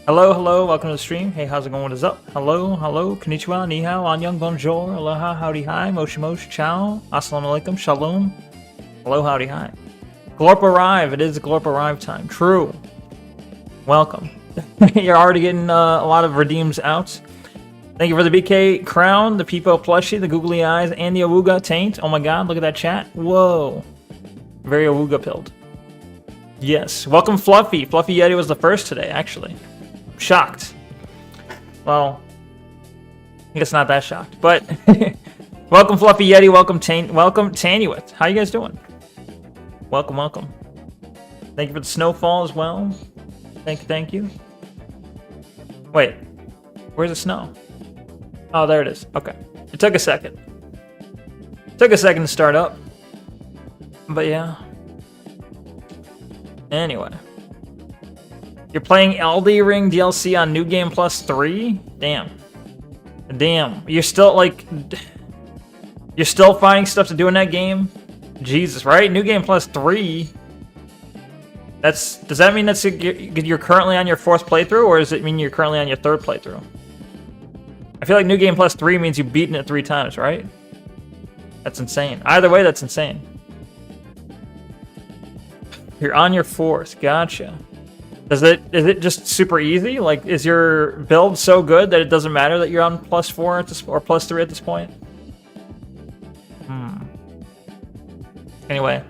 Hello, hello, welcome to the stream. Hey, how's it going? What is up? Hello, hello, konnichiwa, ni hao, annyeong, bonjour, aloha, howdy, hi, moshi mosh, ciao, assalamu alaikum, shalom. Hello, howdy, hi. Glorp arrive, it is Glorp arrive time. True. Welcome. You're already getting a lot of redeems out. Thank you for the BK crown, the Peepo plushie, the googly eyes, and the Awuga taint. Oh my god, look at that chat. Whoa. Very Awuga pilled. Yes. Welcome, Fluffy. Fluffy Yeti was the first today, actually. Shocked. Well, I guess not that shocked, but welcome Fluffy Yeti, welcome Tanuit. How you guys doing? Welcome, welcome. Thank you for the snowfall as well. Thank you. Wait, where's the snow? Oh, there it is. Okay, it took a second. Took a second to start up, but yeah. Anyway. You're playing Elden Ring DLC on New Game Plus 3? Damn. Damn. You're still, like... You're still finding stuff to do in that game? Jesus, right? New Game Plus 3? Does that mean that's you're currently on your 4th playthrough, or does it mean you're currently on your 3rd playthrough? I feel like New Game Plus 3 means you've beaten it 3 times, right? That's insane. Either way, that's insane. You're on your 4th. Gotcha. Is it just super easy? Like, is your build so good that it doesn't matter that you're on plus 4 at this, or plus 3 at this point? Anyway,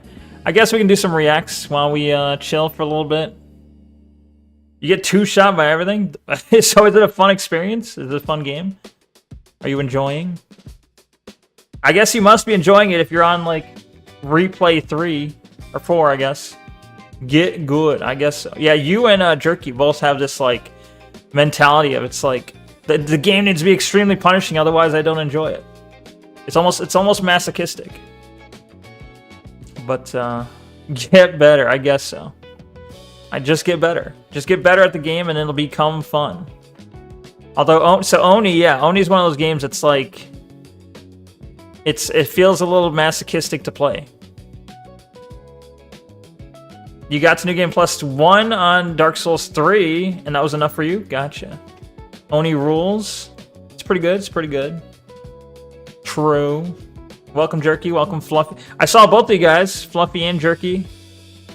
I guess we can do some reacts while we chill for a little bit. You get 2-shot by everything? So is it a fun experience? Is it a fun game? Are you enjoying? I guess you must be enjoying it if you're on, like, replay 3 or 4, I guess. Get good, I guess so. Yeah, you and Jerky both have this, like, mentality of it's like the game needs to be extremely punishing, otherwise I don't enjoy it. It's almost masochistic. But get better, I guess so. I just get better. Just get better at the game and it'll become fun. Although so Oni, yeah, Oni's one of those games that's like it feels a little masochistic to play. You got to New Game Plus 1 on Dark Souls 3, and that was enough for you? Gotcha. Oni rules. It's pretty good. It's pretty good. True. Welcome, Jerky. Welcome, Fluffy. I saw both of you guys, Fluffy and Jerky,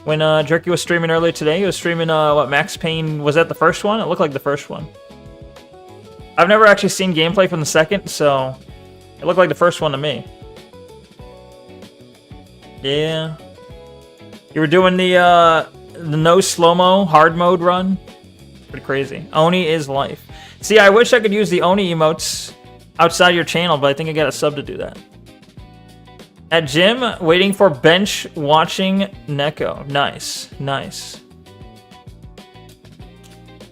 when Jerky was streaming earlier today. He was streaming, what, Max Payne? Was that the first one? It looked like the first one. I've never actually seen gameplay from the second, so it looked like the first one to me. Yeah. You were doing the no slow-mo hard mode run. Pretty crazy. Oni is life. See, I wish I could use the Oni emotes outside your channel, but I think I got a sub to do that. At gym, waiting for bench, watching Neko. Nice, nice.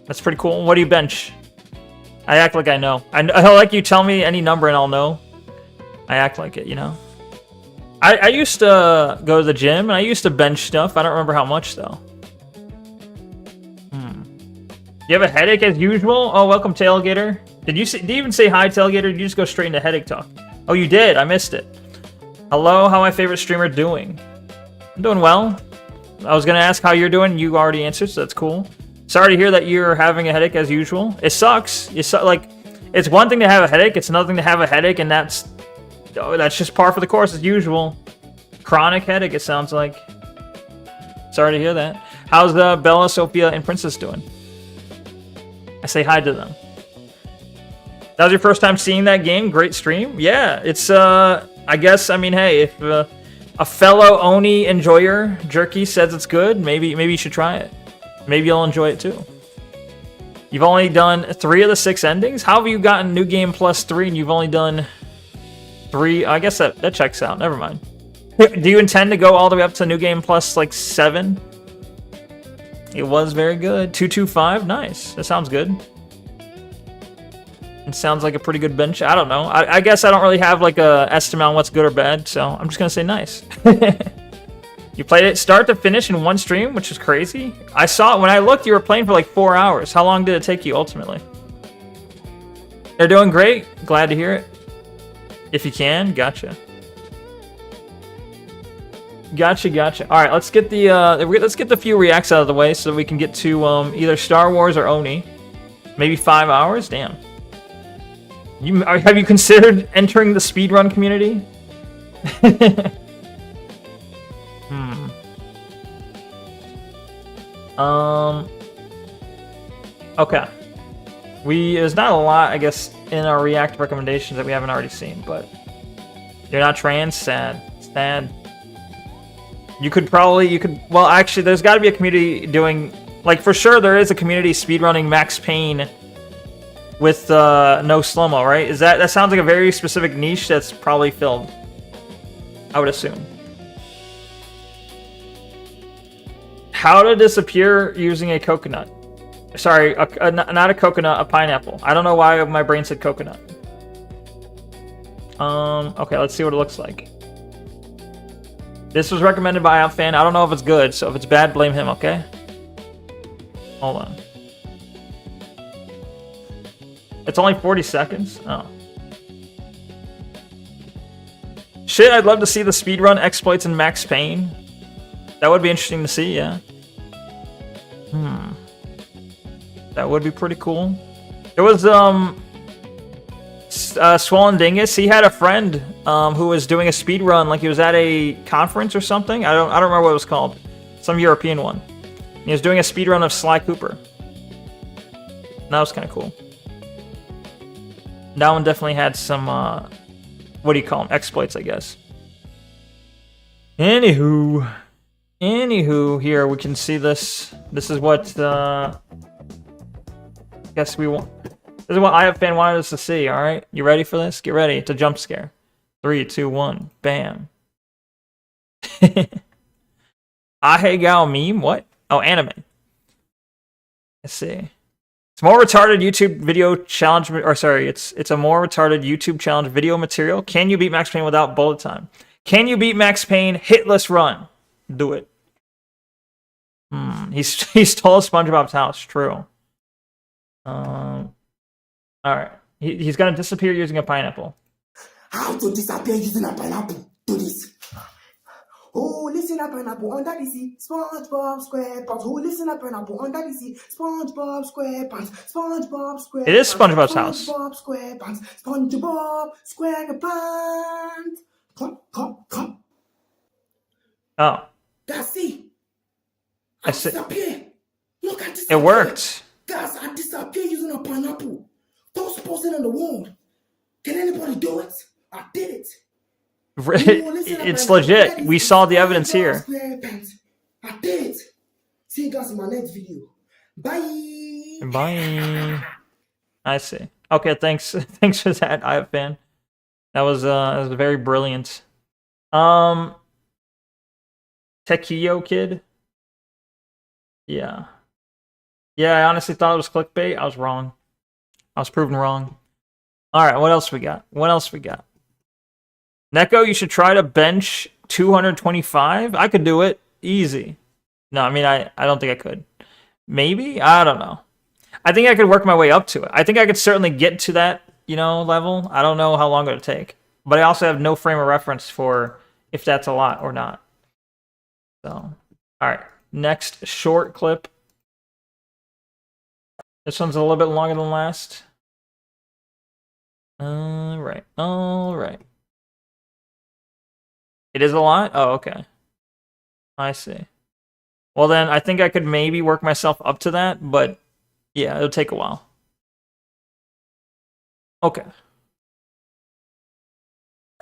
That's pretty cool. What do you bench? I act like I know. I like you tell me any number and I'll know. I act like it, you know? I used to go to the gym, and I used to bench stuff. I don't remember how much, though. You have a headache as usual? Oh, welcome, Tailgater. Did you even say hi, Tailgater? Did you just go straight into headache talk? Oh, you did. I missed it. Hello, how my favorite streamer doing? I'm doing well. I was going to ask how you're doing. You already answered, so that's cool. Sorry to hear that you're having a headache as usual. It sucks. Like, it's one thing to have a headache. It's another thing to have a headache, and that's just par for the course as usual. Chronic headache, it sounds like. Sorry to hear that. How's Bella, Sophia, and Princess doing? I say hi to them. That was your first time seeing that game? Great stream? Yeah, it's, I guess, I mean, hey, if a fellow Oni enjoyer, Jerky, says it's good, maybe you should try it. Maybe you'll enjoy it too. You've only done 3 of the 6 endings? How have you gotten New Game Plus 3 and you've only done 3? I guess that checks out. Never mind. Do you intend to go all the way up to New Game Plus, like, 7? It was very good. 225? Nice. That sounds good. It sounds like a pretty good bench. I don't know. I guess I don't really have, like, a estimate on what's good or bad, so I'm just gonna say nice. You played it start to finish in one stream, which is crazy. I saw it when I looked, you were playing for, like, 4 hours. How long did it take you, ultimately? They're doing great. Glad to hear it. If you can, gotcha. Gotcha. All right, let's get the few reacts out of the way so that we can get to either Star Wars or Oni. Maybe 5 hours? Damn. Have you considered entering the speedrun community? Okay. There's not a lot, I guess, in our React recommendations that we haven't already seen, but you're not trans? Sad. Well, actually, there's got to be a community doing, like, for sure there is a community speedrunning Max Payne with no slow-mo, right? That sounds like a very specific niche that's probably filled, I would assume. How to disappear using a coconut. Sorry, not a coconut, a pineapple. I don't know why my brain said coconut. Okay, let's see what it looks like. This was recommended by Outfan. I don't know if it's good, so if it's bad, blame him, okay? Hold on. It's only 40 seconds? Oh. Shit, I'd love to see the speedrun exploits in Max Payne. That would be interesting to see, yeah. That would be pretty cool. There was, Swollen Dingus. He had a friend, who was doing a speedrun, like he was at a conference or something. I don't remember what it was called. Some European one. He was doing a speedrun of Sly Cooper. That was kind of cool. That one definitely had some, what do you call them? Exploits, I guess. Anywho, here we can see this. This is what, I guess we want. This is what IFFan wanted us to see, alright? You ready for this? Get ready. It's a jump scare. 3, 2, 1. Bam. Ahegao meme? What? Oh, anime. Let's see. It's more retarded YouTube video challenge, or sorry, it's a more retarded YouTube challenge video material. Can you beat Max Payne without bullet time? Can you beat Max Payne hitless run? Do it. He stole SpongeBob's house. True. Alright. He's gonna disappear using a pineapple. How to disappear using a pineapple? Do this. Oh, listen up, pineapple under the sea. SpongeBob SquarePants. Oh, listen up, pineapple under the sea. SpongeBob SquarePants. SpongeBob SquarePants. It is SpongeBob's house. SpongeBob SquarePants. SpongeBob SquarePants. Come. Oh. That's it. I see. Disappear. Look at this. It worked. Guys, I disappear using a pineapple. Those posted on the wall. Can anybody do it? I did it. It's legit. We saw the evidence here. I did it. See you guys in my next video. Bye. Bye. I see. Okay, thanks. Thanks for that, IFFan. That was very brilliant. Tekiyo kid. Yeah. Yeah, I honestly thought it was clickbait. I was wrong. I was proven wrong. Alright, what else we got? Neko, you should try to bench 225. I could do it. Easy. No, I mean, I don't think I could. Maybe? I don't know. I think I could work my way up to it. I think I could certainly get to that, level. I don't know how long it would take. But I also have no frame of reference for if that's a lot or not. So, alright. Next short clip. This one's a little bit longer than last. Alright. It is a lot? Oh, okay. I see. Well then, I think I could maybe work myself up to that, but yeah, it'll take a while. Okay.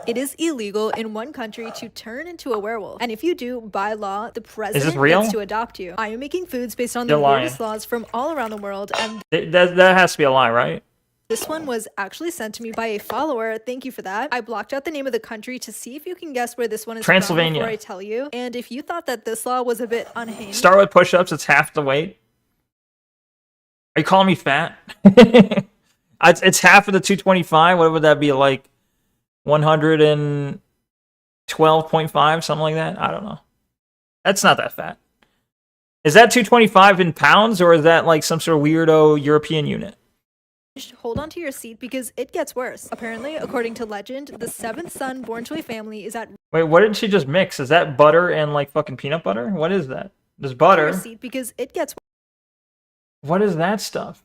It is illegal in one country to turn into a werewolf. And if you do, by law, the Is president this real? gets to adopt you. I am making foods based on You're the lying. weirdest laws from all around the world, and That has to be a lie, right? this one was actually sent to me by a follower. Thank you for that. I blocked out the name of the country to see if you can guess where this one is Transylvania. from before I tell you. And if you thought that this law was a bit unhinged, Start with push-ups, it's half the weight. Are you calling me fat? It's half of the 225. What would that be, like 112.5, something like that? I don't know. That's not that fat. Is that 225 in pounds, or is that like some sort of weirdo European unit? hold on to your seat because it gets worse. Apparently, according to legend, the seventh son born to a family is at Wait, what did she just mix? Is that butter and like fucking peanut butter? What is that? There's butter. your seat because it gets What is that stuff?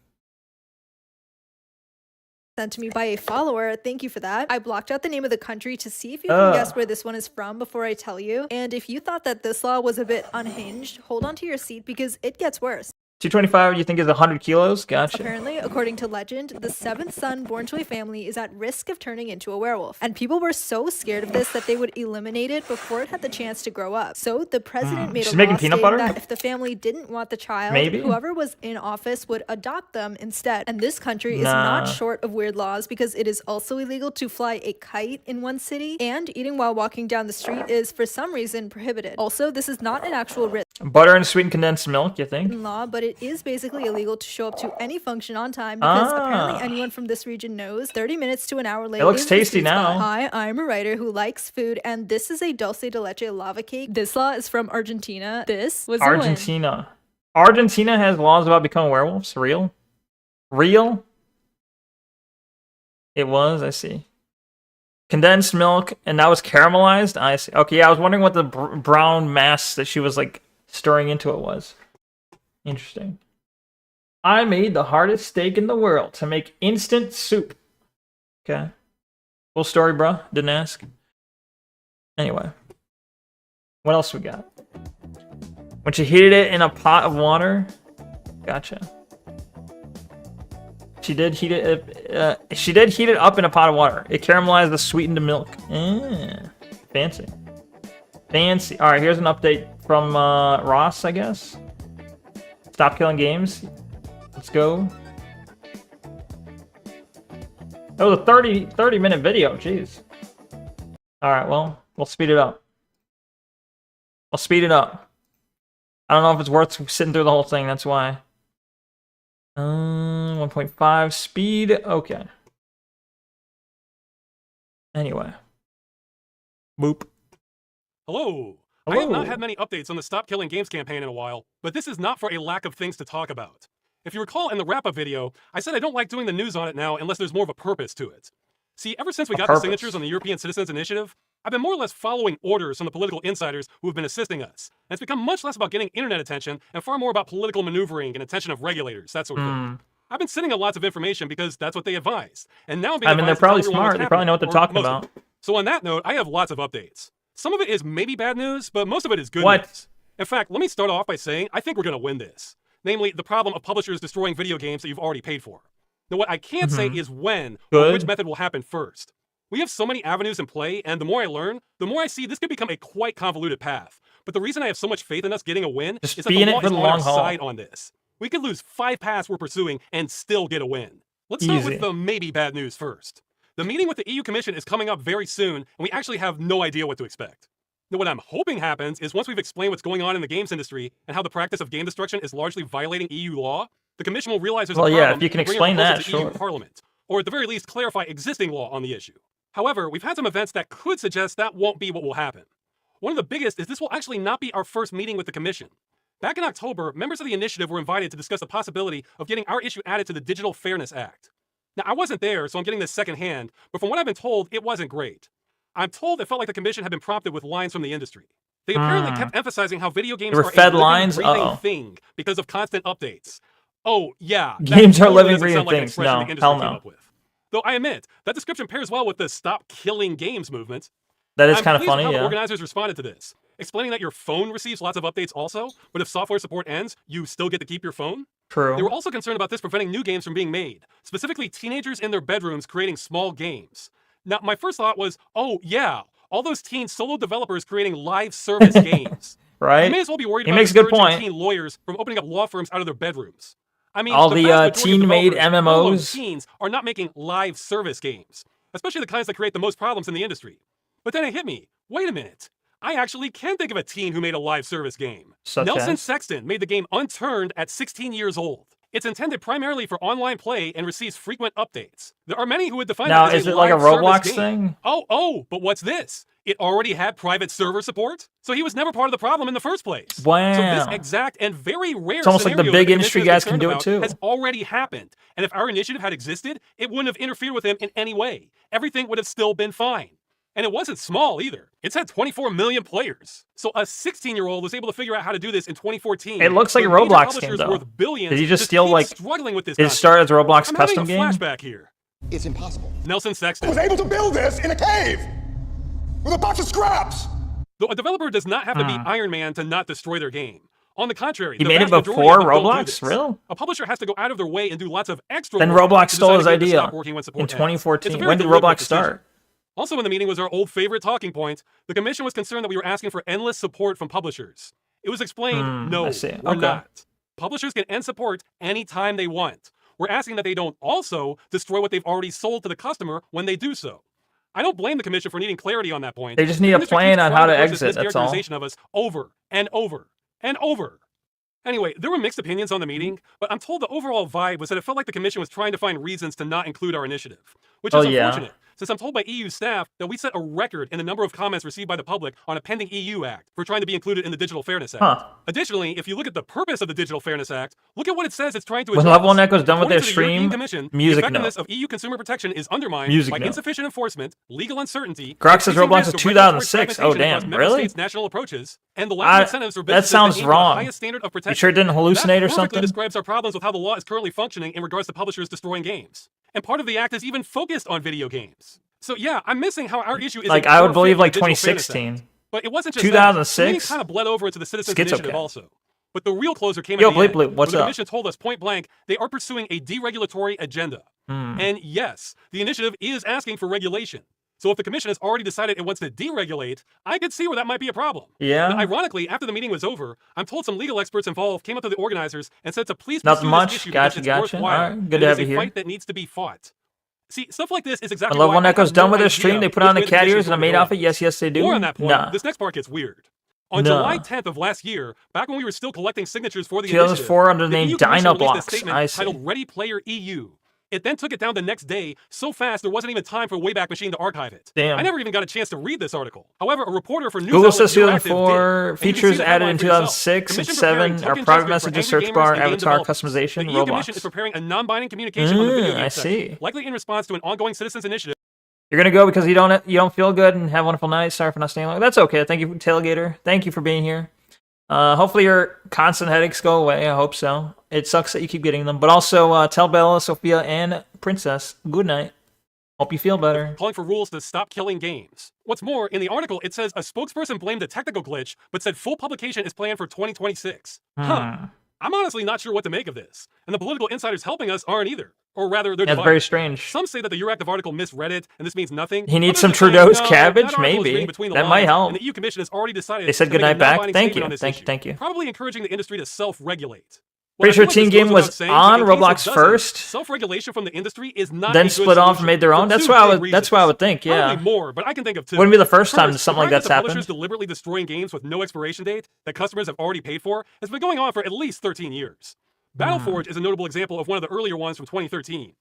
sent to me by a follower. Thank you for that. I blocked out the name of the country to see if you can guess where this one is from before I tell you. And if you thought that this law was a bit unhinged, hold on to your seat because it gets worse. 225, you think is 100 kilos? Gotcha. Apparently, according to legend, the 7th son born to a family is at risk of turning into a werewolf. And people were so scared of this that they would eliminate it before it had the chance to grow up. So the president made a law stating that if the family didn't want the child, whoever was in office would adopt them instead. And this country is not short of weird laws because it is also illegal to fly a kite in one city, and eating while walking down the street is for some reason prohibited. Also, this is not an actual risk. Butter and sweetened condensed milk, you think? Law, but it is basically illegal to show up to any function on time because apparently anyone from this region knows 30 minutes to an hour late. It looks tasty now. Hi, I'm a writer who likes food, and this is a dulce de leche lava cake. This law is from Argentina. This was Argentina. Argentina has laws about becoming werewolves? Real? Real? It was, I see. Condensed milk, and that was caramelized? I see. Okay, yeah, I was wondering what the brown mass that she was, like, stirring into it was. Interesting. I made the hardest steak in the world to make instant soup. Okay. Full story, bro. Didn't ask. Anyway. What else we got? When she heated it in a pot of water. Gotcha. She did heat it. She did heat it up in a pot of water. It caramelized the sweetened milk. Fancy. Fancy. All right, here's an update from Ross, I guess. Stop killing games. Let's go. That was a 30-minute video. Jeez. All right, well, we'll speed it up. I'll speed it up. I don't know if it's worth sitting through the whole thing. That's why. 1.5 speed. Okay. Anyway. Boop. Hello. I have not had many updates on the Stop Killing Games campaign in a while, but this is not for a lack of things to talk about. If you recall in the wrap-up video, I said I don't like doing the news on it now unless there's more of a purpose to it. See, ever since we got the signatures on the European Citizens Initiative, I've been more or less following orders from the political insiders who have been assisting us. And it's become much less about getting internet attention and far more about political maneuvering and attention of regulators, that sort of thing. I've been sending a lots of information because that's what they advised. And now I'm being they're probably smart. They probably know what they're talking about. So on that note, I have lots of updates. Some of it is maybe bad news, but most of it is good news. In fact, let me start off by saying I think we're going to win this. Namely, the problem of publishers destroying video games that you've already paid for. Now, what I can't say is when or which method will happen first. We have so many avenues in play, and the more I learn, the more I see this could become a quite convoluted path. But the reason I have so much faith in us getting a win is that the law is on our side on this. We could lose 5 paths we're pursuing and still get a win. Let's start with the maybe bad news first. The meeting with the EU Commission is coming up very soon, and we actually have no idea what to expect. Now, what I'm hoping happens is once we've explained what's going on in the games industry and how the practice of game destruction is largely violating EU law, the Commission will realize there's a problem if you can explain that, to EU Parliament, or at the very least clarify existing law on the issue. However, we've had some events that could suggest that won't be what will happen. One of the biggest is this will actually not be our first meeting with the Commission. Back in October, members of the initiative were invited to discuss the possibility of getting our issue added to the Digital Fairness Act. Now, I wasn't there, so I'm getting this secondhand, but from what I've been told, it wasn't great. I'm told it felt like the Commission had been prompted with lines from the industry. They apparently kept emphasizing how video games are fed a lines? breathing thing because of constant updates. Oh, yeah. Games are living, breathing things. No, hell no. Though I admit, that description pairs well with the Stop Killing Games movement. That is kind of funny, yeah. Organizers responded to this, explaining that your phone receives lots of updates also, but if software support ends, you still get to keep your phone. True. They were also concerned about this preventing new games from being made, specifically teenagers in their bedrooms creating small games. Now, my first thought was, oh yeah, all those teen solo developers creating live service games. Right? You may as well be worried about makes a good point. teen lawyers from opening up law firms out of their bedrooms. I mean, all the teen-made MMOs teens are not making live service games, especially the kinds that create the most problems in the industry. But then it hit me. Wait a minute. I actually can think of a teen who made a live service game. Nelson Sexton made the game Unturned at 16 years old. It's intended primarily for online play and receives frequent updates. There are many who would define it as is it like a Roblox thing? Oh, but what's this? It already had private server support? So he was never part of the problem in the first place. Wow. So this exact and very rare it's almost like the big industry guys can do it too. Has already happened. And if our initiative had existed, it wouldn't have interfered with him in any way. Everything would have still been fine. And it wasn't small either. It's had 24 million players. So a 16-year-old was able to figure out how to do this in 2014. It looks like a Roblox game, though. Did he just steal, like, struggling with this did it start as a Roblox custom game? I'm having a flashback here. It's impossible. Nelson Sexton. I was able to build this in a cave with a box of scraps. Though a developer does not have to be Iron Man to not destroy their game. On the contrary, he made it before Roblox? Really? A publisher has to go out of their way and do lots of extra Then work Roblox stole his idea in in 2014. When did Roblox start? Also in the meeting was our old favorite talking point. The commission was concerned that we were asking for endless support from publishers. It was explained, no, we're not. Publishers can end support anytime they want. We're asking that they don't also destroy what they've already sold to the customer when they do so. I don't blame the commission for needing clarity on that point. They just need a plan on how to exit, that's all. Of us over and over and over. Anyway, there were mixed opinions on the meeting, but I'm told the overall vibe was that it felt like the commission was trying to find reasons to not include our initiative, which is unfortunate. Since I'm told by EU staff that we set a record in the number of comments received by the public on a pending EU act for trying to be included in the Digital Fairness Act. Additionally, if you look at the purpose of the Digital Fairness Act, look at what it says it's trying to address. When Level 1 Neko's done with their stream, the effectiveness of EU consumer protection is undermined by insufficient enforcement, legal uncertainty. Grok says Roblox is 2006. Oh, damn. Really? National approaches, and the lack of incentives for that sounds wrong. Highest standard of protection. You sure didn't hallucinate or something? That describes our problems with how the law is currently functioning in regards to publishers destroying games. And part of the act is even focused on video games. So yeah, I'm missing how our issue is like I would believe like 2016, but it wasn't just 2006. Kind of bled over into the Citizens Initiative also. But the real closer came at the end, what's when the up? commission told us point blank they are pursuing a deregulatory agenda. And yes, the initiative is asking for regulation. So if the commission has already decided it wants to deregulate, I could see where that might be a problem. Yeah. Now, ironically, after the meeting was over, I'm told some legal experts involved came up to the organizers and said to please pursue this issue because it's worthwhile. All right. Good to have you here. It's a fight that needs to be fought. See, stuff like this is exactly why Level 1 Neko's done with their stream. They put on the cat ears and I made off it. Yes, they do. More on that point, this next part gets weird. On July 10th of last year, back when we were still collecting signatures for the initiative, 2004 under the name Dinoblocks. I see. Titled Ready Player EU. It then took it down the next day so fast there wasn't even time for Wayback Machine to archive it. Damn. I never even got a chance to read this article. However, a reporter for news Google says 2004 features added in 2006 and 7 are private messages, search bar, avatar customization, the Roblox. Commission is preparing a non-binding communication on the video game I sector, see. likely in response to an ongoing citizens initiative. You're gonna go because you don't feel good and have a wonderful night. Sorry for not staying long. That's okay. Thank you, Tailgater. Thank you for being here. Hopefully your constant headaches go away. I hope so. It sucks that you keep getting them. But also tell Bella, Sophia, and Princess good night. Hope you feel better. Calling for rules to stop killing games. What's more, in the article, it says a spokesperson blamed a technical glitch, but said full publication is planned for 2026. I'm honestly not sure what to make of this. And the political insiders helping us aren't either. Or rather, they're That's very strange. Some say that the Euractiv article misread it, and this means nothing. He needs some Trudeau's cabbage, maybe. That might help. And the EU Commission has already decided they said goodnight back. Thank you. Thank you. Probably encouraging the industry to self-regulate. Pretty sure Team Game was on Roblox first. Self-regulation from the industry is not then split off and made their own. That's what I would think. Yeah. Probably more, but I can think of two. Wouldn't be the first time something like that's happened. Publishers deliberately destroying games with no expiration date that customers have already paid for has been going on for at least 13 years. Battleforge is a notable example of one of the earlier ones from 2013.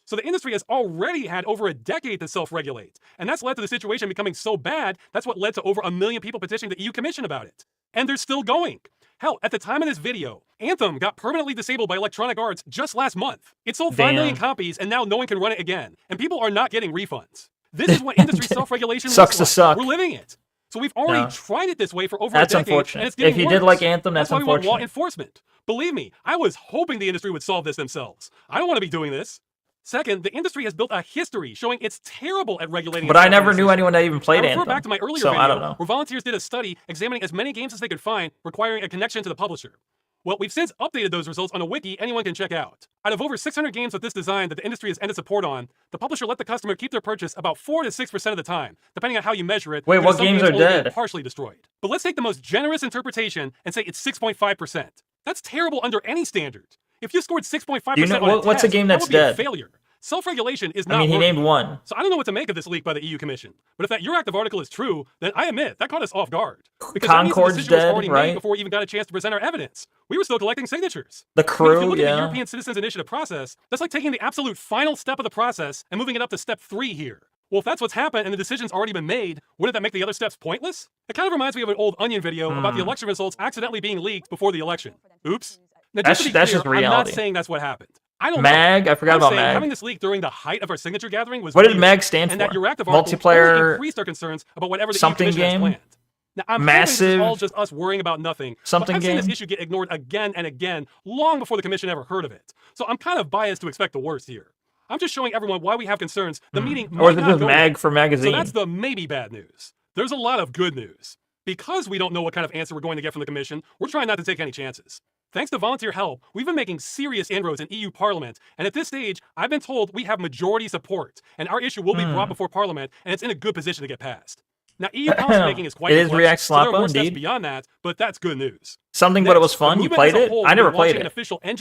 So the industry has already had over a decade to self-regulate, and that's led to the situation becoming so bad, that's what led to over 1 million people petitioning the EU Commission about it. And they're still going. Hell, at the time of this video, Anthem got permanently disabled by Electronic Arts just last month. It sold 5 million copies, and now no one can run it again, and people are not getting refunds. This is what industry self-regulation sucks looks to like. suck. We're living it. So we've already tried it this way for over that's a decade, unfortunate. And it's getting if you worse. did like Anthem, that's why unfortunate. We want law enforcement. Believe me, I was hoping the industry would solve this themselves. I don't want to be doing this. Second, the industry has built a history showing it's terrible at regulating. But I never knew anyone that even played Anthem. I refer back to my earlier video where volunteers did a study examining as many games as they could find requiring a connection to the publisher. Well, we've since updated those results on a wiki anyone can check out. Out of over 600 games with this design that the industry has ended support on, the publisher let the customer keep their purchase about 4 to 6% of the time, depending on how you measure it. Wait, what games are dead? Partially destroyed. But let's take the most generous interpretation and say it's 6.5%. That's terrible under any standard. If you scored 6.5% what's a game that's dead? A failure. Self-regulation is not I mean, he working. named one. So I don't know what to make of this leak by the EU Commission. But if that Euractiv article is true, then I admit, that caught us off guard. Because Concord's dead, was already right? made before we even got a chance to present our evidence. We were still collecting signatures. The crew, if you look at the European Citizens Initiative process, that's like taking the absolute final step of the process and moving it up to step 3 here. Well, if that's what's happened and the decision's already been made, wouldn't that make the other steps pointless? It kind of reminds me of an old Onion video about the election results accidentally being leaked before the election. Oops. Now, just to be clear, just reality. I'm not saying that's what happened. I don't Mag? know. I forgot about saying Mag. Having this leak during the height of our signature gathering was what weird, did Mag stand for? And that Euractiv multiplayer only increased our concerns about whatever the something EU Commission game? has planned. Now, I'm massive. It's all just us worrying about nothing. Something I've game. seen this issue get ignored again and again, long before the Commission ever heard of it. So I'm kind of biased to expect the worst here. I'm just showing everyone why we have concerns. The meeting Or might is it not just go mag well. for magazine? So that's the maybe bad news. There's a lot of good news. Because we don't know what kind of answer we're going to get from the Commission, we're trying not to take any chances. Thanks to volunteer help, we've been making serious inroads in EU Parliament, and at this stage, I've been told we have majority support, and our issue will be brought before Parliament, and it's in a good position to get passed. Now, EU policymaking is quite complex, so there are more steps beyond that, but that's good news. Something, but it was fun. You played it? I never played it.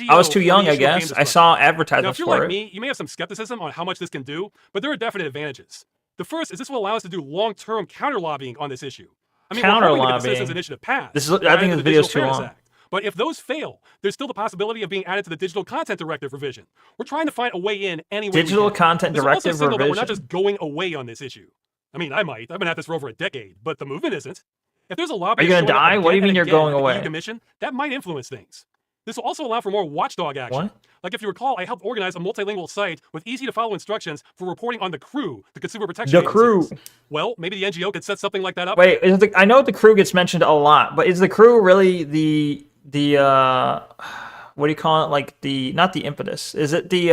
I was too young, I guess. I saw advertisements now, if you're for like it. me, you may have some skepticism on how much this can do, but there are definite advantages. The first is this will allow us to do long-term counter-lobbying on this issue. I mean, we're hoping to get the Citizens Initiative passed. I think this video is too long. But if those fail, there's still the possibility of being added to the Digital Content Directive revision. We're trying to find a way in any way Digital Content Directive revision. That we're not just going away on this issue. I mean, I might. I've been at this for over a decade, but the movement isn't. If there's a lobby, are you going to die? What do you mean you're going away? Commission, that might influence things. This will also allow for more watchdog action. What? Like if you recall, I helped organize a multilingual site with easy-to-follow instructions for reporting on the Crew, the consumer protection agencies. Crew. Well, maybe the NGO could set something like that up. Wait, I know the Crew gets mentioned a lot, but is the Crew really the what do you call it? Like not the impetus? Is it the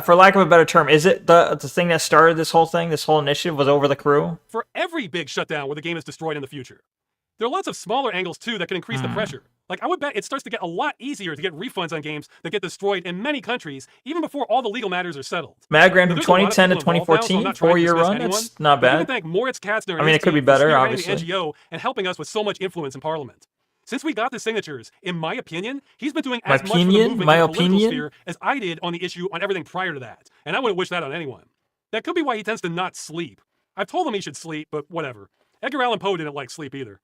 for lack of a better term, is it the thing that started this whole thing? This whole initiative was over the Crew? For every big shutdown where the game is destroyed in the future. There are lots of smaller angles, too, that can increase the pressure. Like, I would bet it starts to get a lot easier to get refunds on games that get destroyed in many countries, even before all the legal matters are settled. Maggram from 2010 to 2014, 4-year run? That's not bad. I thank Moritz Katzner I mean, it could be better, obviously. The NGO and helping us with so much influence in Parliament. Since we got the signatures, in my opinion, he's been doing as much for the movement in the political sphere as I did on the issue on everything prior to that. And I wouldn't wish that on anyone. That could be why he tends to not sleep. I've told him he should sleep, but whatever. Edgar Allan Poe didn't like sleep either.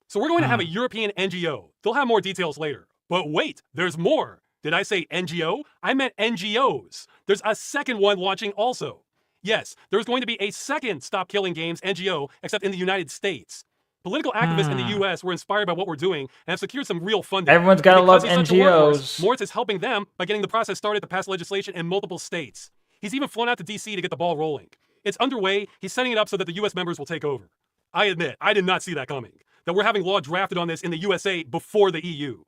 So we're going to have a European NGO. They'll have more details later. But wait, there's more. Did I say NGO? I meant NGOs. There's a second one launching also. Yes, there's going to be a second Stop Killing Games NGO, except in the United States. Political activists in the U.S. were inspired by what we're doing and have secured some real funding. Everyone's got to love NGOs. Moritz is helping them by getting the process started to pass legislation in multiple states. He's even flown out to D.C. to get the ball rolling. It's underway. He's setting it up so that the U.S. members will take over. I admit, I did not see that coming. That we're having law drafted on this in the USA before the EU.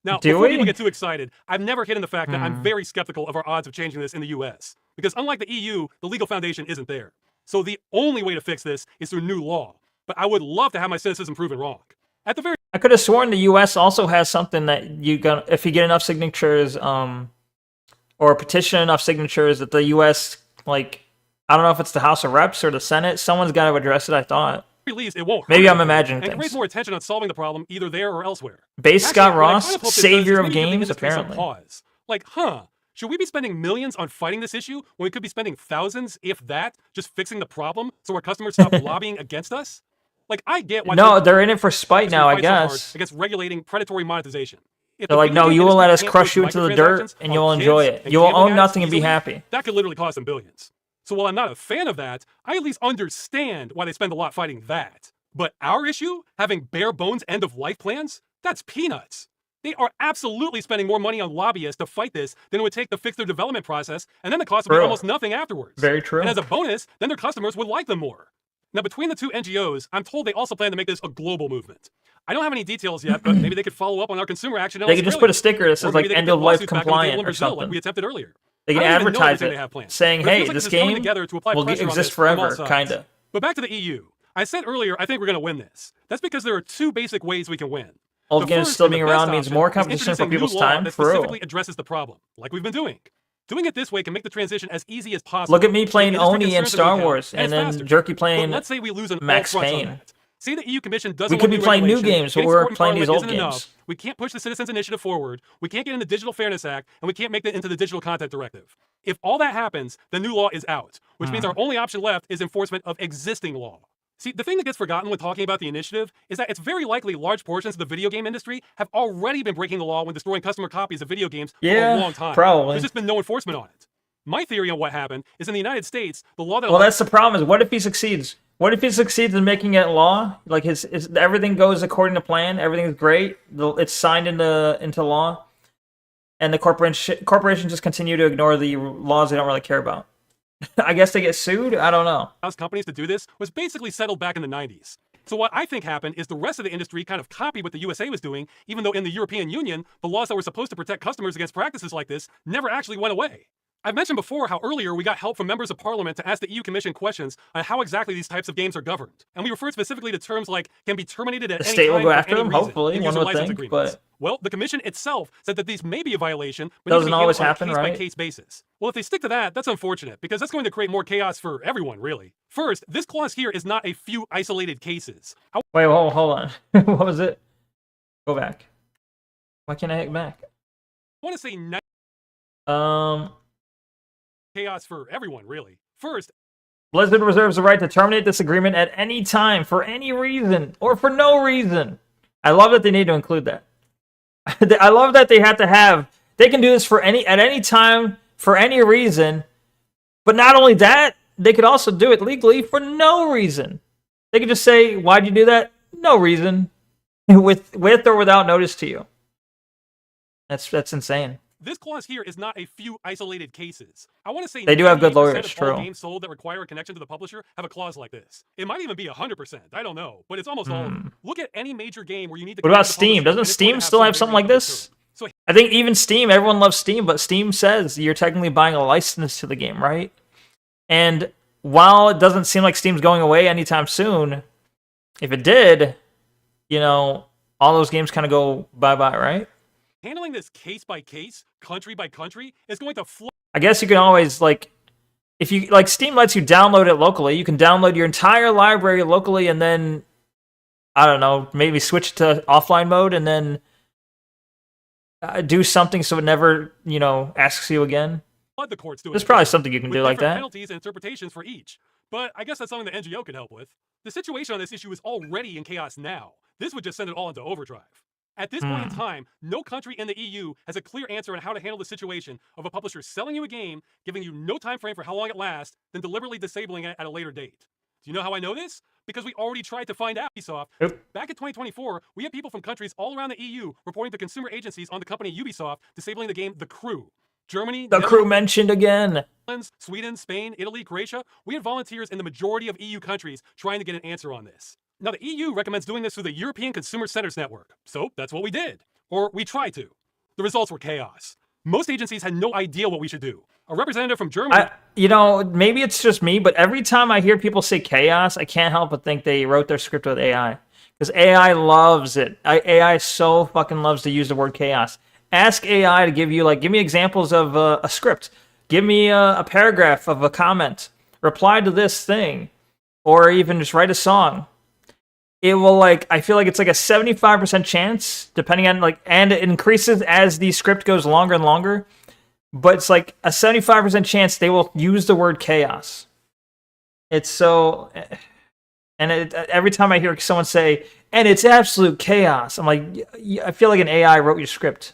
Now, before people get too excited, I've never hidden the fact that I'm very skeptical of our odds of changing this in the US. Because unlike the EU, the legal foundation isn't there. So the only way to fix this is through new law. But I would love to have my cynicism proven wrong. At the very I could have sworn the US also has something that if you get enough signatures, or petition enough signatures that the US, like, I don't know if it's the House of Reps or the Senate, someone's got to address it, I thought. least, it won't. Maybe I'm imagining things. And create more attention on solving the problem either there or elsewhere. Base Scott Ross, savior of games, apparently. Pause. Like, should we be spending millions on fighting this issue when we could be spending thousands, if that, just fixing the problem so our customers stop lobbying against us? Like, I get why. No, they're in it for spite now, I guess. So against regulating predatory monetization. They're like, no, you will let us crush you into the dirt and you'll enjoy it. You will own nothing and be happy. That could literally cost them billions. So while I'm not a fan of that, I at least understand why they spend a lot fighting that. But our issue, having bare bones end-of-life plans, that's peanuts. They are absolutely spending more money on lobbyists to fight this than it would take to fix their development process, and then the cost would be almost nothing afterwards. Very true. And as a bonus, then their customers would like them more. Now, between the two NGOs, I'm told they also plan to make this a global movement. I don't have any details yet, but maybe they could follow up on our consumer action. They could just put a sticker that says like end-of-life compliant or something. Like we attempted earlier. They can advertise it, saying, hey, this game will exist forever, kind of. But back to the EU. I said earlier, I think we're going to win this. That's because there are two basic ways we can win. Old games still being around means more competition for people's time. That specifically addresses the problem, like we've been doing. Doing it this way can make the transition as easy as possible. Look at me playing Oni and Star Wars, and then Jerky playing let's say we lose an Max Payne. Say the EU Commission doesn't want to be playing new games, but we're playing these old games. We can't push the Citizens Initiative forward, we can't get in the Digital Fairness Act, and we can't make it into the Digital Content Directive. If all that happens, the new law is out, which means our only option left is enforcement of existing law. See, the thing that gets forgotten when talking about the initiative is that it's very likely large portions of the video game industry have already been breaking the law when destroying customer copies of video games for a long time. Probably. There's just been no enforcement on it. My theory on what happened is in the United States, the law that... Well, that's the problem is, what if he succeeds? What if he succeeds in making it law? Like, everything goes according to plan, everything's great, it's signed into law, and the corporations just continue to ignore the laws they don't really care about. I guess they get sued? I don't know. Companies to do this was basically settled back in the 90s. So what I think happened is the rest of the industry kind of copied what the USA was doing, even though in the European Union, the laws that were supposed to protect customers against practices like this never actually went away. I've mentioned before how earlier we got help from members of parliament to ask the EU Commission questions on how exactly these types of games are governed. And we referred specifically to terms like can be terminated at any time. The state will go after them, hopefully, one would think, but... Well, the Commission itself said that these may be a violation, but doesn't always happen, on a right? case-by-case basis. Well, if they stick to that, that's unfortunate, because that's going to create more chaos for everyone, really. First, this clause here is not a few isolated cases. Wait, hold on. What was it? Go back. Why can't I hit back? I want to say chaos for everyone, really. First, Blizzard reserves the right to terminate this agreement at any time, for any reason, or for no reason. I love that they need to include that. I love that they have to have, they can do this at any time, for any reason, but not only that, they could also do it legally for no reason. They could just say, why'd you do that? No reason. with or without notice to you. That's insane. This clause here is not a few isolated cases. I want to say they do have good lawyers, true. Games sold that require a connection to the publisher have a clause like this. It might even be 100%. I don't know, but it's almost all of them. Look at any major game where you need to. What about Steam? Doesn't Steam still have something like this? So I think even Steam, everyone loves Steam, but Steam says you're technically buying a license to the game, right? And while it doesn't seem like Steam's going away anytime soon, if it did, you know, all those games kind of go bye-bye, right? Handling this case by case, country by country, is going to flow. I guess you can always, like, if you, like, Steam lets you download it locally. You can download your entire library locally and then, I don't know, maybe switch to offline mode and then do something so it never, you know, asks you again. The courts do. There's probably something you can do like that. Penalties and interpretations for each. But I guess that's something the NGO could help with. The situation on this issue is already in chaos now. This would just send it all into overdrive. At this point in time, no country in the EU has a clear answer on how to handle the situation of a publisher selling you a game, giving you no time frame for how long it lasts, then deliberately disabling it at a later date. Do you know how I know this? Because we already tried to find out Ubisoft. Back in 2024, we had people from countries all around the EU reporting to consumer agencies on the company Ubisoft disabling the game The Crew. Germany, The Crew mentioned again. Sweden, Spain, Italy, Croatia. We had volunteers in the majority of EU countries trying to get an answer on this. Now, the EU recommends doing this through the European Consumer Centers Network. So that's what we did. Or we tried to. The results were chaos. Most agencies had no idea what we should do. A representative from Germany... you know, maybe it's just me, but every time I hear people say chaos, I can't help but think they wrote their script with AI. Because AI loves it. AI so fucking loves to use the word chaos. Ask AI to give you, like, give me examples of a script. Give me a paragraph of a comment. Reply to this thing. Or even just write a song. It will, like, I feel like it's like a 75% chance, depending on, like, and it increases as the script goes longer and longer. But it's like a 75% chance they will use the word chaos. It's so... And every time I hear someone say, and it's absolute chaos, I'm like, I feel like an AI wrote your script.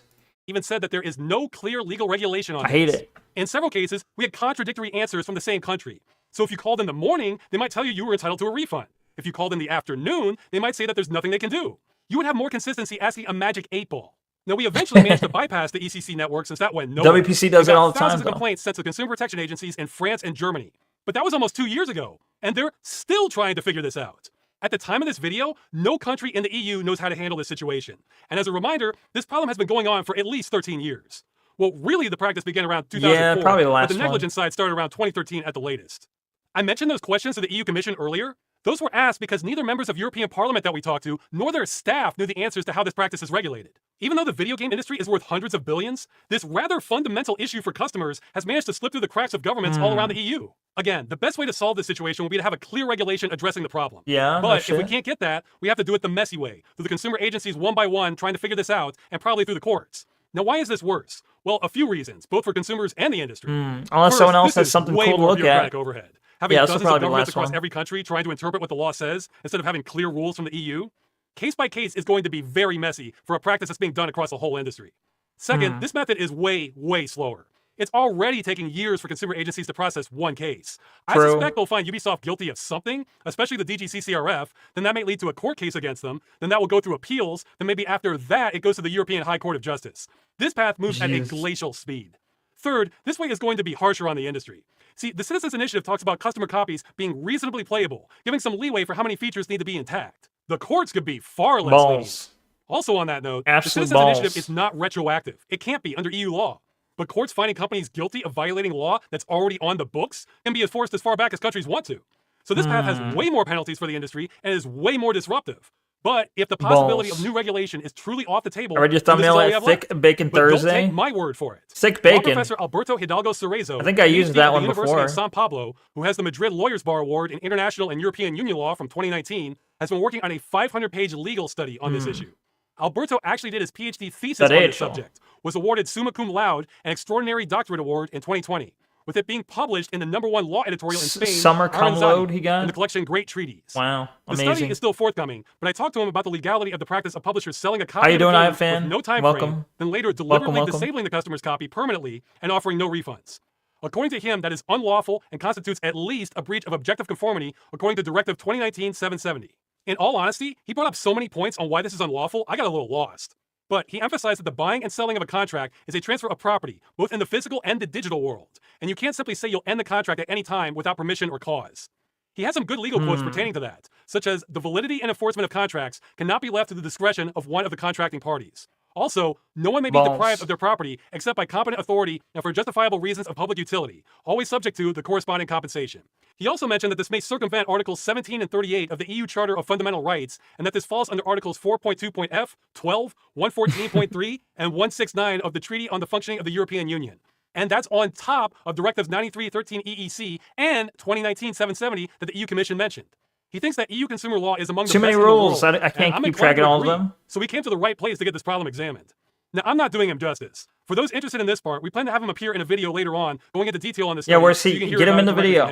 Even said that there is no clear legal regulation on this. I hate it. In several cases, we had contradictory answers from the same country. So if you called in the morning, they might tell you were entitled to a refund. If you called in the afternoon, they might say that there's nothing they can do. You would have more consistency asking a magic 8-ball. Now, we eventually managed to bypass the ECC network since that went nowhere. WPC does it all the time, thousands of complaints sent to consumer protection agencies in France and Germany. But that was almost 2 years ago, and they're still trying to figure this out. At the time of this video, no country in the EU knows how to handle this situation. And as a reminder, this problem has been going on for at least 13 years. Well, really, the practice began around 2004, yeah, probably the last but the negligence side started around 2013 at the latest. I mentioned those questions to the EU Commission earlier. Those were asked because neither members of European Parliament that we talked to, nor their staff knew the answers to how this practice is regulated. Even though the video game industry is worth hundreds of billions, this rather fundamental issue for customers has managed to slip through the cracks of governments all around the EU. Again, the best way to solve this situation would be to have a clear regulation addressing the problem. Yeah, but if we can't get that, we have to do it the messy way, through the consumer agencies one by one trying to figure this out, and probably through the courts. Now, why is this worse? Well, a few reasons, both for consumers and the industry. Unless someone else has something cool to look at. Overhead. Having dozens of governments across every country trying to interpret what the law says instead of having clear rules from the EU. Case by case is going to be very messy for a practice that's being done across the whole industry. Second, this method is way, way slower. It's already taking years for consumer agencies to process one case. I suspect they'll find Ubisoft guilty of something, especially the DGCCRF, then that may lead to a court case against them, then that will go through appeals, then maybe after that it goes to the European High Court of Justice. This path moves at a glacial speed. Third, this way is going to be harsher on the industry. See, the Citizens Initiative talks about customer copies being reasonably playable, giving some leeway for how many features need to be intact. The courts could be far less lenient. Also on that note, the Citizens Initiative is not retroactive. It can't be under EU law. But courts finding companies guilty of violating law that's already on the books can be enforced as far back as countries want to. So this path has way more penalties for the industry and is way more disruptive. But if the possibility of new regulation is truly off the table, I read your thumbnail at Thicc Bacon Thursday. Don't take my word for it. Thicc Bacon. Professor Alberto Hidalgo Cerezo, I think I used that one University before. of São Paulo, who has the Madrid Lawyers Bar Award in International and European Union Law from 2019, has been working on a 500-page legal study on this issue. Alberto actually did his PhD thesis on this subject, was awarded summa cum laude, an extraordinary doctorate award in 2020, with it being published in the #1 law editorial in Spain, Summer cum laude he got? in the collection Great Treaties. Wow, amazing. The study is still forthcoming, but I talked to him about the legality of the practice of publishers selling a copy How you doing, of the fan? game with no time frame, then later deliberately disabling the customer's copy permanently and offering no refunds. According to him, that is unlawful and constitutes at least a breach of objective conformity according to Directive 2019-770. In all honesty, he brought up so many points on why this is unlawful, I got a little lost. But he emphasized that the buying and selling of a contract is a transfer of property, both in the physical and the digital world, and you can't simply say you'll end the contract at any time without permission or cause. He has some good legal quotes pertaining to that, such as the validity and enforcement of contracts cannot be left to the discretion of one of the contracting parties. Also, no one may be deprived of their property except by competent authority and for justifiable reasons of public utility, always subject to the corresponding compensation. He also mentioned that this may circumvent Articles 17 and 38 of the EU Charter of Fundamental Rights, and that this falls under Articles 4.2.f, 12, 114.3, and 169 of the Treaty on the Functioning of the European Union. And that's on top of Directives 93/13 EEC and 2019-770 that the EU Commission mentioned. He thinks that EU consumer law is among the best in the rules. world. I can't keep track of all of them. So we came to the right place to get this problem examined. Now, I'm not doing him justice. For those interested in this part, we plan to have him appear in a video later on, going into detail on this. Yeah, where's he? So get him in the video.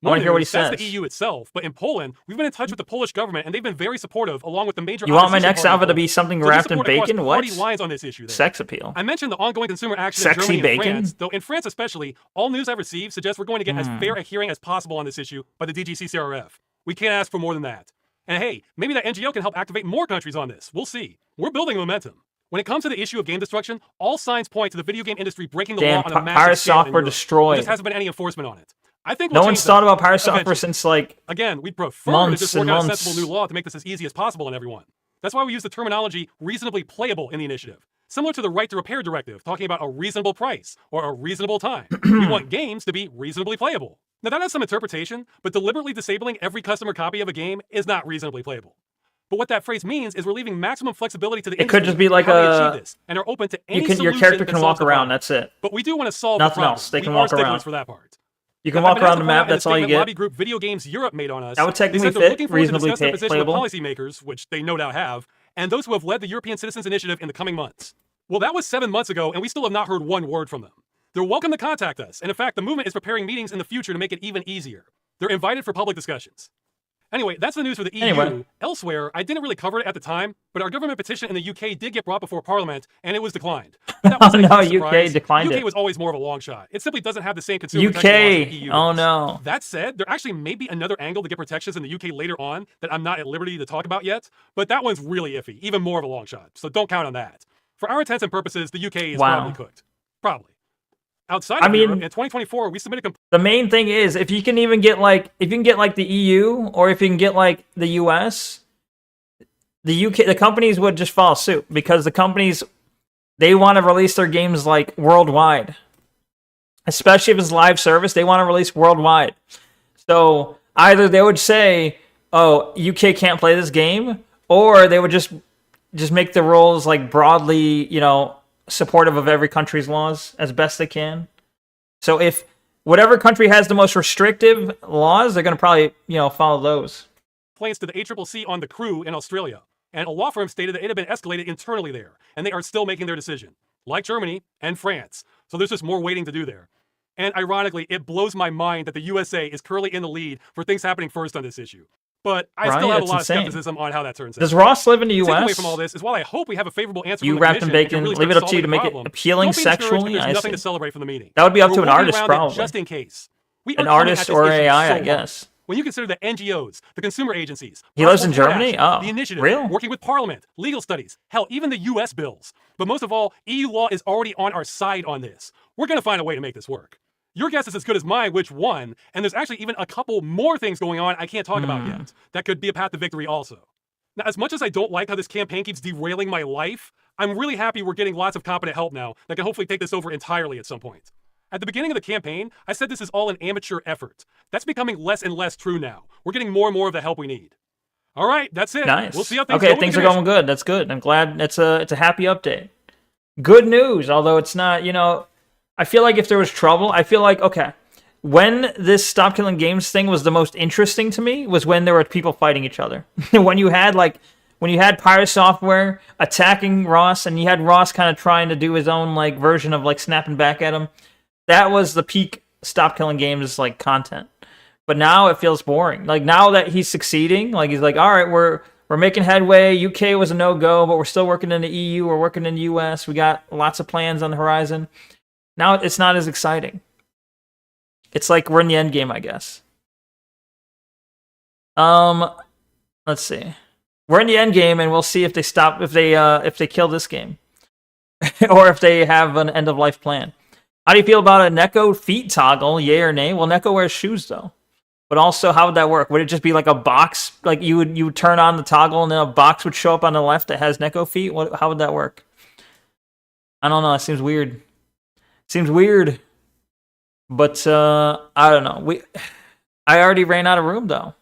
I want to hear what he says. That's the EU itself, but in Poland, we've been in touch with the Polish government, and they've been very supportive, along with the major. You want my next outfit to be something wrapped in bacon? What? Lines on this issue. Sex appeal. I mentioned the ongoing consumer action in Germany and France, though in France especially, all news I've received suggests we're going to get as fair a hearing as possible on this issue by the DGCCRF. We can't ask for more than that. And hey, maybe that NGO can help activate more countries on this. We'll see. We're building momentum. When it comes to the issue of game destruction, all signs point to the video game industry breaking the law on a massive scale. Software destroyed. There just hasn't been any enforcement on it. I think no one's thought about pirate software since again, we'd prefer to just work out a sensible new law to make this as easy as possible on everyone. That's why we use the terminology reasonably playable in the initiative. Similar to the right to repair directive, talking about a reasonable price or a reasonable time. We want games to be reasonably playable. Now that has some interpretation, but deliberately disabling every customer copy of a game is not reasonably playable. But what that phrase means is we're leaving maximum flexibility to the industry. It could just be like and are open to any solution. Your character can walk around. That's it. But we do want to solve nothing the problem. else. They can walk around for that part. You can walk around the map. That's all you get. Lobby group Video Games Europe made on us. That would technically fit. Reasonably playable. With policymakers, which they no doubt have, and those who have led the European Citizens Initiative in the coming months. Well, that was 7 months ago, and we still have not heard one word from them. They're welcome to contact us, and in fact, the movement is preparing meetings in the future to make it even easier. They're invited for public discussions. Anyway, that's the news for the EU. Elsewhere, I didn't really cover it at the time, but our government petition in the UK did get brought before Parliament, and it was declined. That wasn't a huge surprise. UK declined it. UK was always more of a long shot. It simply doesn't have the same consumer protection laws as the EU. Oh no. That said, there actually may be another angle to get protections in the UK later on that I'm not at liberty to talk about yet, but that one's really iffy, even more of a long shot, so don't count on that. For our intents and purposes, the UK is probably cooked. Probably. Outside of Europe, in 2024, we submitted. The main thing is if you can get like the EU or if you can get like the US, the UK, the companies would just follow suit because the companies they want to release their games like worldwide, especially if it's live service. They want to release worldwide. So either they would say, "Oh, UK can't play this game," or they would just make the rules like broadly, supportive of every country's laws as best they can. So if whatever country has the most restrictive laws, they're going to probably, follow those. Complaints to the ACCC on the crew in Australia, and a law firm stated that it had been escalated internally there, and they are still making their decision, like Germany and France. So there's just more waiting to do there. And ironically, it blows my mind that the USA is currently in the lead for things happening first on this issue. But I still have a lot of skepticism on how that turns out. Does Ross live in the U.S.? The takeaway from all this is while I hope we have a favorable answer you from the wrapped in bacon, really leave it up to you to make it appealing sexually. There's nothing to celebrate from the meeting. That would be up to an artist, probably. Just in case. An artist or AI, I guess. When you consider the NGOs, the consumer agencies, he lives in Germany. The initiative, working with Parliament, legal studies, hell, even the U.S. bills. But most of all, EU law is already on our side on this. We're going to find a way to make this work. Your guess is as good as mine which won, and there's actually even a couple more things going on I can't talk about yet. That could be a path to victory also. Now, as much as I don't like how this campaign keeps derailing my life, I'm really happy we're getting lots of competent help now that can hopefully take this over entirely at some point. At the beginning of the campaign, I said this is all an amateur effort. That's becoming less and less true now. We're getting more and more of the help we need. All right, that's it. Nice. We'll see how things go. Okay, things are going good. That's good. I'm glad it's a happy update. Good news, although it's not, you know, I feel like if there was trouble, I feel like, okay, when this Stop Killing Games thing was the most interesting to me was when there were people fighting each other. when you had Pirate Software attacking Ross, and you had Ross kind of trying to do his own like version of like snapping back at him. That was the peak Stop Killing Games like content. But now it feels boring. Like now that he's succeeding, like he's like, all right, we're making headway. UK was a no-go, but we're still working in the EU. We're working in the US. We got lots of plans on the horizon. Now it's not as exciting. It's like we're in the end game, I guess. Let's see. We're in the end game, and we'll see if they stop, if they kill this game, or if they have an end of life plan. How do you feel about a Neko feet toggle? Yay or nay? Well, Neko wears shoes though. But also, how would that work? Would it just be like a box? Like you would turn on the toggle, and then a box would show up on the left that has Neko feet? How would that work? I don't know. It seems weird. Seems weird. But I don't know. I already ran out of room though.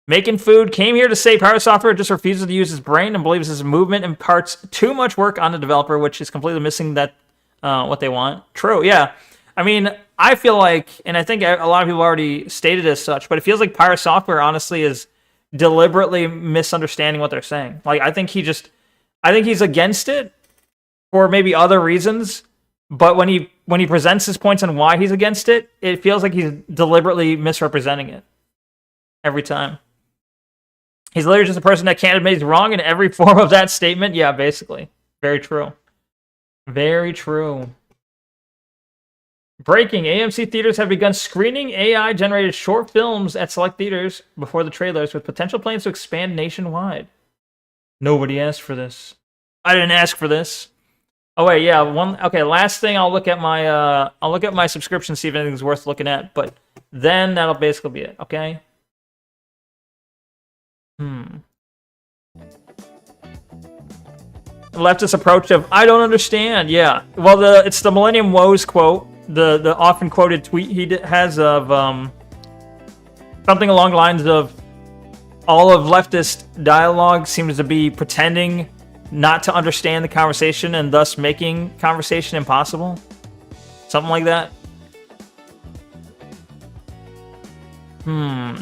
Making food, came here to say Pirate Software just refuses to use his brain and believes his movement imparts too much work on the developer, which is completely missing that what they want. True, yeah. I mean, I feel like, and I think a lot of people already stated as such, but it feels like Pirate Software honestly is deliberately misunderstanding what they're saying. Like, I think he's against it for maybe other reasons, but when he presents his points on why he's against it, it feels like he's deliberately misrepresenting it every time. He's literally just a person that can't admit he's wrong in every form of that statement. Yeah, basically. Very true. Very true. Breaking. AMC theaters have begun screening AI-generated short films at select theaters before the trailers, with potential plans to expand nationwide. Nobody asked for this. I didn't ask for this. Oh wait, yeah. Okay, last thing. I'll look at my subscription, see if anything's worth looking at. But then that'll basically be it. Okay. Leftist approach of I don't understand. Yeah. Well, it's the Millennium Woes quote. The often quoted tweet he has of something along the lines of all of leftist dialogue seems to be pretending not to understand the conversation and thus making conversation impossible. Something like that.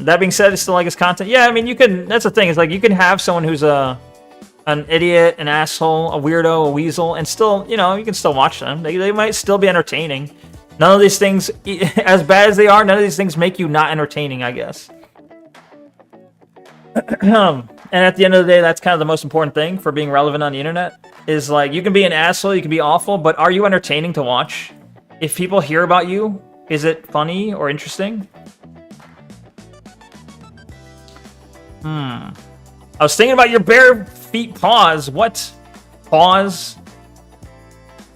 That being said, it's still like his content. Yeah, I mean, you can. That's the thing. Is like you can have someone who's an idiot, an asshole, a weirdo, a weasel, and still, you can still watch them. They might still be entertaining. None of these things, as bad as they are, none of these things make you not entertaining, I guess. And at the end of the day, that's kind of the most important thing for being relevant on the internet. Is like you can be an asshole, you can be awful, but are you entertaining to watch? If people hear about you, is it funny or interesting? I was thinking about your bare feet paws. What? Paws?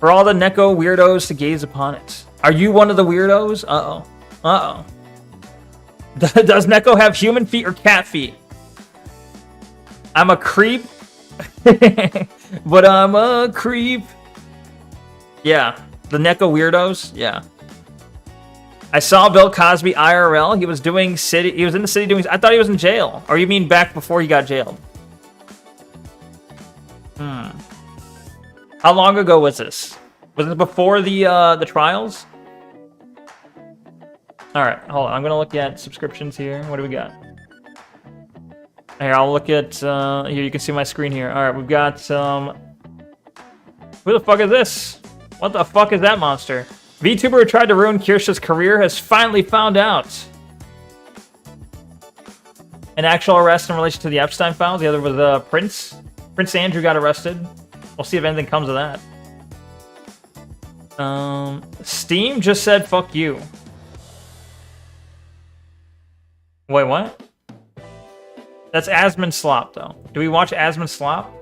For all the Neko weirdos to gaze upon it. Are you one of the weirdos? Uh-oh. Uh-oh. Does Neko have human feet or cat feet? I'm a creep. But I'm a creep. Yeah. The Neko weirdos? Yeah. I saw Bill Cosby IRL. He was in the city doing... I thought he was in jail. Or you mean back before he got jailed? How long ago was this? Was it before the trials? Alright, hold on. I'm going to look at subscriptions here. What do we got? Here, I'll look at... here, you can see my screen here. Alright, we've got... who the fuck is this? What the fuck is that monster? VTuber who tried to ruin Kirscha's career has finally found out. An actual arrest in relation to the Epstein files. The other was Prince. Prince Andrew got arrested. We'll see if anything comes of that. Steam just said fuck you. Wait, what? That's Asmund Slop, though. Do we watch Asmund Slop?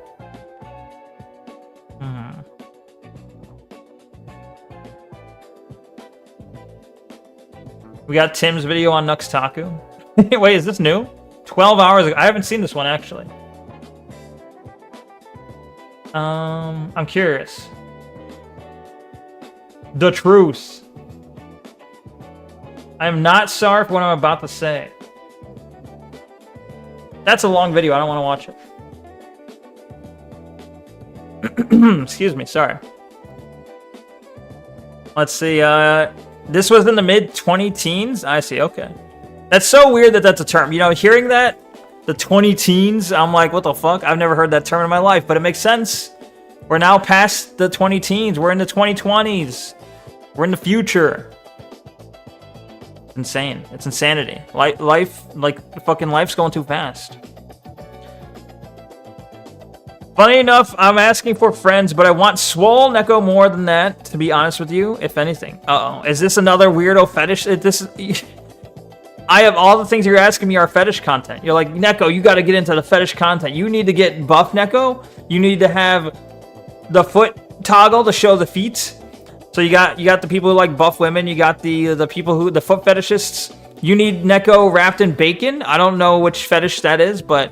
We got Tim's video on Nux Taku. Wait, is this new? 12 hours ago. I haven't seen this one, actually. I'm curious. The truth. I am not sorry for what I'm about to say. That's a long video. I don't want to watch it. Excuse me. Sorry. Let's see. This was in the mid-20-teens. I see. Okay. That's so weird that that's a term. You know, hearing that, the 20-teens, I'm like, what the fuck? I've never heard that term in my life, but it makes sense. We're now past the 20-teens. We're in the 2020s. We're in the future. Insane. It's insanity. Life, like, fucking life's going too fast. Funny enough, I'm asking for friends, but I want Swole Neko more than that, to be honest with you, if anything. Uh-oh. Is this another weirdo fetish? I have all the things you're asking me are fetish content. You're like, Neko, you got to get into the fetish content. You need to get buff, Neko. You need to have the foot toggle to show the feet. So you got the people who like buff women. You got the people who the foot fetishists. You need Neko wrapped in bacon. I don't know which fetish that is, but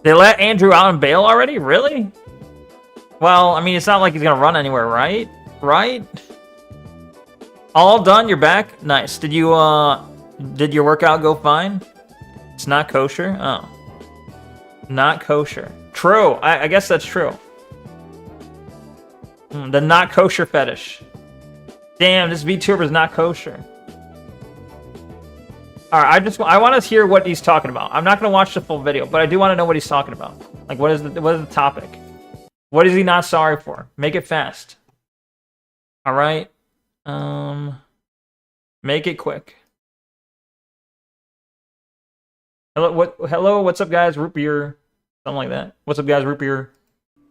They let Andrew out on bail already? Really? Well, I mean, it's not like he's gonna run anywhere, right? Right? All done. You're back. Nice. Did your workout go fine? It's not kosher. Oh, not kosher. True. I guess that's true. The not kosher fetish. Damn, this VTuber is not kosher. Alright, I want to hear what he's talking about. I'm not going to watch the full video, but I do want to know what he's talking about. Like, what is the topic? What is he not sorry for? Make it fast. Alright. Make it quick. Hello, what's up, guys? Root beer. Something like that. What's up, guys? Root beer.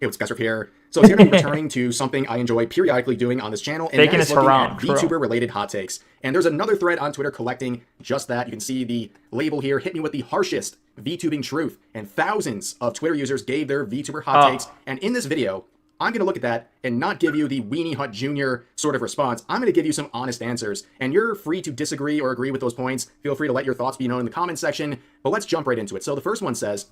Hey, what's Guys here? So it's going to be returning to something I enjoy periodically doing on this channel, and that is looking at VTuber-related hot takes. And there's another thread on Twitter collecting just that. You can see the label here. Hit me with the harshest VTubing truth. And thousands of Twitter users gave their VTuber hot takes. And in this video, I'm going to look at that and not give you the Weenie Hut Jr. sort of response. I'm going to give you some honest answers. And you're free to disagree or agree with those points. Feel free to let your thoughts be known in the comments section. But let's jump right into it. So the first one says,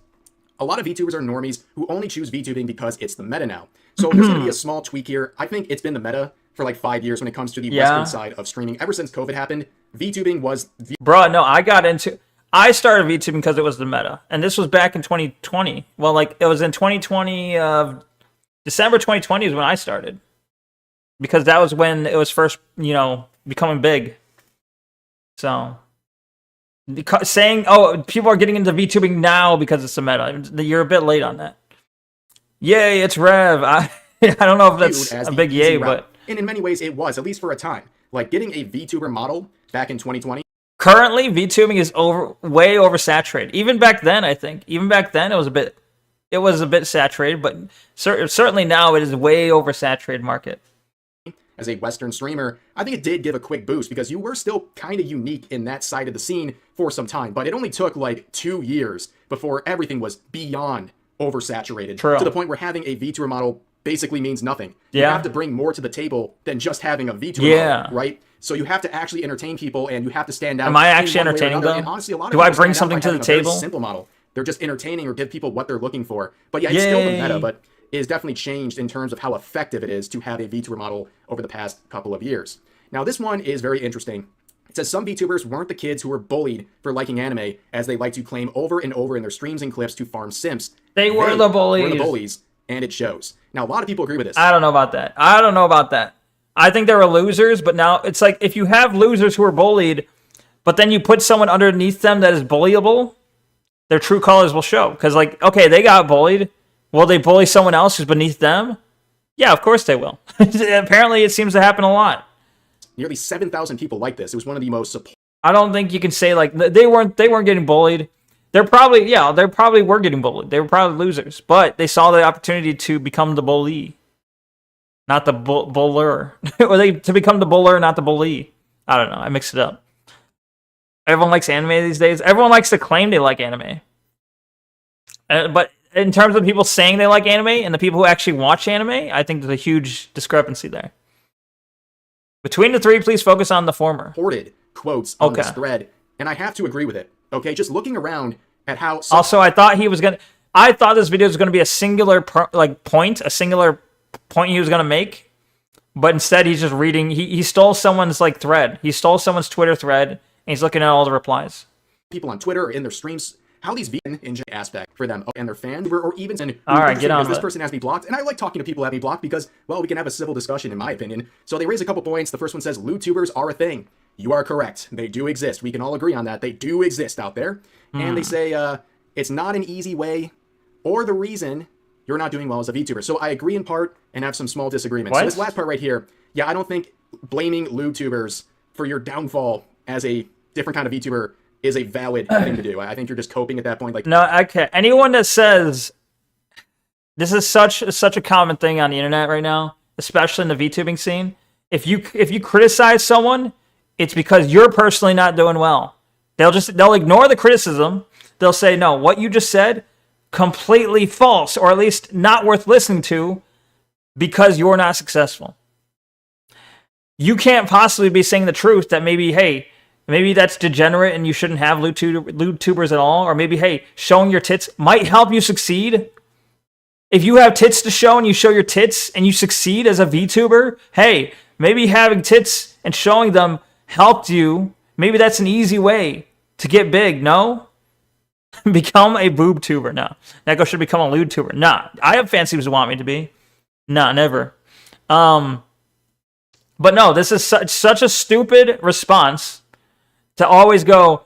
a lot of VTubers are normies who only choose VTubing because it's the meta now. So there's going to be a small tweak here. I think it's been the meta for like 5 years when it comes to the Western side of streaming. Ever since COVID happened, VTubing was the... Bro, no, I started VTubing because it was the meta. And this was back in 2020. Well, like, it was in 2020, December 2020 is when I started. Because that was when it was first, becoming big. So... saying, oh, people are getting into VTubing now because it's a meta. You're a bit late on that. Yay, it's Rev. I don't know if that's a big yay, but... And in many ways, it was, at least for a time. Like, getting a VTuber model back in 2020... Currently, VTubing is way oversaturated. Even back then, I think. Even back then, it was a bit saturated, but certainly now it is way oversaturated market. As a Western streamer, I think it did give a quick boost because you were still kind of unique in that side of the scene for some time. But it only took like 2 years before everything was beyond oversaturated. True. To the point where having a VTuber model basically means nothing. Yeah. You have to bring more to the table than just having a VTuber model, right? So you have to actually entertain people and you have to stand out. Am I actually entertaining them? And honestly, a lot of Do I bring something to the table? Simple model. They're just entertaining or give people what they're looking for. But yeah, it's still the meta, but it has definitely changed in terms of how effective it is to have a VTuber model over the past couple of years. Now, this one is very interesting. It says some VTubers weren't the kids who were bullied for liking anime, as they like to claim over and over in their streams and clips to farm simps. They were the bullies. Were the bullies, and it shows. Now, a lot of people agree with this. I don't know about that. I think they were losers, but now it's like if you have losers who are bullied, but then you put someone underneath them that is bullyable, their true colors will show. Because, like, okay, they got bullied. Will they bully someone else who's beneath them? Yeah, of course they will. Apparently, it seems to happen a lot. Nearly 7,000 people like this. It was one of the most support. I don't think you can say like they weren't getting bullied. They probably were getting bullied. They were probably losers, but they saw the opportunity to become the bully, not the buller. Or to become the buller, not the bully. I don't know. I mixed it up. Everyone likes anime these days. Everyone likes to claim they like anime, but in terms of people saying they like anime and the people who actually watch anime, I think there's a huge discrepancy there. Between the three, please focus on the former. Reported quotes on this thread, and I have to agree with it. Okay, just looking around at how. Also, I thought this video was gonna be a singular point, a singular point he was gonna make, but instead he's just reading. He stole someone's thread. He stole someone's Twitter thread, and he's looking at all the replies. People on Twitter or in their streams, how these vegan in aspect for them and their fans, or even all right, get on. This person has me blocked, and I like talking to people who have me blocked because, well, we can have a civil discussion, in my opinion. So they raise a couple points. The first one says, "LewTubers are a thing." You are correct. They do exist. We can all agree on that. They do exist out there. And they say it's not an easy way or the reason you're not doing well as a VTuber. So I agree in part and have some small disagreements. So this last part right here, yeah, I don't think blaming LewTubers for your downfall as a different kind of VTuber is a valid thing to do. I think you're just coping at that point. No, okay. Anyone that says this is such a common thing on the internet right now, especially in the VTubing scene. If you criticize someone, it's because you're personally not doing well. They'll ignore the criticism. They'll say, no, what you just said, completely false, or at least not worth listening to because you're not successful. You can't possibly be saying the truth that maybe that's degenerate and you shouldn't have LewTubers at all. Or maybe, hey, showing your tits might help you succeed. If you have tits to show and you show your tits and you succeed as a VTuber, hey, maybe having tits and showing them helped you. Maybe that's an easy way to get big, no? Become a boob tuber. No. Neko should become a lewd tuber. Nah. I have fantasies who want me to be. Nah, never. But no, this is such a stupid response to always go,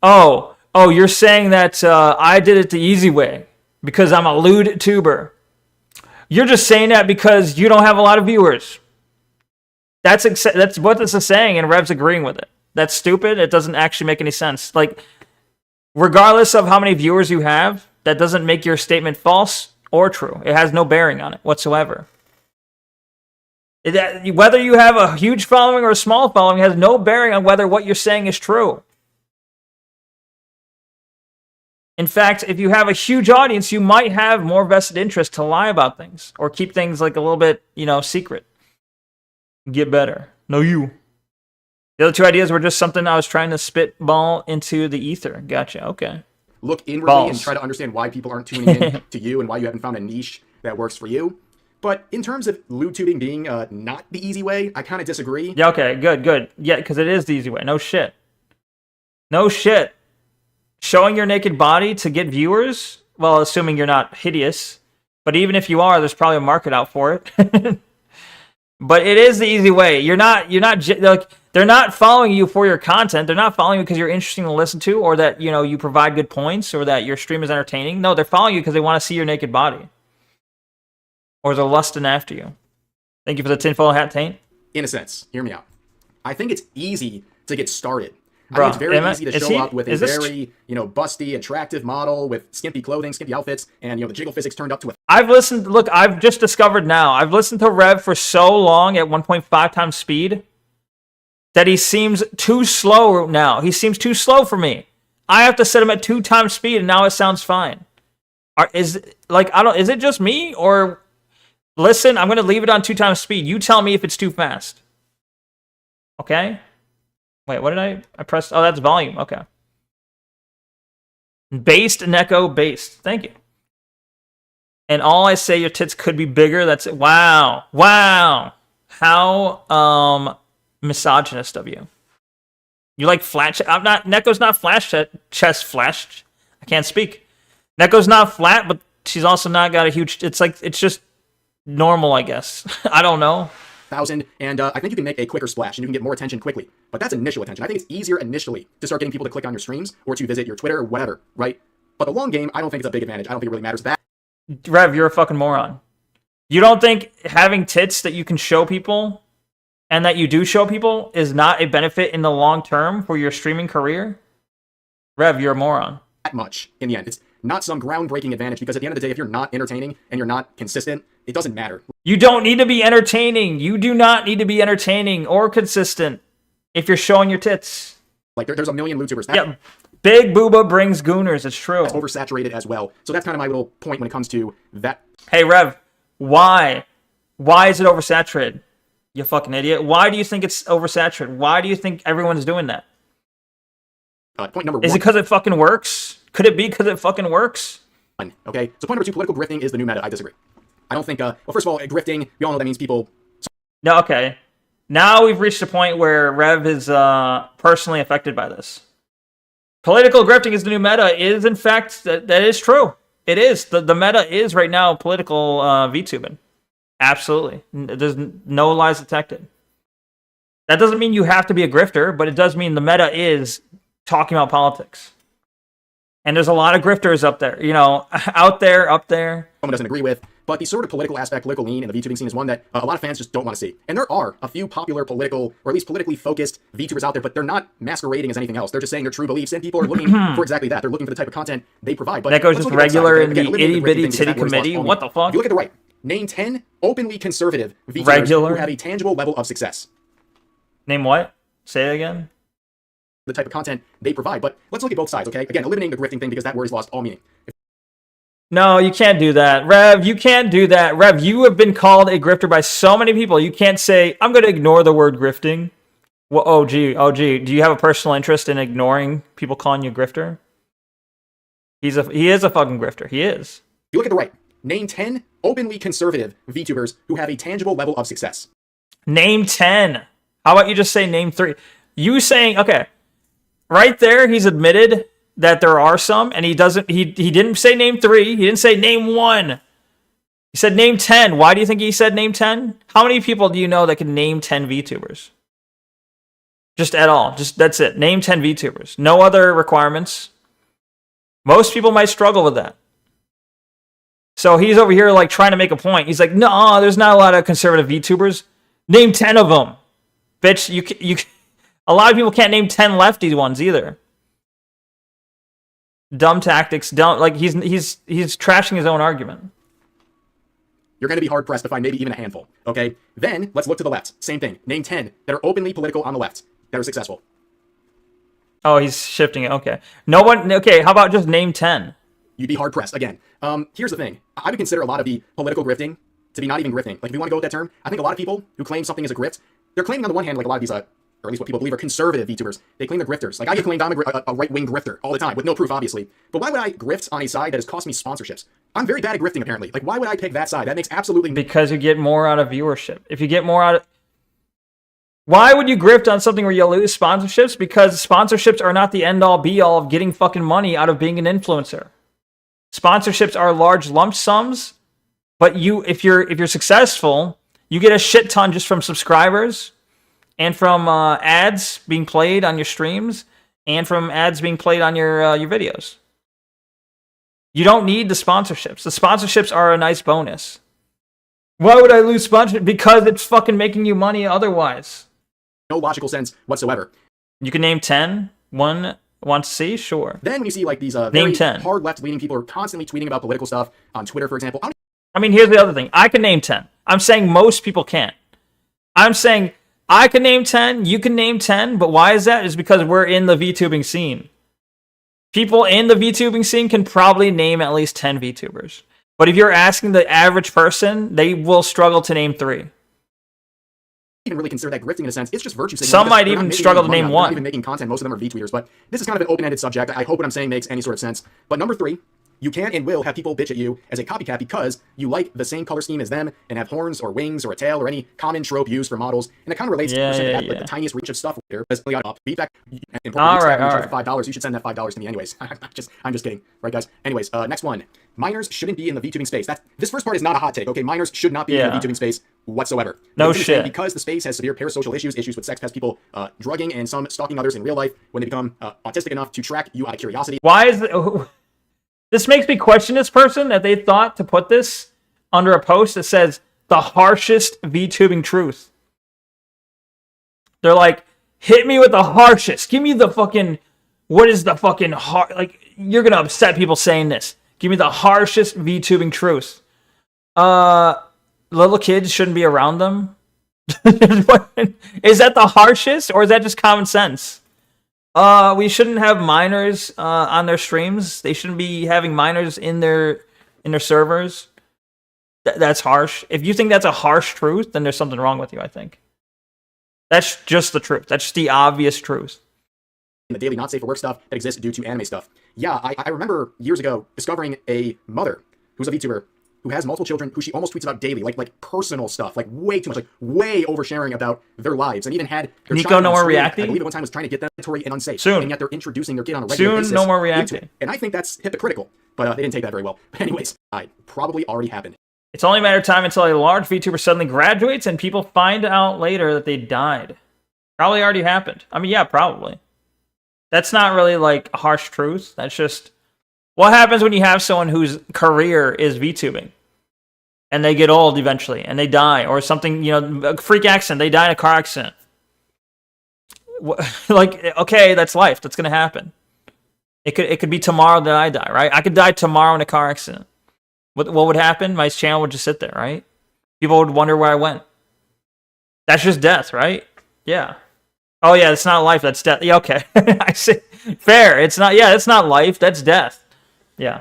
oh, you're saying that I did it the easy way because I'm a lewd tuber. You're just saying that because you don't have a lot of viewers. That's what this is saying, and Rev's agreeing with it. That's stupid. It doesn't actually make any sense. Regardless of how many viewers you have, that doesn't make your statement false or true. It has no bearing on it whatsoever. Whether you have a huge following or a small following has no bearing on whether what you're saying is true. In fact, if you have a huge audience, you might have more vested interest to lie about things or keep things a little bit, secret. Get better. No, you. The other two ideas were just something I was trying to spitball into the ether. Gotcha. Okay. Look inwardly and try to understand why people aren't tuning in to you and why you haven't found a niche that works for you. But in terms of LewTubing being not the easy way, I kind of disagree. Yeah, okay, good. Yeah, because it is the easy way. No shit. Showing your naked body to get viewers, well, assuming you're not hideous. But even if you are, there's probably a market out for it. But it is the easy way. You're not they're not following you for your content. They're not following you because you're interesting to listen to or that, you provide good points or that your stream is entertaining. No, they're following you because they want to see your naked body. Or they're lusting after you. Thank you for the tinfoil hat, Taint. In a sense, hear me out. I think it's easy to get started. Bro, I think it's very easy to show up with a very, busty, attractive model with skimpy clothing, skimpy outfits, and, the jiggle physics turned up to a... I've just discovered now, I've listened to Rev for so long at 1.5 times speed that he seems too slow now. He seems too slow for me. I have to set him at 2 times speed, and now it sounds fine. Is it just me, or... Listen, I'm going to leave it on 2 times speed. You tell me if it's too fast. Okay? Wait, what did I press? Oh, that's volume. Okay. Based, Neko, based. Thank you. And all I say, your tits could be bigger. That's it. Wow. How misogynist of you. You like flat chest? Neko's not chest flashed. I can't speak. Neko's not flat, but she's also not got a huge... It's just... normal, I guess. I don't know. 1,000, and I think you can make a quicker splash and you can get more attention quickly. But that's initial attention. I think it's easier initially to start getting people to click on your streams or to visit your Twitter or whatever, right? But the long game, I don't think it's a big advantage. I don't think it really matters that. Rev, you're a fucking moron. You don't think having tits that you can show people and that you do show people is not a benefit in the long term for your streaming career? Rev, you're a moron. That much in the end. It's not some groundbreaking advantage because at the end of the day, if you're not entertaining and you're not consistent, it doesn't matter. You don't need to be entertaining. You do not need to be entertaining or consistent if you're showing your tits. There's a million LewTubers. Yeah, big booba brings gooners. It's true. It's oversaturated as well. So that's kind of my little point when it comes to that. Hey, Rev, why? Why is it oversaturated? You fucking idiot. Why do you think it's oversaturated? Why do you think everyone's doing that? Point number 1. Is it because it fucking works? Could it be because it fucking works? Okay, so point number 2, political grifting is the new meta. I disagree. I don't think, well, first of all, grifting, we all know that means people... No, okay. Now we've reached a point where Rev is personally affected by this. Political grifting is the new meta. Is in fact, that is true. It is. The meta is right now political VTubing. Absolutely. There's no lies detected. That doesn't mean you have to be a grifter, but it does mean the meta is talking about politics. And there's a lot of grifters up there, you know, up there. Someone doesn't agree with, but the sort of political aspect, political lean in the VTubing scene is one that a lot of fans just don't want to see. And there are a few popular political, or at least politically focused VTubers out there, but they're not masquerading as anything else. They're just saying their true beliefs, and people are looking for exactly that. They're looking for the type of content they provide. But Neko's just regular in the itty-bitty titty committee. What the fuck? If you look at the right, name 10 openly conservative VTubers who have a tangible level of success. Name what? Say it again. The type of content they provide. But let's look at both sides, okay? Again, eliminating the grifting thing because that word has lost all meaning. No, you can't do that. Rev, you can't do that. Rev, you have been called a grifter by so many people. You can't say, I'm going to ignore the word grifting. Well, OG, do you have a personal interest in ignoring people calling you a grifter? He is a fucking grifter. He is. If you look at the right, name 10 openly conservative VTubers who have a tangible level of success. Name 10. How about you just say name 3? You saying, okay, right there, he's admitted that there are some, and he didn't say name 3. He didn't say name 1. He said name 10. Why do you think he said name 10? How many people do you know that can name 10 VTubers? Just at all. Just that's it. Name 10 VTubers. No other requirements. Most people might struggle with that. So he's over here like trying to make a point. He's like, no, there's not a lot of conservative VTubers. Name 10 of them. Bitch, you a lot of people can't name 10 lefty ones either. Dumb tactics, he's trashing his own argument. You're going to be hard pressed to find maybe even a handful, okay? Then let's look to the left. Same thing. Name 10 that are openly political on the left that are successful. Oh, he's shifting it. Okay. No one. Okay, how about just name 10? You'd be hard pressed again. Here's the thing. I would consider a lot of the political grifting to be not even grifting. Like if you want to go with that term, I think a lot of people who claim something is a grift, they're claiming on the one hand like a lot of these or at least what people believe are conservative VTubers. They claim they're grifters. Like I get claimed I'm a right-wing grifter all the time with no proof, obviously. But why would I grift on a side that has cost me sponsorships? I'm very bad at grifting, apparently. Like why would I pick that side? That makes absolutely... Because you get more out of viewership. If you get more out of... Why would you grift on something where you lose sponsorships? Because sponsorships are not the end-all be-all of getting fucking money out of being an influencer. Sponsorships are large lump sums, but if you're successful, you get a shit ton just from subscribers and from ads being played on your streams and from ads being played on your videos. You don't need the sponsorships. The sponsorships are a nice bonus. Why would I lose sponsorship? Because it's fucking making you money otherwise. No logical sense whatsoever. You can name 10. One wants to see? Sure. Then when you see like these very hard left-leaning people who are constantly tweeting about political stuff on Twitter, for example. I mean, here's the other thing. I can name 10. I'm saying most people can't. I'm saying I can name 10, you can name 10, but why is that? It's because we're in the VTubing scene. People in the VTubing scene can probably name at least 10 VTubers. But if you're asking the average person, they will struggle to name 3. Even really consider that grifting in a sense. It's just virtue signaling. Some might even struggle to name 1. They're not even making content. Most of them are VTweeters, but this is kind of an open-ended subject. I hope what I'm saying makes any sort of sense. But number 3, you can and will have people bitch at you as a copycat because you like the same color scheme as them and have horns or wings or a tail or any common trope used for models. And it kind of relates to like the tiniest reach of stuff here. Feedback. All right. For $5. You should send that $5 to me anyways. I'm just kidding. Right, guys? Anyways, next one. Minors shouldn't be in the VTubing space. This first part is not a hot take, okay? Minors should not be in the VTubing space whatsoever. No shit. Because the space has severe parasocial issues with sex pest people, drugging, and some stalking others in real life when they become autistic enough to track you out of curiosity. Why is it... This makes me question this person that they thought to put this under a post that says the harshest VTubing truth. They're like, hit me with the harshest. Give me the fucking... What is the fucking... Like, you're going to upset people saying this. Give me the harshest VTubing truth. Little kids shouldn't be around them. Is that the harshest, or is that just common sense? We shouldn't have minors on their streams. They shouldn't be having minors in their servers. That's harsh. If you think that's a harsh truth, then there's something wrong with you, I think. That's just the truth. That's just the obvious truth. The daily not safe for work stuff that exists due to anime stuff. Yeah, I remember years ago discovering a mother who's a VTuber who has multiple children who she almost tweets about daily, like personal stuff, like way too much, like way oversharing about their lives, and even had their Neko no more screen, reacting. I believe at one time was trying to get them mandatory and unsafe. Soon. And yet they're introducing their kid on a regular basis. Soon, no more reacting. And I think that's hypocritical, but they didn't take that very well. But anyways, probably already happened. It's only a matter of time until a large VTuber suddenly graduates and people find out later that they died. Probably already happened. I mean, yeah, probably. That's not really like a harsh truth. That's just what happens when you have someone whose career is VTubing and they get old eventually and they die or something, you know, a freak accident, they die in a car accident. Like, okay, that's life. That's going to happen. It could be tomorrow that I die, right? I could die tomorrow in a car accident. What would happen? My channel would just sit there, right? People would wonder where I went. That's just death, right? Yeah. Oh yeah, it's not life, that's death. Yeah, okay. I see. Fair. It's not, yeah, it's not life, that's death. Yeah.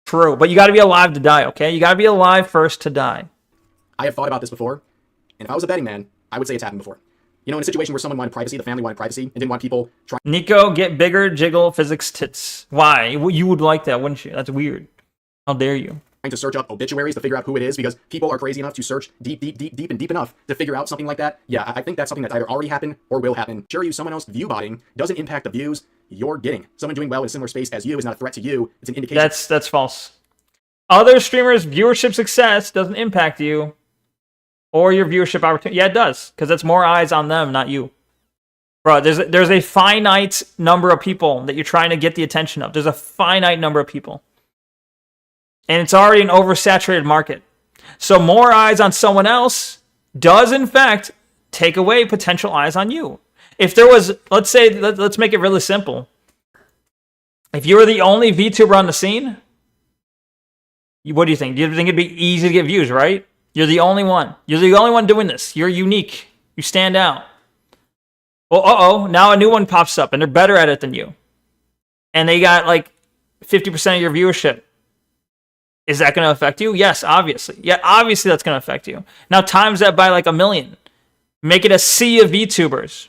True. But you gotta be alive to die, okay? You gotta be alive first to die. I have thought about this before, and if I was a betting man, I would say it's happened before. You know, in a situation where someone wanted privacy, the family wanted privacy, and didn't want people trying. Neko, get bigger, jiggle, physics tits. Why? You would like that, wouldn't you? That's weird. How dare you? To search up obituaries to figure out who it is because people are crazy enough to search deep enough to figure out something like that. Yeah, I think that's something that's either already happened or will happen. Share you someone else view botting doesn't impact the views you're getting. Someone doing well in a similar space as you is not a threat to you. It's an indication. That's false. Other streamers' viewership success doesn't impact you or your viewership opportunity. Yeah, it does, because it's more eyes on them, not you. Bro, there's a finite number of people that you're trying to get the attention of. There's a finite number of people. And it's already an oversaturated market. So more eyes on someone else does, in fact, take away potential eyes on you. If there was, let's say, let's make it really simple. If you were the only VTuber on the scene, what do you think? Do you think it'd be easy to get views, right? You're the only one. You're the only one doing this. You're unique. You stand out. Well, now a new one pops up, and they're better at it than you. And they got like 50% of your viewership. Is that going to affect you? Yes, obviously. Yeah, obviously that's going to affect you. Now times that by like 1 million. Make it a sea of VTubers.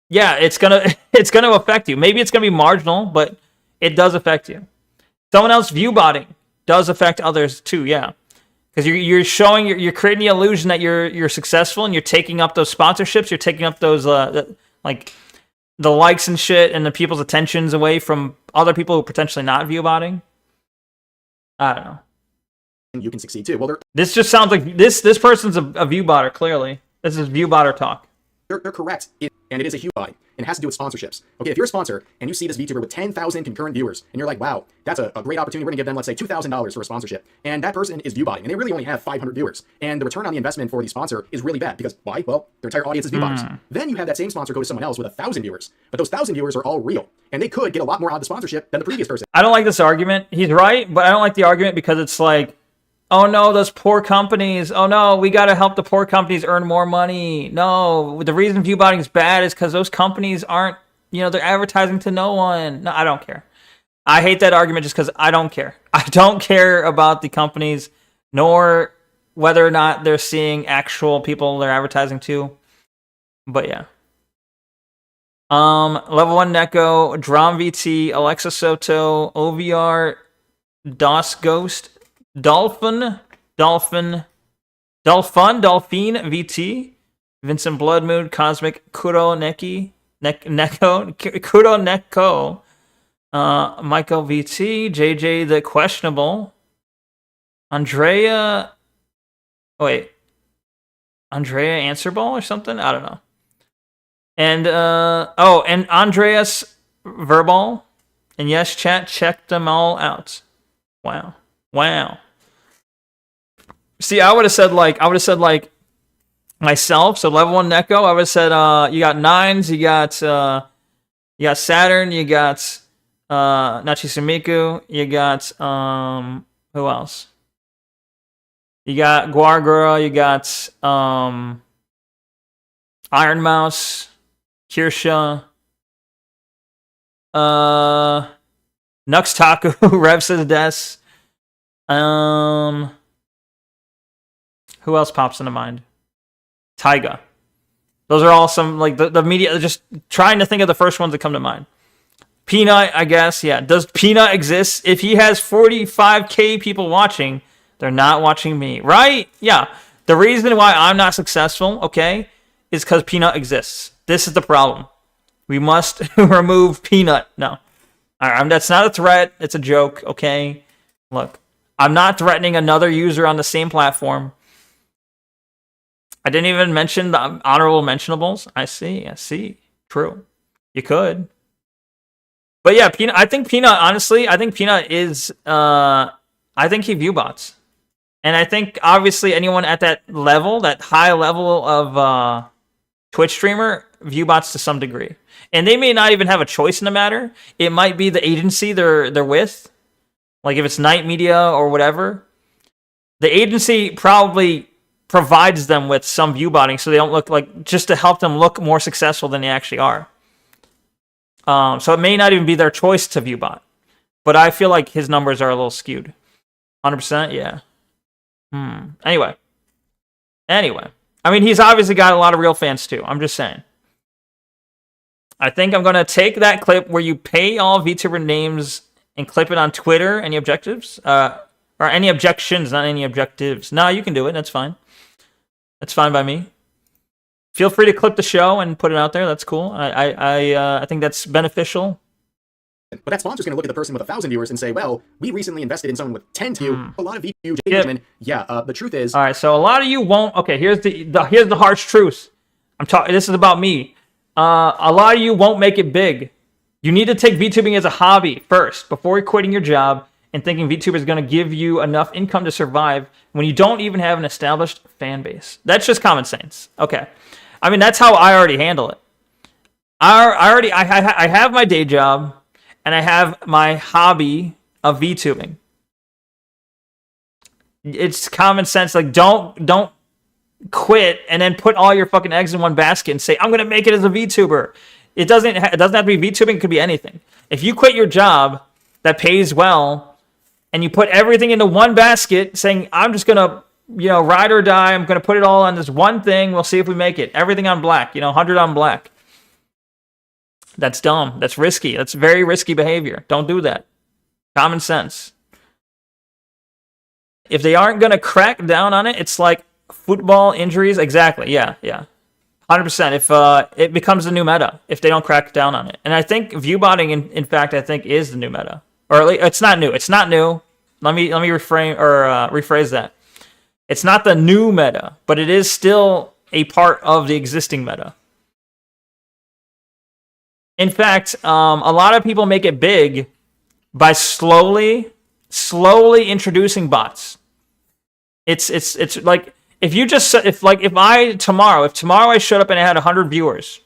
Yeah, it's gonna affect you. Maybe it's gonna be marginal, but it does affect you. Someone else view botting does affect others too. Yeah, because you're showing you're creating the illusion that you're successful and you're taking up those sponsorships. You're taking up those like the likes and shit and the people's attentions away from other people who are potentially not view botting. I don't know. You can succeed too. Well, this just sounds like this person's a view botter. Clearly, this is view botter talk. They're correct, and it is a huge body, and it has to do with sponsorships. Okay, if you're a sponsor and you see this VTuber with 10,000 concurrent viewers, and you're like, wow, that's a great opportunity. We're gonna give them, let's say, $2,000 for a sponsorship, and that person is view botting, and they really only have 500 viewers, and the return on the investment for the sponsor is really bad because why? Well, their entire audience is view botters. Then you have that same sponsor go to someone else with 1,000 viewers, but those 1,000 viewers are all real, and they could get a lot more out of the sponsorship than the previous person. I don't like this argument. He's right, but I don't like the argument because it's like, oh no, those poor companies. Oh no, we got to help the poor companies earn more money. No, the reason view botting is bad is because those companies aren't, they're advertising to no one. No, I don't care. I hate that argument just because I don't care. I don't care about the companies, nor whether or not they're seeing actual people they're advertising to. But yeah. Level 1 Neko, Drum VT, Alexa Soto, OVR, DOS Ghost, Dolphin VT, Vincent Bloodmood, Cosmic, Kuro Neko, Michael VT, JJ the Questionable, Andrea Answerball or something? I don't know. And and Andreas Verbal, and yes, chat, check them all out. Wow. See, I would have said myself. So level 1 Neko, I would have said you got Nines, you got Saturn, you got Nachisumiku, you got who else? You got Guargura, you got Iron Mouse, Kirsha, Nuxtaku, Rev says Des. Who else pops into mind? Taiga. Those are all some, like, the media, just trying to think of the first ones that come to mind. Peanut, I guess, yeah. Does Peanut exist? If he has 45K people watching, they're not watching me, right? Yeah. The reason why I'm not successful, okay, is because Peanut exists. This is the problem. We must remove Peanut. No. All right, that's not a threat. It's a joke, okay? Look, I'm not threatening another user on the same platform. I didn't even mention the honorable mentionables. I see. True. You could. But yeah, Peanut, I think Peanut, honestly, I think Peanut is, I think he viewbots. And I think, obviously, anyone at that level, that high level of Twitch streamer, viewbots to some degree. And they may not even have a choice in the matter. It might be the agency they're with. Like if it's Night Media or whatever. The agency probably provides them with some viewbotting so they don't look like, just to help them look more successful than they actually are. So it may not even be their choice to viewbot. But I feel like his numbers are a little skewed. 100%? Yeah. Anyway. I mean, he's obviously got a lot of real fans too. I'm just saying. I think I'm going to take that clip where you pay all VTuber names and clip it on Twitter. Any objectives? Or any objections, not any objectives. No, you can do it. That's fine. That's fine by me. Feel free to clip the show and put it out there. That's cool. I think that's beneficial. But that sponsor's going to look at the person with 1,000 viewers and say, well, we recently invested in someone with 10 views. A lot of views. Yeah, the truth is... All right, so a lot of you won't... Okay, here's the harsh truth. This is about me. A lot of you won't make it big. You need to take VTubing as a hobby first, before quitting your job and thinking VTuber is going to give you enough income to survive when you don't even have an established fan base. That's just common sense. Okay. I mean, that's how I already handle it. I have my day job, and I have my hobby of VTubing. It's common sense. Like, don't quit and then put all your fucking eggs in one basket and say, I'm going to make it as a VTuber. It doesn't have to be VTubing. It could be anything. If you quit your job that pays well and you put everything into one basket saying, I'm just going to, ride or die. I'm going to put it all on this one thing. We'll see if we make it. Everything on black, 100 on black. That's dumb. That's risky. That's very risky behavior. Don't do that. Common sense. If they aren't going to crack down on it, it's like football injuries. Exactly. Yeah. 100%. If it becomes the new meta, if they don't crack down on it. And I think viewbotting, in fact, I think is the new meta. Or at least, it's not new. It's not new. Let me rephrase that. It's not the new meta, but it is still a part of the existing meta. In fact, a lot of people make it big by slowly introducing bots. It's like if tomorrow I showed up and I had 100 viewers,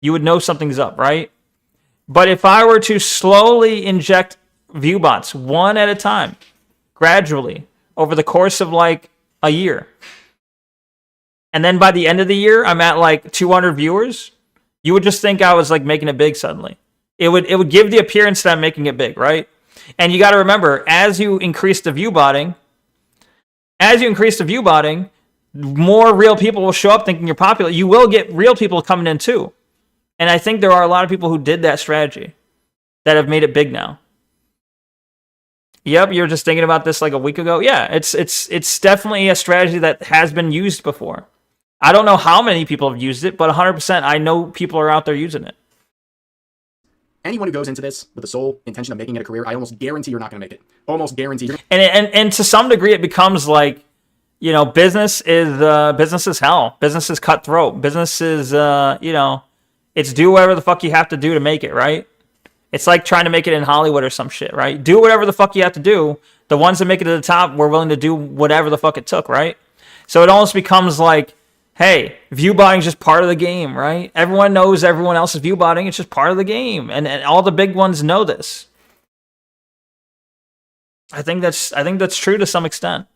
you would know something's up, right? But if I were to slowly inject view bots one at a time, gradually over the course of like a year, and then by the end of the year I'm at like 200 viewers, you would just think I was like making it big suddenly. It would give the appearance that I'm making it big, right? And you got to remember, as you increase the view botting, more real people will show up thinking you're popular. You will get real people coming in too. And I think there are a lot of people who did that strategy that have made it big now. Yep, you were just thinking about this like a week ago. Yeah, it's definitely a strategy that has been used before. I don't know how many people have used it, but 100% I know people are out there using it. Anyone who goes into this with the sole intention of making it a career, I almost guarantee you're not going to make it. Almost guarantee. And to some degree, it becomes like, business is hell. Business is cutthroat. Business is, it's do whatever the fuck you have to do to make it, right? It's like trying to make it in Hollywood or some shit, right? Do whatever the fuck you have to do. The ones that make it to the top were willing to do whatever the fuck it took, right? So it almost becomes like, hey, view botting is just part of the game, right? Everyone knows everyone else is view botting. It's just part of the game. And all the big ones know this. I think that's true to some extent.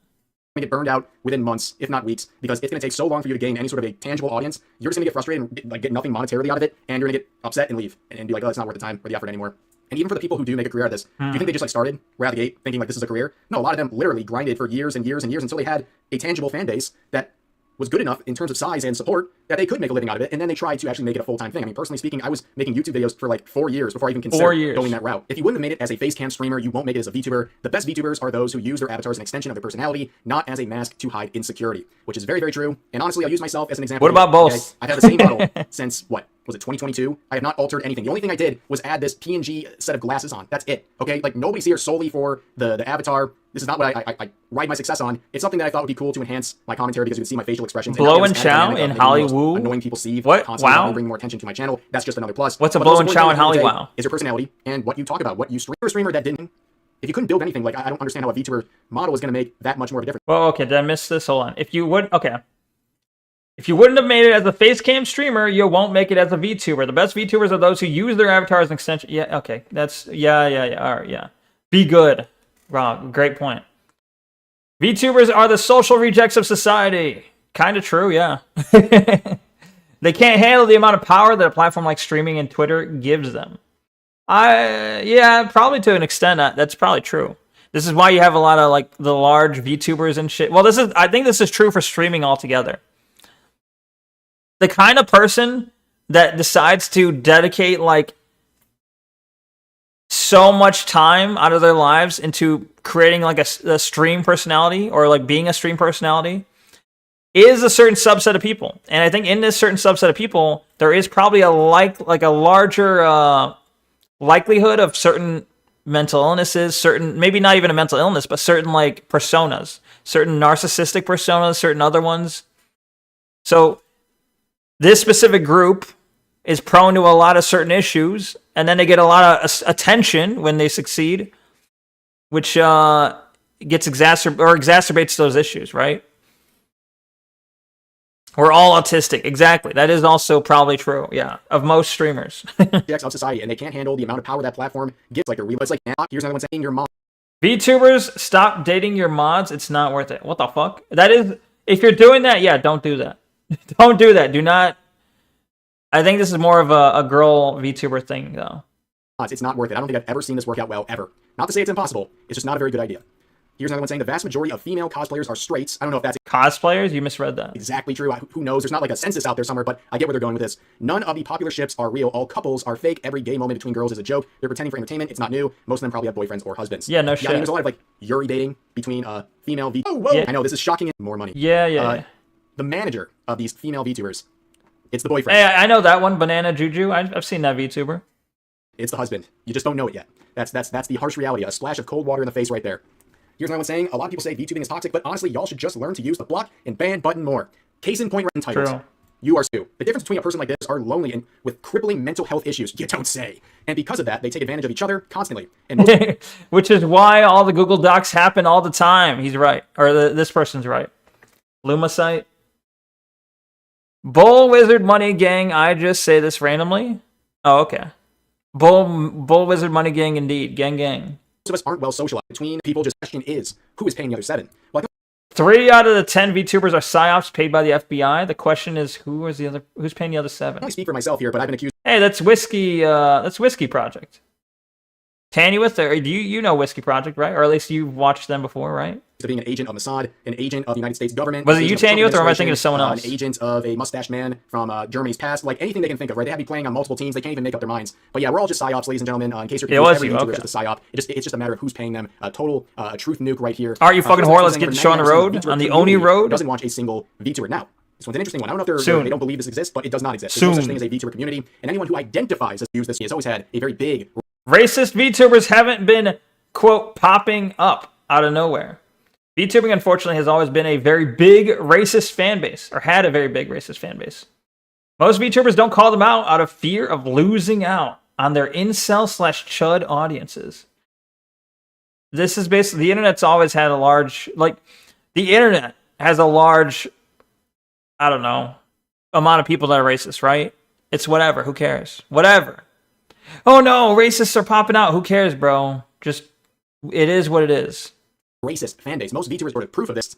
Get burned out within months, if not weeks, because it's going to take so long for you to gain any sort of a tangible audience. You're just going to get frustrated and get nothing monetarily out of it, and you're going to get upset and leave and be like, oh, it's not worth the time or the effort anymore. And even for the people who do make a career out of this, do you think they just started right out of the gate thinking like this is a career? No, a lot of them literally grinded for years and years and years until they had a tangible fan base that was good enough in terms of size and support that they could make a living out of it, and then they tried to actually make it a full-time thing. I mean, personally speaking, I was making YouTube videos for like 4 years before I even considered going that route. If you wouldn't have made it as a face cam streamer, you won't make it as a VTuber. The best VTubers are those who use their avatars as an extension of their personality, not as a mask to hide insecurity, which is very, very true. And honestly, I'll use myself as an example. What about both? Okay? I've had the same model since, what, was it 2022? I have not altered anything. The only thing I did was add this PNG set of glasses on. That's it, okay? Like, nobody's here solely for the avatar. This is not what I ride my success on. It's something that I thought would be cool to enhance my commentary because you can see my facial expressions. Blow and chow in Hollywood. Annoying people see. What? Wow. Bring more attention to my channel. That's just another plus. What's a blow and chow in Hollywood? Is your personality and what you talk about. What you streamer that didn't. If you couldn't build anything, like, I don't understand how a VTuber model is going to make that much more of a difference. Well, okay, did I miss this? Hold on. If you wouldn't have made it as a face cam streamer, you won't make it as a VTuber. The best VTubers are those who use their avatar as an extension. Yeah, okay. That's, yeah. All right, yeah. Be good. Wrong. Great point. VTubers are the social rejects of society. Kind of true, yeah. They can't handle the amount of power that a platform like streaming and Twitter gives them. Yeah, probably to an extent, that's probably true. This is why you have a lot of, like, the large VTubers and shit. Well, I think this is true for streaming altogether. The kind of person that decides to dedicate, like, so much time out of their lives into creating, like, a stream personality or, like, being a stream personality is a certain subset of people. And I think in this certain subset of people, there is probably a larger likelihood of certain mental illnesses, certain, maybe not even a mental illness, but certain, like, personas, certain narcissistic personas, certain other ones. So this specific group is prone to a lot of certain issues, and then they get a lot of attention when they succeed, which exacerbates those issues, right? We're all autistic. Exactly. That is also probably true, yeah, of most streamers. Of society, and they can't handle the amount of power that platform gives. Like, it's like, here's another one saying your mom. VTubers, stop dating your mods. It's not worth it. What the fuck? That is, if you're doing that, yeah, don't do that. Don't do that. Do not. I think this is more of a girl VTuber thing, though. It's not worth it. I don't think I've ever seen this work out well, ever. Not to say it's impossible. It's just not a very good idea. Here's another one saying the vast majority of female cosplayers are straights. I don't know if that's cosplayers. You misread that. Exactly true. Who knows? There's not like a census out there somewhere, but I get where they're going with this. None of the popular ships are real. All couples are fake. Every gay moment between girls is a joke. They're pretending for entertainment. It's not new. Most of them probably have boyfriends or husbands. Yeah, no shit. I mean, there's a lot of, like, Yuri dating between female VTubers. Oh, whoa! Yeah. I know, this is shocking. More money. Yeah. The manager of these female VTubers, it's the boyfriend. Hey, I know that one, Banana Juju. I've seen that VTuber. It's the husband. You just don't know it yet. That's the harsh reality. A splash of cold water in the face right there. Here's another one saying, a lot of people say VTubing is toxic, but honestly, y'all should just learn to use the block and ban button more. Case in point, entitled. True. You are too. The difference between a person like this are lonely and with crippling mental health issues. You don't say. And because of that, they take advantage of each other constantly. And which is why all the Google Docs happen all the time. He's right. Or this person's right. Lumosite. Bull Wizard Money Gang. I just say this randomly. Oh, okay. Bull Wizard Money Gang indeed. Gang. Most of us aren't well socialized between people. Just question is, who is paying the other 7? Well, 3 out of the 10 VTubers are psyops paid by the FBI. The question is, who's paying the other 7? I only speak for myself here, but I've been accused. Hey, that's Whiskey. That's Whiskey Project. Tanuith, or you know Whiskey Project, right? Or at least you've watched them before, right? To being an agent of Mossad, an agent of the United States government. Was it you, Tanuith, or am I thinking of someone else? An agent of a mustache man from Germany's past, like anything they can think of, right? They have you playing on multiple teams. They can't even make up their minds. But yeah, we're all just psyops, ladies and gentlemen. In case you're confused, every YouTuber is just a psyop. It's just a matter of who's paying them. Total truth nuke right here. All right, you fucking whore. Let's get the show on the road, on the Oni road. Doesn't watch a single VTuber now. This one's an interesting one. I don't know if they don't believe this exists, but it does not exist. There's no such thing as a VTuber community, and anyone who identifies as use this has always had a very big. Racist VTubers haven't been, quote, popping up out of nowhere. VTubing, unfortunately, has always been a very big racist fan base, or had a very big racist fan base. Most VTubers don't call them out of fear of losing out on their incel/chud audiences. This is basically, the internet's always had a large, the internet has a large, I don't know, amount of people that are racist, right? It's whatever, who cares? Whatever. Oh no, racists are popping out. Who cares, bro? Just, it is what it is. Racist fan base. Most VTubers were proof of this.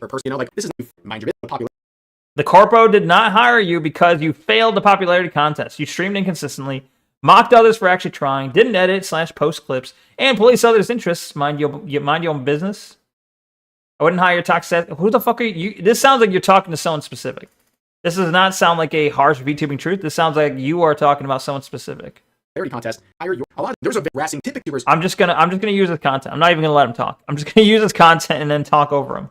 Or person, this is mind your business. Popular. The corpo did not hire you because you failed the popularity contest. You streamed inconsistently, mocked others for actually trying, didn't edit/post clips, and police others' interests. Mind your own business. I wouldn't hire toxic. Who the fuck are you? This sounds like you're talking to someone specific. This does not sound like a harsh VTubing truth. This sounds like you are talking about someone specific. Contest. There's a harassing Thicc YouTubers. I'm just gonna use this content. I'm not even gonna let him talk. I'm just gonna use this content and then talk over him.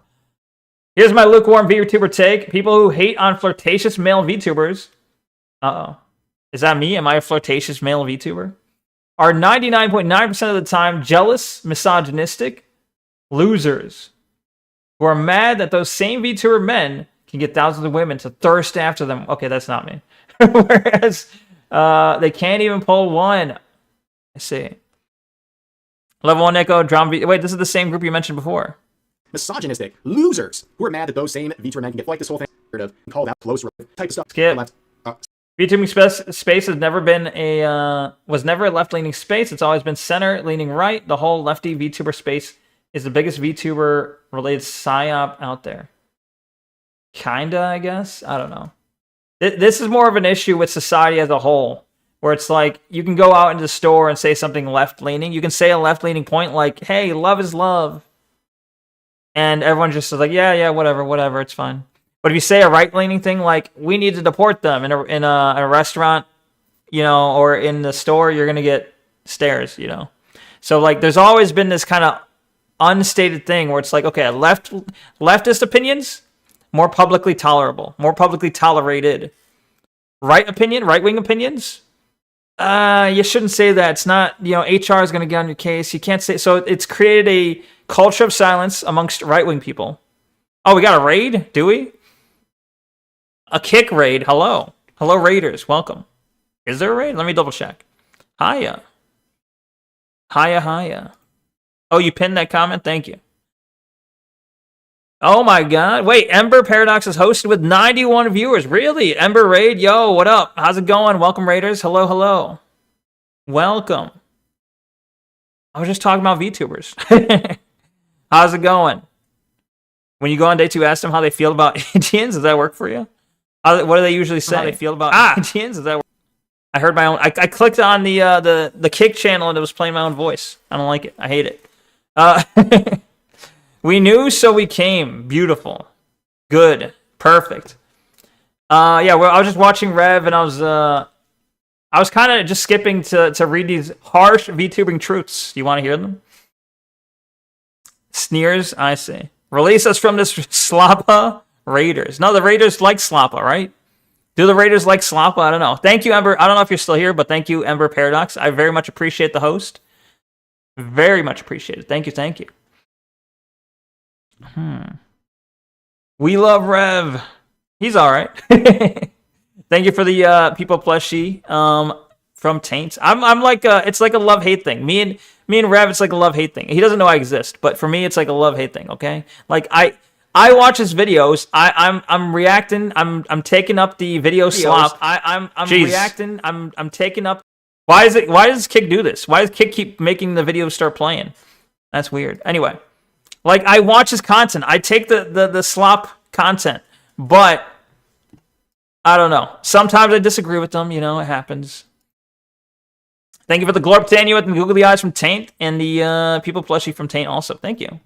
Here's my lukewarm VTuber take. People who hate on flirtatious male VTubers. Is that me? Am I a flirtatious male VTuber? Are 99.9% of the time jealous, misogynistic losers who are mad that those same VTuber men can get thousands of women to thirst after them. Okay, that's not me. Whereas they can't even pull one. I see. Level 1 Neko, Drum V. Wait, this is the same group you mentioned before. Misogynistic losers who are mad that those same VTuber men can get like this whole thing of called out close type of stuff. Skip. VTubing space has never been was never a left-leaning space. It's always been center-leaning right. The whole lefty VTuber space is the biggest VTuber-related psyop out there. Kinda, I guess. I don't know. This is more of an issue with society as a whole, where it's like you can go out into the store and say something left-leaning. You can say a left-leaning point like, "Hey, love is love," and everyone just is like, "Yeah, whatever, it's fine." But if you say a right-leaning thing like, "We need to deport them," in a restaurant, or in the store, you're gonna get stares, So like, there's always been this kind of unstated thing where it's like, okay, leftist opinions, more publicly tolerable, more publicly tolerated. Right-wing opinions, you shouldn't say that. It's not, HR is going to get on your case. You can't say, so it's created a culture of silence amongst right-wing people. Oh, we got a raid? Do we? A kick raid. Hello, raiders. Welcome. Is there a raid? Let me double check. Hiya. Oh, you pinned that comment? Thank you. Oh my god. Wait, Ember Paradox is hosted with 91 viewers. Really? Ember Raid? Yo, what up? How's it going? Welcome, Raiders. Hello. Welcome. I was just talking about VTubers. How's it going? When you go on day 2, ask them how they feel about Indians. Does that work for you? What do they usually say? How they feel about Indians? Does that work? I heard my own. I clicked on the Kick channel and it was playing my own voice. I don't like it. I hate it. We knew, so we came. Beautiful. Good. Perfect. I was just watching Rev, and I was kind of just skipping to read these harsh VTubing truths. Do you want to hear them? Sneers, I see. Release us from this Slappa Raiders. No, the Raiders like Slappa, right? Do the Raiders like Slappa? I don't know. Thank you, Ember. I don't know if you're still here, but thank you, Ember Paradox. I very much appreciate the host. Very much appreciate it. Thank you. We love Rev. He's all right. Thank you for the people plushie from Taint. I'm like it's like a love-hate thing. Me and Rev, it's like a love-hate thing. He doesn't know I exist, but for me it's like a love-hate thing, okay? Like I watch his videos. I'm reacting. I'm taking up the video slop. I'm reacting. I'm taking up. Why does Kick do this? Why does Kick keep making the videos start playing? That's weird. Anyway. Like, I watch his content. I take the slop content. But, I don't know. Sometimes I disagree with them. It happens. Thank you for the Glorp Daniel and the googly eyes from Taint. And the people plushie from Taint also. Thank you.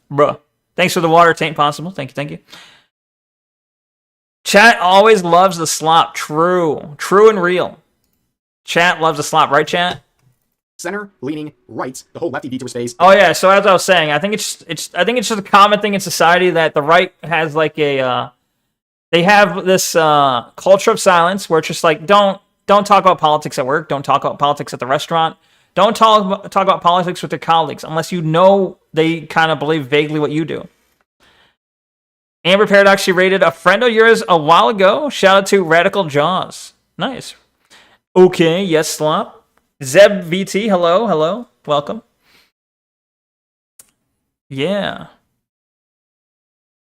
Bruh. Thanks for the water, Taint Possible. Thank you. Chat always loves the slop. True and real. Chat loves the slop. Right, chat? Center, leaning, right, the whole lefty VTuber space. Oh yeah, so as I was saying, I think it's just a common thing in society that the right has like they have this culture of silence where it's just like don't talk about politics at work, don't talk about politics at the restaurant, don't talk about politics with your colleagues unless they kind of believe vaguely what you do. Amber Paradox, she rated a friend of yours a while ago. Shout out to Radical Jaws. Nice. Okay, yes, Slop. Zeb VT, hello, welcome. Yeah.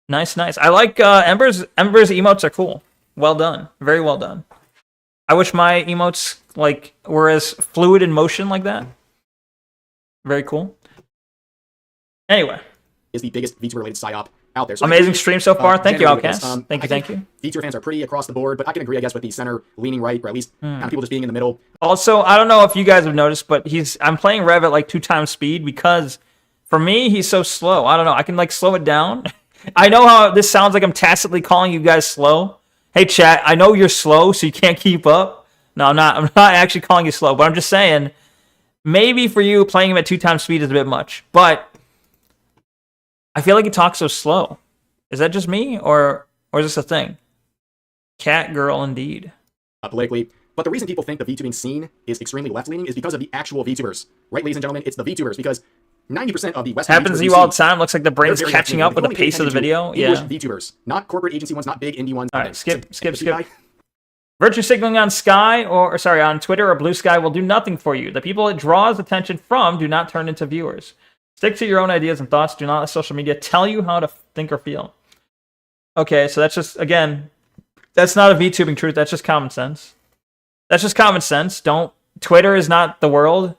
Nice. I like Ember's emotes are cool. Well done. Very well done. I wish my emotes were as fluid in motion like that. Very cool. Anyway. Is the biggest VTuber related psyop out there. So amazing stream so far. Thank you, Outcast. Thank you. VTuber fans are pretty across the board, but I can agree, I guess, with the center leaning right, or at least kind of people just being in the middle. Also, I don't know if you guys have noticed, but I'm playing Rev at like 2x speed because for me, he's so slow. I don't know. I can like slow it down. I know how this sounds like I'm tacitly calling you guys slow. Hey, chat, I know you're slow, so you can't keep up. No, I'm not actually calling you slow, but I'm just saying maybe for you, playing him at 2x speed is a bit much, but I feel like he talks so slow. Is that just me, or is this a thing? Cat girl, indeed. Politically, but the reason people think the VTubing scene is extremely left-leaning is because of the actual VTubers. Right, ladies and gentlemen? It's the VTubers, because 90% of the Western happens to you all the time. Looks like the brain's catching up with the pace of the video. English VTubers, not corporate agency ones, not big indie ones. All right, skip. Virtue signaling on on Twitter or Blue Sky will do nothing for you. The people it draws attention from do not turn into viewers. Stick to your own ideas and thoughts. Do not let social media tell you how to think or feel. Okay, so that's just, again, that's not a VTubing truth. That's just common sense. Twitter is not the world.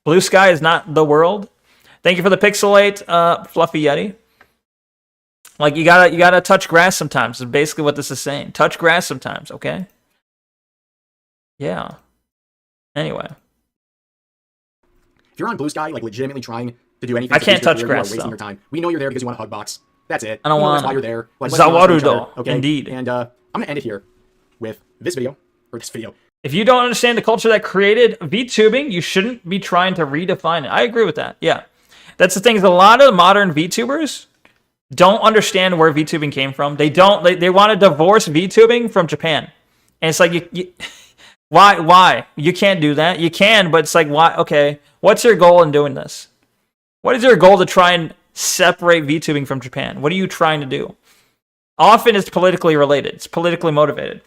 Blue Sky is not the world. Thank you for the pixelate, Fluffy Yeti. Like, you gotta touch grass sometimes, is basically what this is saying. Touch grass sometimes, okay? Yeah. Anyway. If you're on Blue Sky, like, legitimately trying to do anything, I can't touch grass, you are wasting your time. We know you're there because you want a hug box. That's it. I don't want. That's why you're there. Like, Zawarudo, okay? indeed. And I'm gonna end it here with this video. If you don't understand the culture that created VTubing, you shouldn't be trying to redefine it. I agree with that. Yeah. That's the thing, is a lot of modern VTubers don't understand where VTubing came from. They want to divorce VTubing from Japan. And it's like, why? You can't do that. You can, but it's like, why? Okay, what's your goal in doing this? What is your goal to try and separate VTubing from Japan? What are you trying to do? Often it's politically related. It's politically motivated.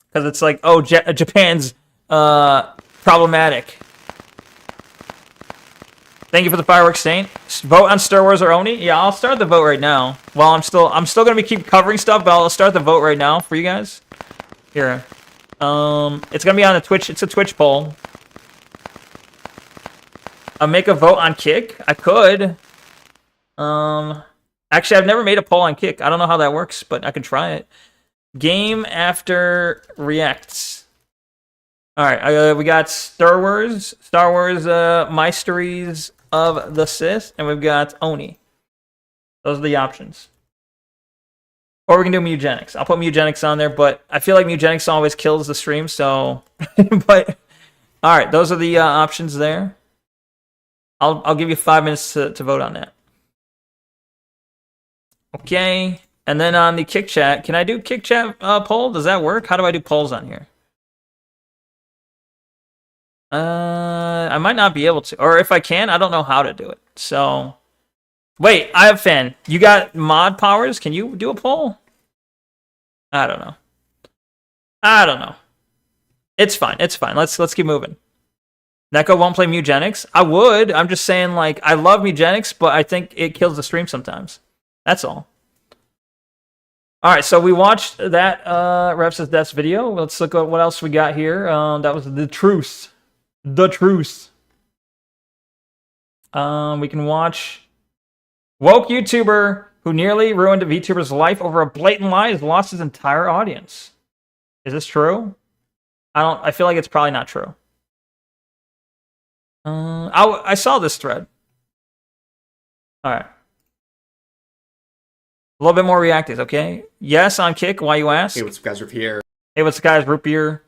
Because it's like, oh, Japan's problematic. Thank you for the fireworks, Saint. Vote on Star Wars or Oni. Yeah, I'll start the vote right now. Well, I'm still gonna keep covering stuff, but I'll start the vote right now for you guys. Here, it's gonna be on the Twitch. It's a Twitch poll. I'll make a vote on Kick. I could. Actually, I've never made a poll on Kick. I don't know how that works, but I can try it. Game after reacts. All right, we got Star Wars, Mysteries of the Sith, and we've got Oni. Those are the options. Or we can do Mugenics. I'll put Mugenics on there, but I feel like Mugenics always kills the stream, so... but, all right, those are the options there. I'll give you 5 minutes to vote on that. Okay, and then on the Kick Chat, can I do Kick Chat poll? Does that work? How do I do polls on here? I might not be able to, or if I can, I don't know how to do it. So, wait, I have fan. You got mod powers? Can you do a poll? I don't know. It's fine. Let's keep moving. Neko won't play Mugenics. I would. I'm just saying, like, I love Mugenics, but I think it kills the stream sometimes. That's all. All right, so we watched that Revs' Deaths video. Let's look at what else we got here. That was the truth. The truth. We can watch woke YouTuber who nearly ruined a VTuber's life over a blatant lie has lost his entire audience. Is this true? I feel like it's probably not true. I saw this thread. All right. A little bit more reactive, okay? Yes, on Kick. Why you ask? Hey, what's up, guys? Root beer. Hey, what's up, guys? Root beer.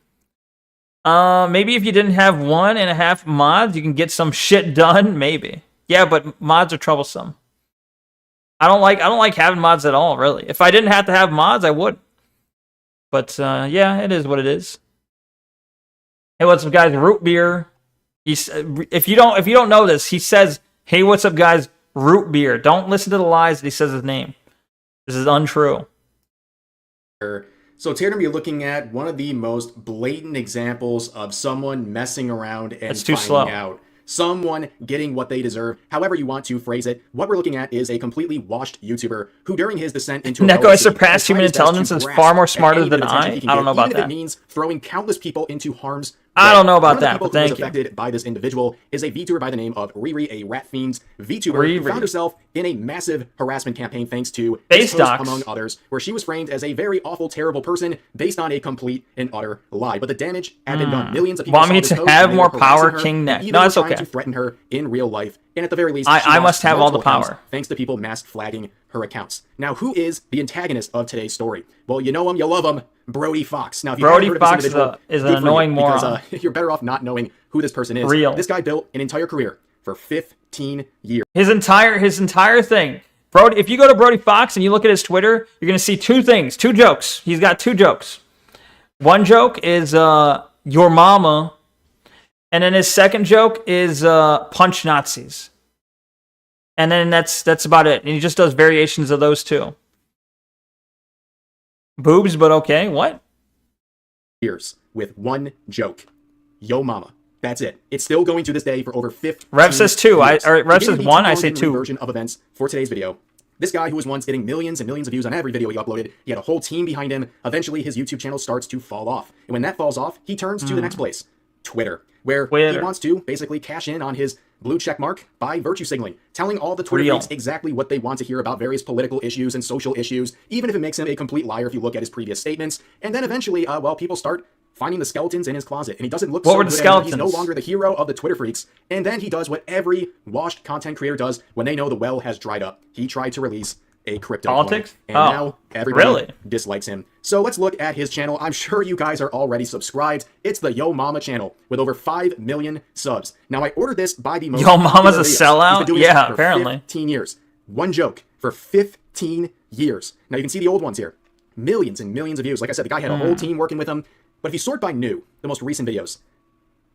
Maybe if you didn't have 1.5 mods, you can get some shit done. Maybe. Yeah, but mods are troublesome. I don't like having mods at all, really. If I didn't have to have mods, I would. But yeah, it is what it is. Hey, what's up, guys? Root beer. If you don't know this, he says, "Hey, what's up, guys? Root beer." Don't listen to the lies that he says his name. This is untrue. So today we're going to be looking at one of the most blatant examples of someone messing around and finding out. Someone getting what they deserve, however you want to phrase it. What we're looking at is a completely washed YouTuber who, during his descent into Neko has surpassed human intelligence and is far more smarter than I. I don't know about that. It means throwing countless people into harm's I don't know about one of the that, people but thank who was you. affected by this individual is a VTuber by the name of Riri, a Rat Fiends VTuber who found herself in a massive harassment campaign thanks to Face docs, among others, where she was framed as a very awful, terrible person based on a complete and utter lie. But the damage had been done. Millions of people want me to have more power, King Neck? No, it's okay. To threaten her in real life, and at the very least, I must have all the power thanks to people mass flagging her accounts. Now, who is the antagonist of today's story? Well, you know him, you love him, Brody Fox. Now, if you Brody haven't heard of Fox this is an annoying moron. Because you're better off not knowing who this person is. Real. This guy built an entire career for 15 years. His entire thing. Brody, if you go to Brody Fox and you look at his Twitter, you're gonna see two jokes. He's got two jokes. One joke is your mama, and then his second joke is punch Nazis. And then that's about it. And he just does variations of those two. Boobs, but okay. What? Years with one joke. Yo mama. That's it. It's still going to this day for over 15 Rev says 2. Rev says 1. I say 2. Version of events for today's video. This guy who was once getting millions and millions of views on every video he uploaded, he had a whole team behind him. Eventually, his YouTube channel starts to fall off. And when that falls off, he turns to the next place, Twitter, where he wants to basically cash in on his blue check mark by virtue signaling, telling all the Twitter freaks exactly what they want to hear about various political issues and social issues, even if it makes him a complete liar if you look at his previous statements. And then eventually, people start finding the skeletons in his closet, and he doesn't look so good anymore. He's no longer the hero of the Twitter freaks. And then he does what every washed content creator does when they know the well has dried up. He tried to release a crypto politics coin, and now everybody dislikes him. So let's look at his channel. I'm sure you guys are already subscribed. It's the Yo Mama channel with over 5 million subs. Now, I ordered this by the most Yo Mama's a videos. sellout? Yeah, apparently. 15 years. One joke for 15 years. Now, you can see the old ones here. Millions and millions of views. Like I said, the guy had a whole team working with him. But if you sort by new, the most recent videos,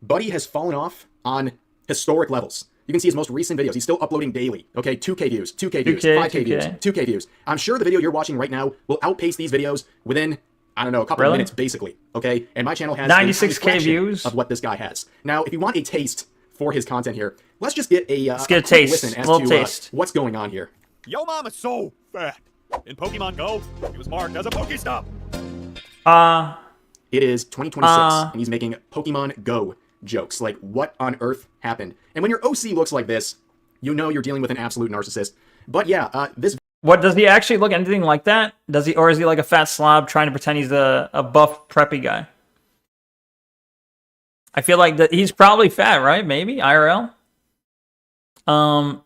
Buddy has fallen off on historic levels. You can see his most recent videos. He's still uploading daily. Okay, 2K views, 2K views, 5K views, 2K views. I'm sure the video you're watching right now will outpace these videos within, I don't know, a couple of minutes, basically. Okay, and my channel has 96K views of what this guy has. Now, if you want a taste for his content here, let's just get a taste. Listen as to what's going on here. Yo mama's so fat. In Pokemon Go, he was marked as a Pokestop. It is 2026, and he's making Pokemon Go jokes. Like, what on earth happened? And when your OC looks like this, you know you're dealing with an absolute narcissist. But yeah, this... What, does he actually look anything like that? Does he, or is he like a fat slob trying to pretend he's a buff, preppy guy? I feel like that he's probably fat, right? Maybe, IRL?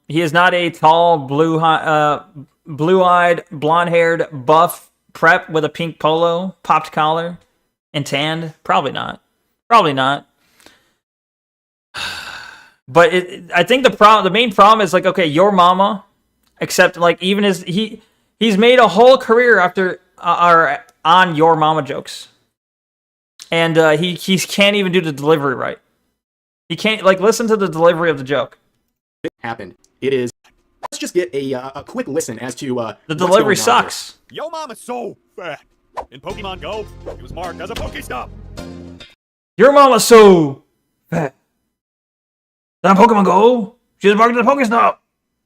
He is not a tall, blue-eyed, blonde-haired, buff prep with a pink polo, popped collar, and tanned. Probably not. Probably not. But I think the main problem is like, okay, your mama, except like even he's made a whole career after on your mama jokes, and he can't even do the delivery right. He can't like listen to the delivery of the joke. It happened. It is. Let's just get a quick listen as to the delivery sucks. Yo mama's so fat. In Pokemon Go, he was marked as a Pokestop. Your mama's so fat. That Pokemon Go? She's marked as a Pokestop.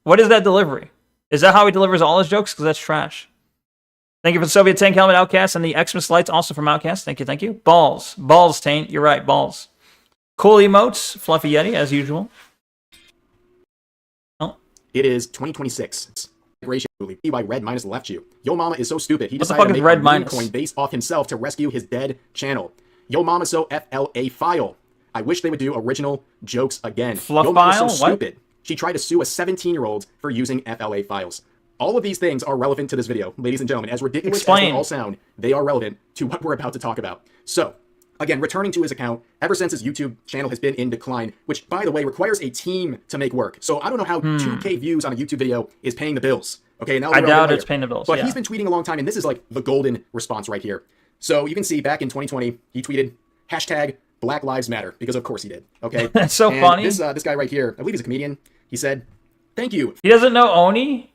What is that delivery? Is that how he delivers all his jokes? Because that's trash. Thank you for the Soviet Tank Helmet Outcast and the Xmas Lights also from Outcast. Thank you, thank you. Balls. Balls, Taint. You're right, balls. Cool emotes. Fluffy Yeti, as usual. Oh. It is 2026. Why Red Minus left you. Yo Mama is so stupid. He decided to make a meme coin based off himself to rescue his dead channel. Yo Mama so FLA file. I wish they would do original jokes again. Fluff Yo Mama's file? so stupid. She tried to sue a 17-year-old for using FLA files. All of these things are relevant to this video, ladies and gentlemen. As ridiculous as they all sound, they are relevant to what we're about to talk about. So, again, returning to his account, ever since his YouTube channel has been in decline, which, by the way, requires a team to make work. So I don't know how 2K views on a YouTube video is paying the bills. Okay, now I doubt it's paying the bills. But he's been tweeting a long time, and this is like the golden response right here. So you can see back in 2020, he tweeted hashtag Black Lives Matter, because of course he did. Okay, that's so funny. This guy right here, I believe he's a comedian. He said, "Thank you." He doesn't know Oni.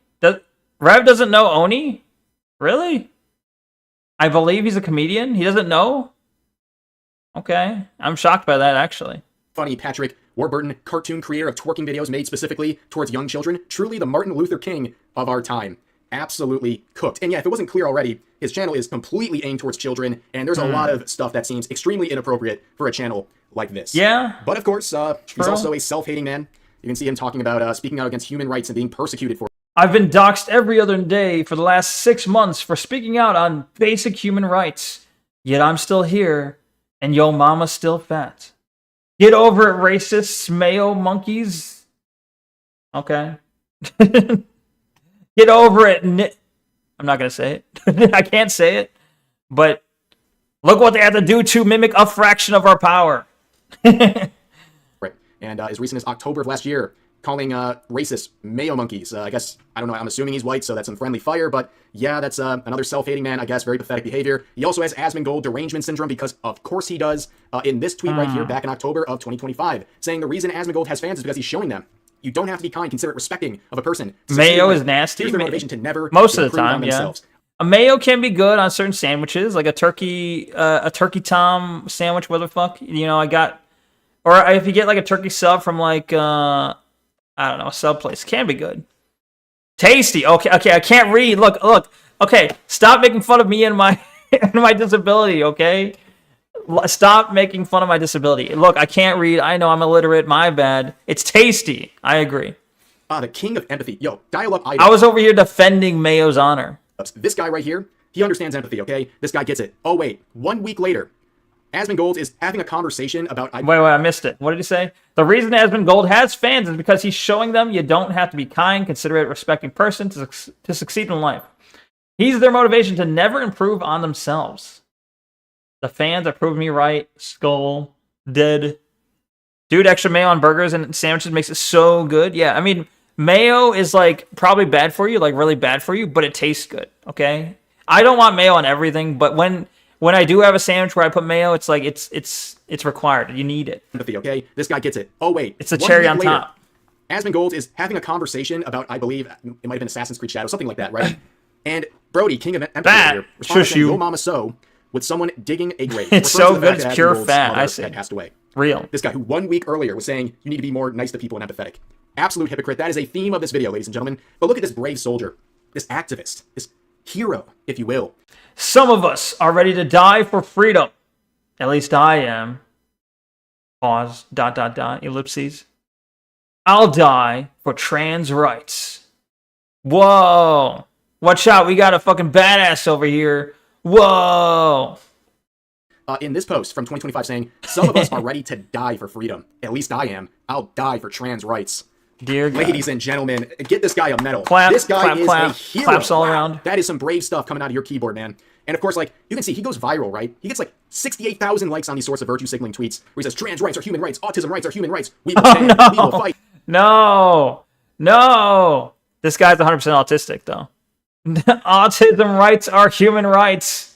Rev doesn't know Oni. Really? I believe he's a comedian. He doesn't know. Okay, I'm shocked by that actually. Funny Patrick Warburton, cartoon creator of twerking videos made specifically towards young children, truly the Martin Luther King of our time. Absolutely cooked. And yeah, if it wasn't clear already, his channel is completely aimed towards children, and there's a lot of stuff that seems extremely inappropriate for a channel like this. Yeah. But of course, he's also a self-hating man. You can see him talking about speaking out against human rights and being persecuted for. I've been doxxed every other day for the last 6 months for speaking out on basic human rights. Yet I'm still here, and yo mama's still fat. Get over it, racists, mayo monkeys. Okay. Get over it. I'm not going to say it. I can't say it. But look what they had to do to mimic a fraction of our power. Right. And as recent as October of last year, calling racist mayo monkeys. I guess, I don't know, I'm assuming he's white, so that's some friendly fire, but yeah, that's another self-hating man, I guess, very pathetic behavior. He also has Asmongold derangement syndrome because, of course, he does, in this tweet right here, back in October of 2025, saying the reason Asmongold has fans is because he's showing them you don't have to be kind, considerate, respecting of a person. Mayo is nasty. Here's their motivation to never most of the time, yeah. Themselves. A mayo can be good on certain sandwiches, like a turkey tom sandwich, what the fuck, you know, I got, or if you get like a turkey sub from like, I don't know, a sub place, can be good. Tasty. Okay, I can't read. Look. Okay, stop making fun of me and my my disability, okay? Stop making fun of my disability. Look, I can't read. I know I'm illiterate. My bad. It's tasty. I agree. The king of empathy. Yo, dial up idol. I was over here defending Mayo's honor. This guy right here, he understands empathy, okay? This guy gets it. Oh, wait. 1 week later, Asmongold is having a conversation about... Wait, I missed it. What did he say? The reason Asmongold has fans is because he's showing them you don't have to be kind, considerate, respecting person to succeed in life. He's their motivation to never improve on themselves. The fans are proving me right. Skull. Dead. Dude, extra mayo on burgers and sandwiches makes it so good. Yeah, I mean, mayo is like probably bad for you, like really bad for you, but it tastes good, okay? I don't want mayo on everything, but when I do have a sandwich where I put mayo, it's like it's required. You need it. Empathy, okay? This guy gets it. Oh, wait. It's a cherry on top. Asmongold is having a conversation about, I believe, it might have been Assassin's Creed Shadow, something like that, right? And Brody, king of empathy here, responds to Yo Mama So with someone digging a grave. It's so good, it's pure fat, I see. Passed away. Real. This guy who 1 week earlier was saying you need to be more nice to people and empathetic. Absolute hypocrite. That is a theme of this video, ladies and gentlemen. But look at this brave soldier, this activist, this hero, if you will. Some of us are ready to die for freedom. At least I am. Pause. ... Ellipses. I'll die for trans rights. Whoa. Watch out. We got a fucking badass over here. Whoa. In this post from 2025 saying, some of us are ready to die for freedom. At least I am. I'll die for trans rights. Dear God. Ladies and gentlemen, get this guy a medal. Clap, this guy is a hero. Claps all around. That is some brave stuff coming out of your keyboard, man. And of course, like, you can see he goes viral, right? He gets like 68,000 likes on these sorts of virtue signaling tweets where he says, trans rights are human rights, autism rights are human rights. We will stand, we will fight. No. This guy's 100% autistic, though. Autism rights are human rights.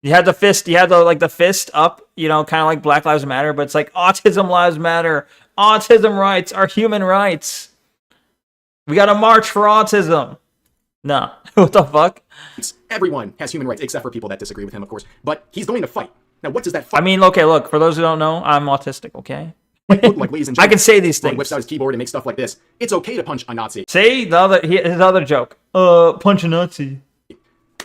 You had the fist, the fist up, you know, kind of like Black Lives Matter, but it's like autism lives matter. Autism rights are human rights. We got to march for autism. No. What the fuck? Everyone has human rights, except for people that disagree with him, of course. But he's going to fight. Now, what does that fight? I mean, okay, look, for those who don't know, I'm autistic, okay? Like, ladies and gentlemen, I can say these things. He whips out his keyboard and makes stuff like this. It's okay to punch a Nazi. See? His other joke. Punch a Nazi.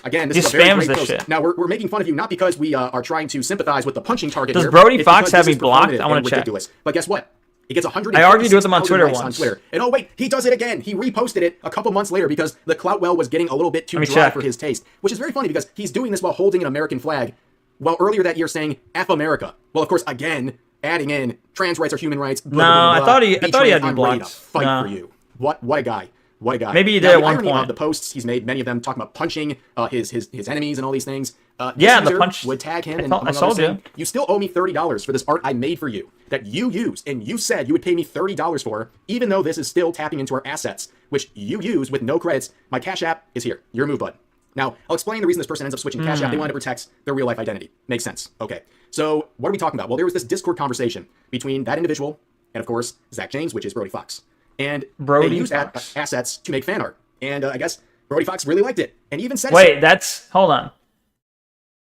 Again, this is a very great post. Shit. Now, we're making fun of you not because we are trying to sympathize with the punching target Does here. Brody Fox have me blocked? I want to check. Ridiculous. But guess what? He gets 100. I argued with him on Twitter once. And oh wait, he does it again. He reposted it a couple months later because the clout well was getting a little bit too dry for his taste. Which is very funny because he's doing this while holding an American flag, while earlier that year saying F America. Well, of course, again, adding in trans rights are human rights. Blah, blah, blah, blah. I thought he had me blocked. I'm ready to fight for you. What a guy. What a guy. Maybe he did at one point. Of the posts he's made, many of them talking about punching his enemies and all these things. Yeah, the punch would tag him I told you. You still owe me $30 for this art I made for you that you used, and you said you would pay me $30 for, even though this is still tapping into our assets, which you use with no credits. My Cash App is here. Your move, bud. Now, I'll explain the reason this person ends up switching Cash App. They wanted to protect their real-life identity. Makes sense. Okay. So, what are we talking about? Well, there was this Discord conversation between that individual and, of course, Zach James, which is Brody Fox. And they used assets to make fan art. And I guess Brody Fox really liked it. And even said... Wait, hold on.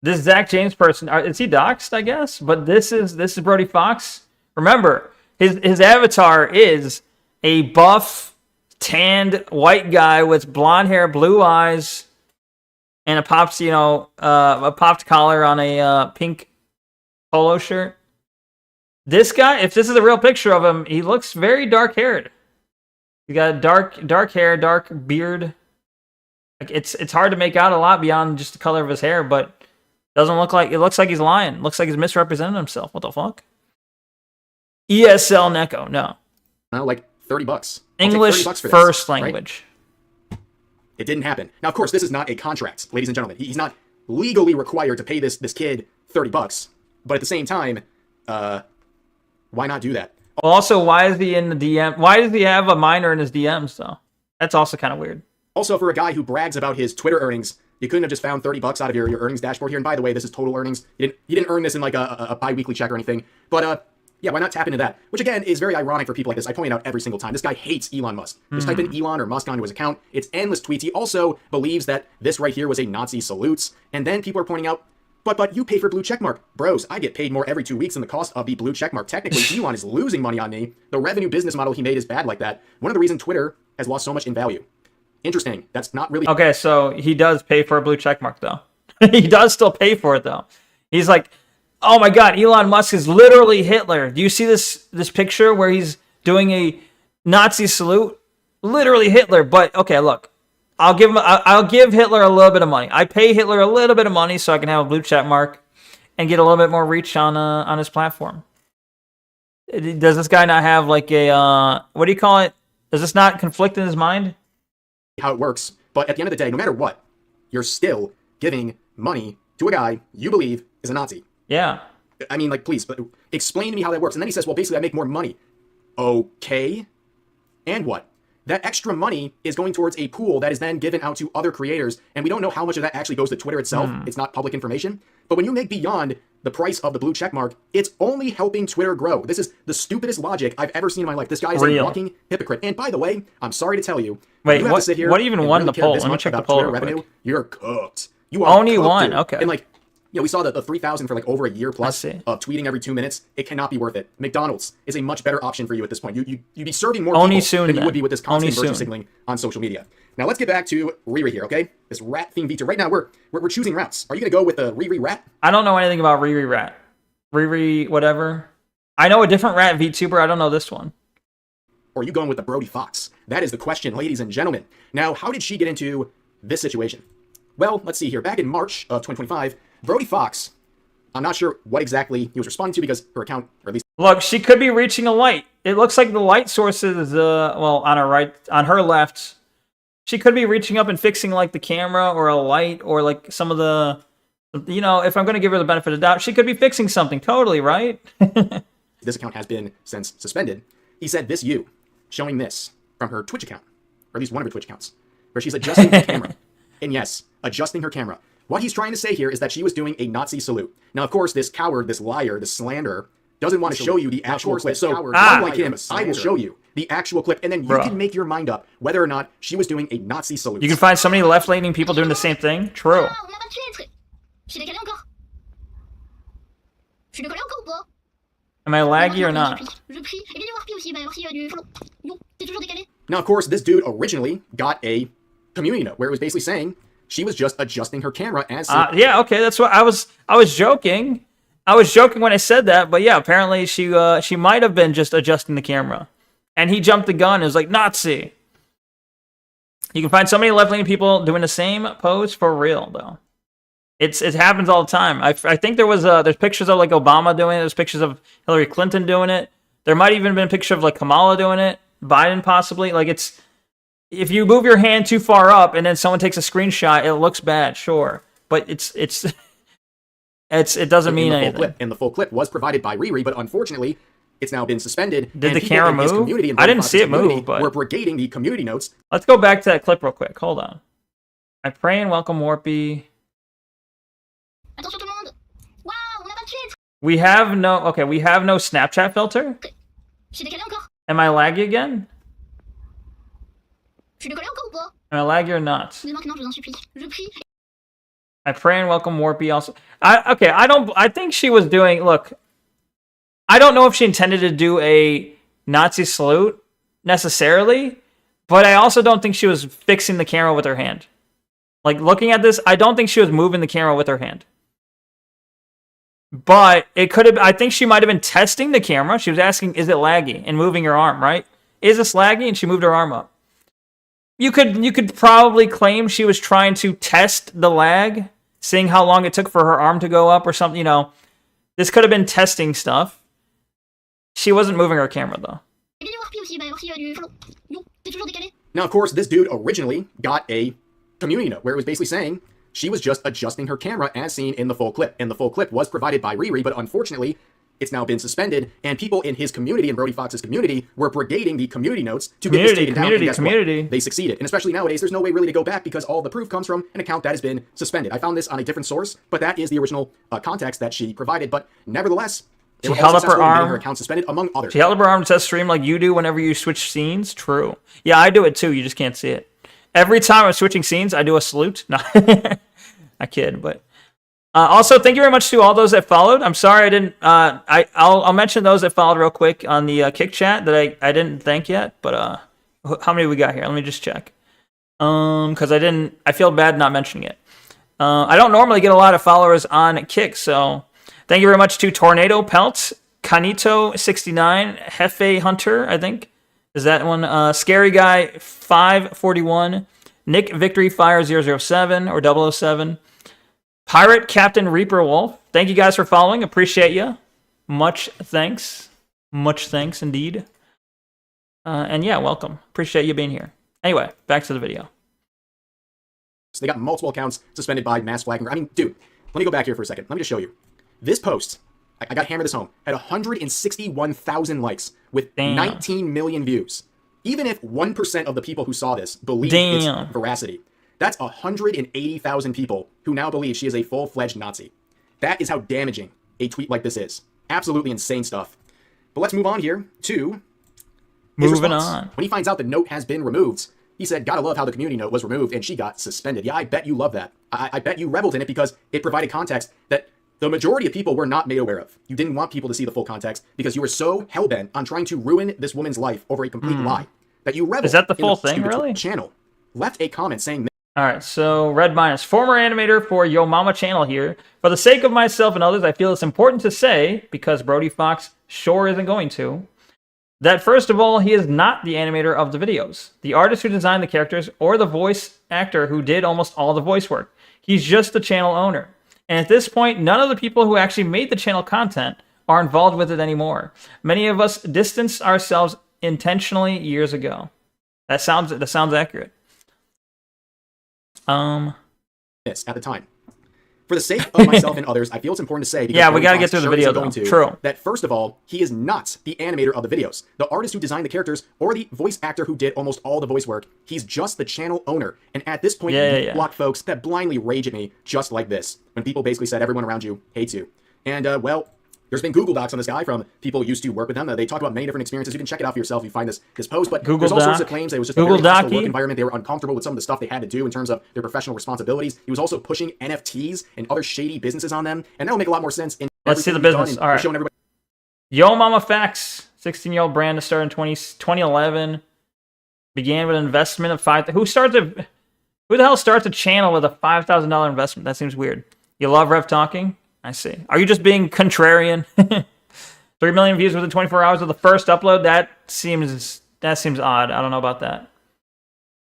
This Zach James person, is he doxxed, I guess? But this is Brody Fox. Remember, his avatar is a buff, tanned, white guy with blonde hair, blue eyes, and a popped collar on a pink polo shirt. This guy, if this is a real picture of him, he looks very dark-haired. He got dark hair, dark beard. Like it's hard to make out a lot beyond just the color of his hair, but doesn't look like, it looks like he's lying. Looks like he's misrepresenting himself. What the fuck? ESL Neko, no. Like $30. English $30 for first this, language. Right? It didn't happen. Now, of course, this is not a contract, ladies and gentlemen. He's not legally required to pay this kid $30. But at the same time, why not do that? Well, also, why is he in the DM? Why does he have a minor in his DMs, though? That's also kind of weird. Also, for a guy who brags about his Twitter earnings, you couldn't have just found $30 out of your earnings dashboard here. And by the way, this is total earnings. You didn't earn this in like a bi-weekly check or anything. But yeah, why not tap into that? Which again is very ironic for people like this. I point it out every single time. This guy hates Elon Musk. Just type in Elon or Musk onto his account. It's endless tweets. He also believes that this right here was a Nazi salutes. And then people are pointing out, but you pay for blue checkmark. Bros, I get paid more every 2 weeks than the cost of the blue checkmark. Technically, Elon is losing money on me. The revenue business model he made is bad like that. One of the reasons Twitter has lost so much in value. Interesting. That's not really... Okay, so he does pay for a blue checkmark, though. He does still pay for it, though. He's like, oh my god, Elon Musk is literally Hitler. Do you see this picture where he's doing a Nazi salute? Literally Hitler. But, okay, look. I'll give Hitler a little bit of money. I pay Hitler a little bit of money so I can have a blue check mark and get a little bit more reach on his platform. Does this guy not have like a what do you call it? Does this not conflict in his mind? How it works, but at the end of the day, no matter what, you're still giving money to a guy you believe is a Nazi. Yeah. I mean, like, please, but explain to me how that works. And then he says, well, basically, I make more money. Okay. And what? That extra money is going towards a pool that is then given out to other creators, and we don't know how much of that actually goes to Twitter itself. It's not public information. But when you make beyond the price of the blue checkmark, it's only helping Twitter grow. This is the stupidest logic I've ever seen in my life. This guy is a walking hypocrite. And by the way, I'm sorry to tell you, wait, what even won the poll? Let me check the poll real revenue. quick. You're cooked. You are only cooked, one. dude. Okay. And like, you know, we saw the 3,000 for like over a year plus of tweeting every 2 minutes. It cannot be worth it. McDonald's is a much better option for you at this point. You'd be serving more only people soon, than you would be with this constant only virtue signaling on social media. Now let's get back to Riri here, okay? This rat theme VTuber. Right now we're choosing routes. Are you gonna go with the Riri rat? I don't know anything about Riri rat. Riri whatever. I know a different rat VTuber. I don't know this one. Or are you going with the Brody Fox? That is the question, ladies and gentlemen. Now, how did she get into this situation? Well, let's see here. Back in March of 2025, Brody Fox, I'm not sure what exactly he was responding to because her account, or at least... Look, she could be reaching a light. It looks like the light source is, well, on her right, on her left. She could be reaching up and fixing, like, the camera or a light or, like, some of the... You know, if I'm going to give her the benefit of the doubt, she could be fixing something. Totally, right? This account has been since suspended. He said this you, showing this from her Twitch account, or at least one of her Twitch accounts, where she's adjusting her camera. And yes, adjusting her camera. What he's trying to say here is that she was doing a Nazi salute. Now, of course, this coward, this liar, this slanderer, doesn't want to show you the actual clip. So, unlike him, I will show you the actual clip, and then you can make your mind up whether or not she was doing a Nazi salute. You can find so many left-leaning people doing the same thing. True. Am I laggy or not? Now, of course, this dude originally got a community note where it was basically saying she was just adjusting her camera as... yeah, okay, that's what I was joking. I was joking when I said that, but yeah, apparently she might have been just adjusting the camera. And he jumped the gun and was like, Nazi. You can find so many left-leaning people doing the same pose for real, though. It happens all the time. I think there's pictures of like Obama doing it. There's pictures of Hillary Clinton doing it. There might even been a picture of like Kamala doing it. Biden possibly. Like it's, if you move your hand too far up and then someone takes a screenshot, it looks bad, sure. But it doesn't mean anything. And the full clip was provided by Riri, but unfortunately, it's now been suspended. Did the camera move? I didn't see it move, but we're brigading the community notes. Let's go back to that clip real quick. Hold on. I pray and welcome Warpy. We have no Snapchat filter. Am I laggy again? Am I laggy or not? I pray and welcome Warpy also. I think she was doing, look, I don't know if she intended to do a Nazi salute necessarily, but I also don't think she was fixing the camera with her hand. Like looking at this, I don't think she was moving the camera with her hand. But it could have, I think she might have been testing the camera. She was asking, is it laggy? And moving her arm, right? Is this laggy? And she moved her arm up. You could probably claim she was trying to test the lag, seeing how long it took for her arm to go up or something, you know. This could have been testing stuff. She wasn't moving her camera, though. Now, of course, this dude originally got a community note where it was basically saying she was just adjusting her camera as seen in the full clip. And the full clip was provided by Riri, but unfortunately, it's now been suspended, and people in his community, in Brody Fox's community, were brigading the community notes to get this taken down, and guess what? They succeeded. And especially nowadays, there's no way really to go back because all the proof comes from an account that has been suspended. I found this on a different source, but that is the original context that she provided. But nevertheless, she held up her arm. Her account suspended, among others. She held up her arm to test stream like you do whenever you switch scenes. True. Yeah, I do it too. You just can't see it. Every time I'm switching scenes, I do a salute. No, I kid, but... also, thank you very much to all those that followed. I'm sorry I didn't. I'll mention those that followed real quick on the Kick chat that I didn't thank yet. But how many we got here? Let me just check. Because I feel bad not mentioning it. I don't normally get a lot of followers on Kick, so thank you very much to Tornado Pelt, Canito69, Hefe Hunter, I think is that one. Scary Guy 541, Nick Victory Fire 007 or 007. Pirate Captain Reaper Wolf. Thank you guys for following. Appreciate you. Much thanks. Much thanks indeed. And yeah, welcome. Appreciate you being here. Anyway, back to the video. So they got multiple accounts suspended by mass flagging. I mean, dude, let me go back here for a second. Let me just show you. This post, I got to hammer this home, had 161,000 likes with 19 million views. Even if 1% of the people who saw this believe its veracity, that's 180,000 people who now believe she is a full-fledged Nazi. That is how damaging a tweet like this is. Absolutely insane stuff. But let's move on here to his response. When he finds out the note has been removed, he said, gotta love how the community note was removed and she got suspended. Yeah, I bet you love that. I bet you reveled in it because it provided context that the majority of people were not made aware of. You didn't want people to see the full context because you were so hell-bent on trying to ruin this woman's life over a complete lie that you reveled. Is that the full thing, really? Channel left a comment saying... Alright, so Red Minus, former animator for Yo Mama channel here. For the sake of myself and others, I feel it's important to say, because Brody Fox sure isn't going to, that first of all, he is not the animator of the videos, the artist who designed the characters, or the voice actor who did almost all the voice work. He's just the channel owner. And at this point, none of the people who actually made the channel content are involved with it anymore. Many of us distanced ourselves intentionally years ago. That sounds accurate. At the time. For the sake of myself and others, I feel it's important to say, because yeah, we gotta get through the video though. True. That first of all, he is not the animator of the videos, the artist who designed the characters, or the voice actor who did almost all the voice work. He's just the channel owner. And at this point, you block folks that blindly rage at me just like this, when people basically said everyone around you hates you. And well, there's been Google Docs on this guy from people who used to work with them. They talk about many different experiences. You can check it out for yourself if you find this post. But there's all sorts of claims that it was just a very hostile work environment. They were uncomfortable with some of the stuff they had to do in terms of their professional responsibilities. He was also pushing NFTs and other shady businesses on them. And that will make a lot more sense. Let's see the business. All right. Showing everybody. Yo Mama Facts, 16-year-old brand to start in 2011. Began with an investment of Who the hell starts a channel with a $5,000 investment? That seems weird. You love Rev talking? I see. Are you just being contrarian? 3 million views within 24 hours of the first upload? That seems odd. I don't know about that.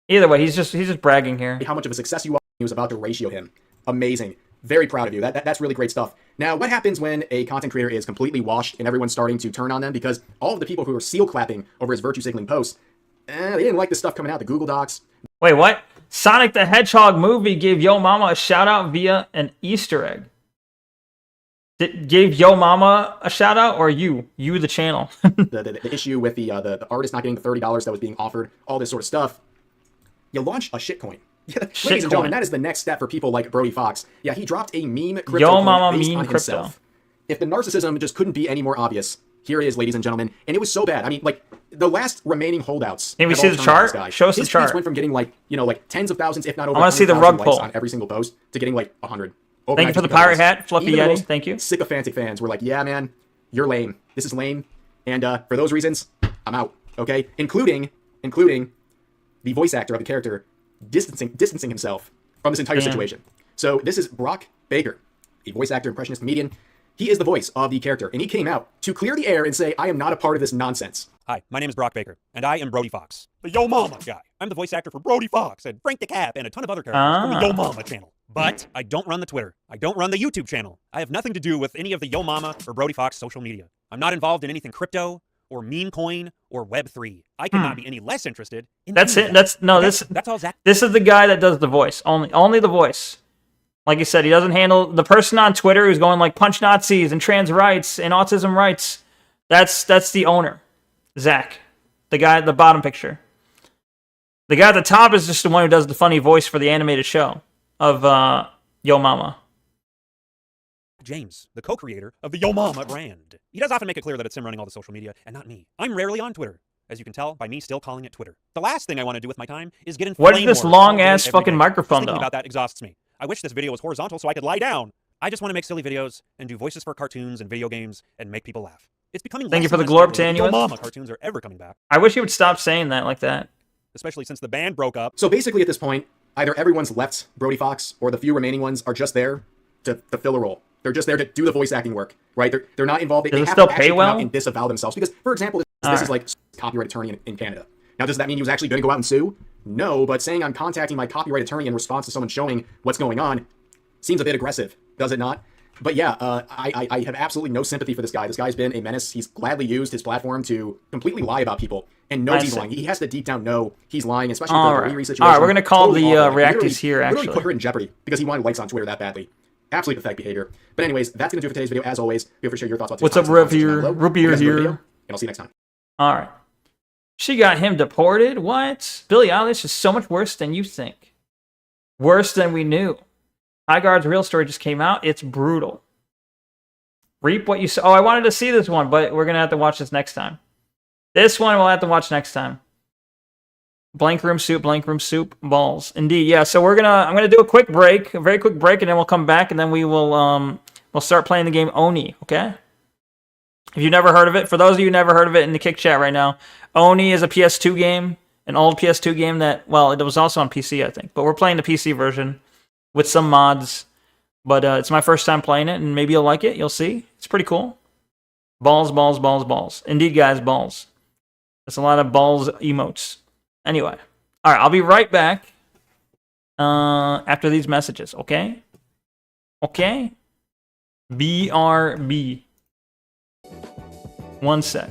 Either way, he's just bragging here. How much of a success you are. He was about to ratio him. Amazing. Very proud of you. That's really great stuff. Now, what happens when a content creator is completely washed and everyone's starting to turn on them? Because all of the people who were seal clapping over his virtue signaling posts, they didn't like the stuff coming out, the Google Docs. Wait, what? Sonic the Hedgehog movie gave Yo Mama a shout out via an Easter egg. Gave Yo Mama a shout out, or you the channel? the issue with the artist not getting the $30 that was being offered, all this sort of stuff. You launch a shitcoin. Yeah, ladies and gentlemen, that is the next step for people like Brody Fox. Yeah, he dropped a meme crypto Yo Mama based meme on crypto. Himself. If the narcissism just couldn't be any more obvious, here it is, ladies and gentlemen. And it was so bad. I mean, like, the last remaining holdouts. Can we see the chart? Show us the chart. His tweets went from getting like tens of thousands, if not over. I want to see the rug pull on every single post to getting like 100. Thank you for the pirate hat, Fluffy Yeti. Thank you. Sycophantic fans were like, yeah, man, you're lame. This is lame. And for those reasons, I'm out. Okay? Including the voice actor of the character distancing himself from this entire situation. So this is Brock Baker, a voice actor, impressionist, comedian. He is the voice of the character, and he came out to clear the air and say, I am not a part of this nonsense. Hi, my name is Brock Baker, and I am Brody Fox, the Yo Mama guy. I'm the voice actor for Brody Fox and Frank the Cap and a ton of other characters from the Yo Mama channel. But I don't run the Twitter. I don't run the YouTube channel. I have nothing to do with any of the Yo Mama or Brody Fox social media. I'm not involved in anything crypto or meme coin or Web3. I could not be any less interested in That's it. That's all Zach. This is the guy that does the voice. Only the voice. Like you said, he doesn't handle the person on Twitter who's going like punch Nazis and trans rights and autism rights. That's the owner, Zach, the guy at the bottom picture. The guy at the top is just the one who does the funny voice for the animated show of Yo Mama. James, the co-creator of the Yo Mama brand. He does often make it clear that it's him running all the social media and not me. I'm rarely on Twitter, as you can tell by me still calling it Twitter. The last thing I want to do with my time is get in flame What is this long-ass fucking microphone, thinking though? about that exhausts me. I wish this video was horizontal so I could lie down. I just want to make silly videos and do voices for cartoons and video games and make people laugh. It's becoming Thank you for the less glorp, likely that Tanuous. Yo Mama cartoons are ever coming back. I wish he would stop saying that like that. Especially since the band broke up. So basically at this point, either everyone's left Brody Fox or the few remaining ones are just there to fill a role. They're just there to do the voice acting work, right? They're not involved. They have still to pay actually come well? out and disavow themselves. Because, for example, this is like copyright attorney in Canada. Now, does that mean he was actually going to go out and sue? No, but saying I'm contacting my copyright attorney in response to someone showing what's going on seems a bit aggressive, does it not? But yeah, I have absolutely no sympathy for this guy. This guy's been a menace. He's gladly used his platform to completely lie about people and knows he's lying. He has to deep down know he's lying, especially with the Riri situation. All right, we're going to call totally the awful. reactors here, actually. Literally put her in jeopardy because he wanted likes on Twitter that badly. Absolutely pathetic behavior. But anyways, that's going to do it for today's video. As always, feel free to share your thoughts about What's up, Root Beer here? And I'll see you next time. All right. She got him deported? What? Billie Eilish is so much worse than you think. Worse than we knew. Highguard's real story just came out. It's brutal. Reap what you saw. Oh, I wanted to see this one, but we're going to have to watch this next time. This one we'll have to watch next time. Blank room soup, balls. Indeed, yeah. So I'm gonna do a quick break, a very quick break, and then we'll come back, and then we'll start playing the game Oni. Okay. If you've never heard of it, for those of you who never heard of it in the Kick chat right now, Oni is a PS2 game, an old PS2 game that, well, it was also on PC, I think, but we're playing the PC version with some mods. But it's my first time playing it, and maybe you'll like it. You'll see. It's pretty cool. Balls, balls, balls, balls. Indeed, guys, balls. That's a lot of balls emotes. Anyway. All right, I'll be right back after these messages, okay? Okay? BRB. 1 sec.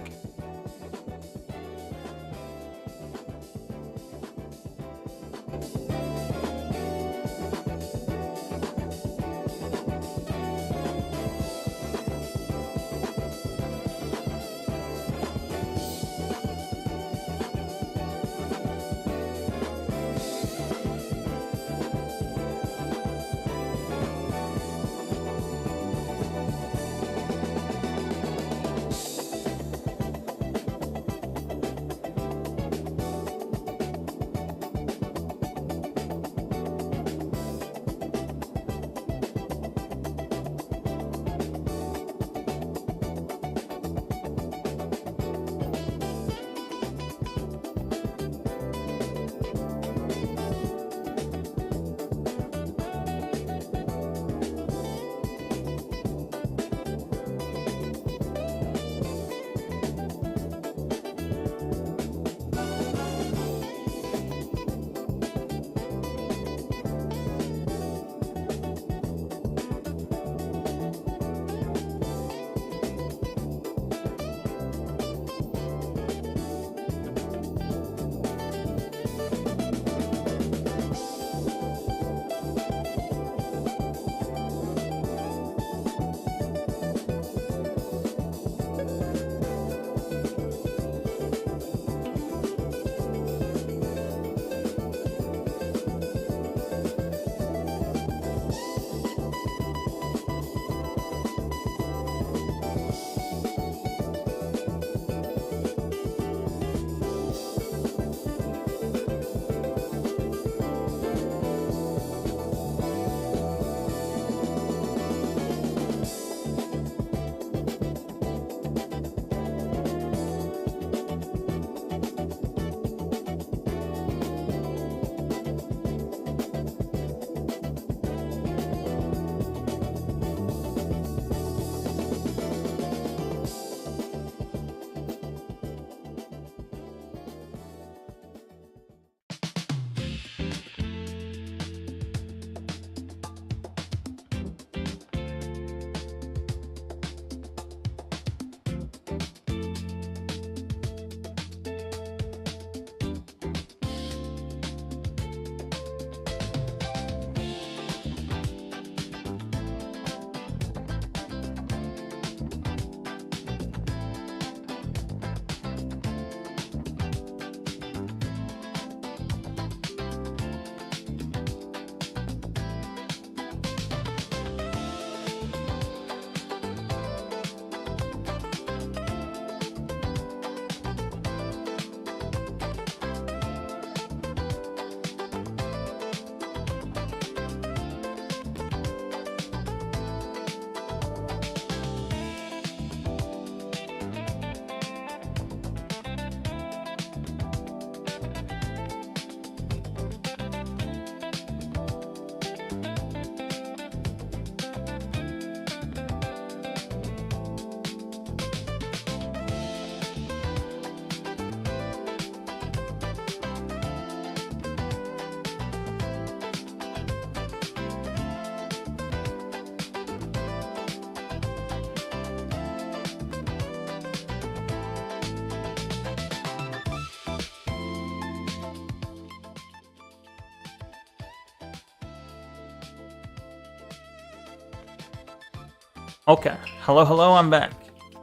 Okay. Hello, hello, I'm back.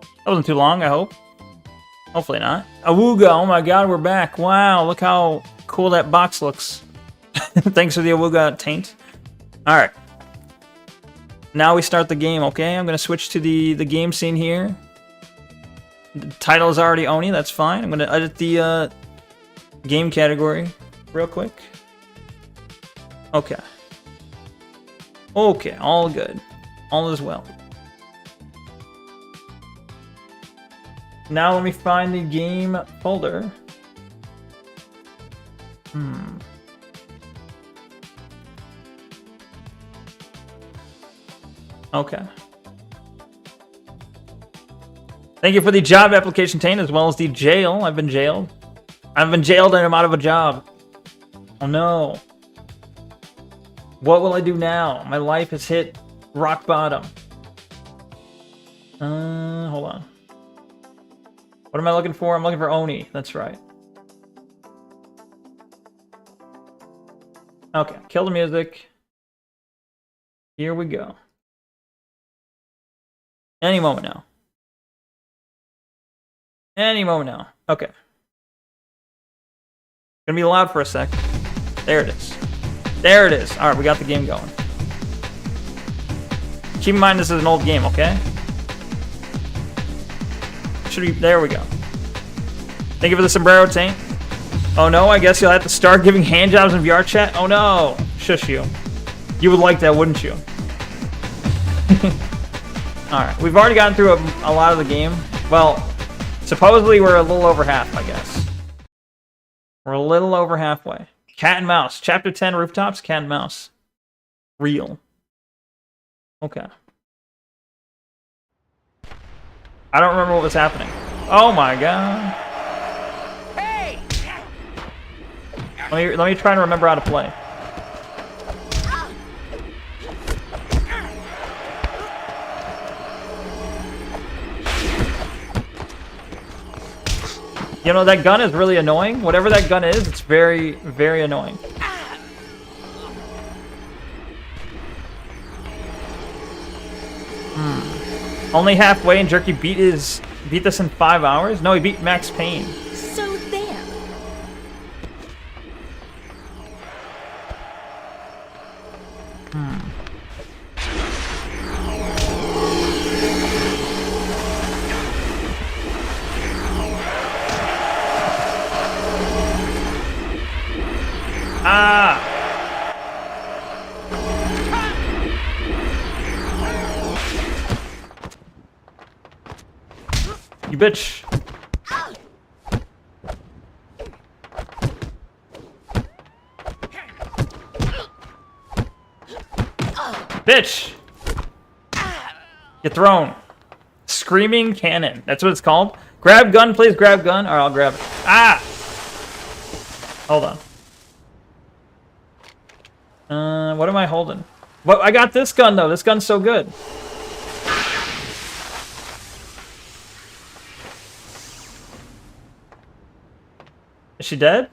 That wasn't too long, I hope. Hopefully not. Awooga, oh my god, we're back. Wow, look how cool that box looks. Thanks for the Awooga taint. Alright. Now we start the game, okay? I'm gonna switch to the game scene here. The title is already Oni, that's fine. I'm gonna edit the game category real quick. Okay. Okay, all good. All is well. Now let me find the game folder. Okay. Thank you for the job application, Tane, as well as the jail. I've been jailed. I've been jailed and I'm out of a job. Oh no. What will I do now? My life has hit rock bottom. Hold on. What am I looking for? I'm looking for Oni. That's right. Okay, kill the music. Here we go. Any moment now. Any moment now. Okay. Gonna be loud for a sec. There it is. There it is. Alright, we got the game going. Keep in mind this is an old game, okay? Should be. There we go. Thank you for the sombrero, Taint. Oh no, I guess you'll have to start giving handjobs in VR chat? Oh no. Shush you. You would like that, wouldn't you? Alright, we've already gotten through a lot of the game. Well, supposedly we're a little over half, I guess. We're a little over halfway. Cat and mouse. Chapter 10, rooftops, cat and mouse. Real. Okay. I don't remember what was happening. Oh my god. Hey! Let me try to remember how to play. You know, that gun is really annoying. Whatever that gun is, it's very, very annoying. Only halfway and Jerky beat this in 5 hours? No, he beat Max Payne. So there. Ah! You bitch. Bitch! Get thrown. Screaming cannon. That's what it's called. Grab gun, please grab gun. Or I'll grab it. Ah! Hold on. What am I holding? What? I got this gun though. This gun's so good. Is she dead?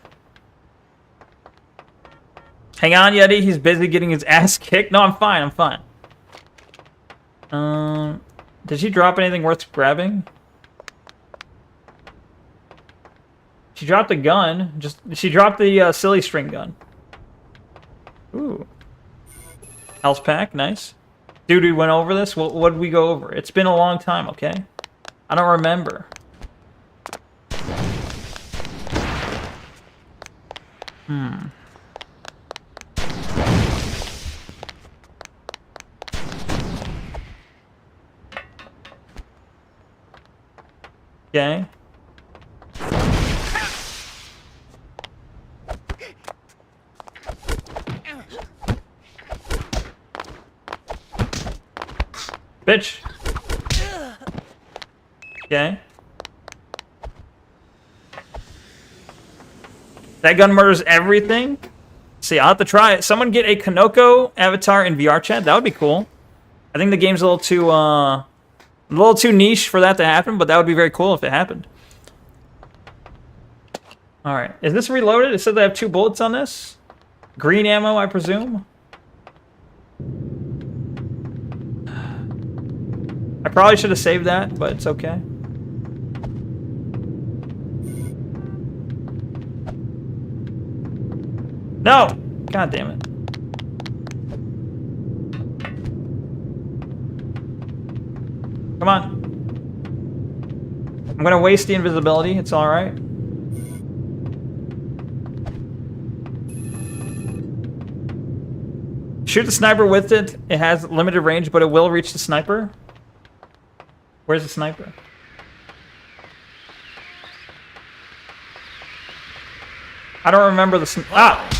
Hang on, Yeti. He's busy getting his ass kicked. No, I'm fine. I'm fine. Did she drop anything worth grabbing? She dropped a gun. She dropped the silly string gun. Ooh. Health pack, nice. Dude, we went over this? What did we go over? It's been a long time, okay? I don't remember. Okay. Bitch. Okay. That gun murders everything? See, I'll have to try it. Someone get a Neko avatar in VR chat. That would be cool. I think the game's a little too niche for that to happen, but that would be very cool if it happened. Alright. Is this reloaded? It said they have 2 bullets on this. Green ammo, I presume. probably should have saved that, but it's okay. No! God damn it. Come on. I'm gonna waste the invisibility. It's alright. Shoot the sniper with it. It has limited range, but it will reach the sniper. Where's the sniper? I don't remember the ah!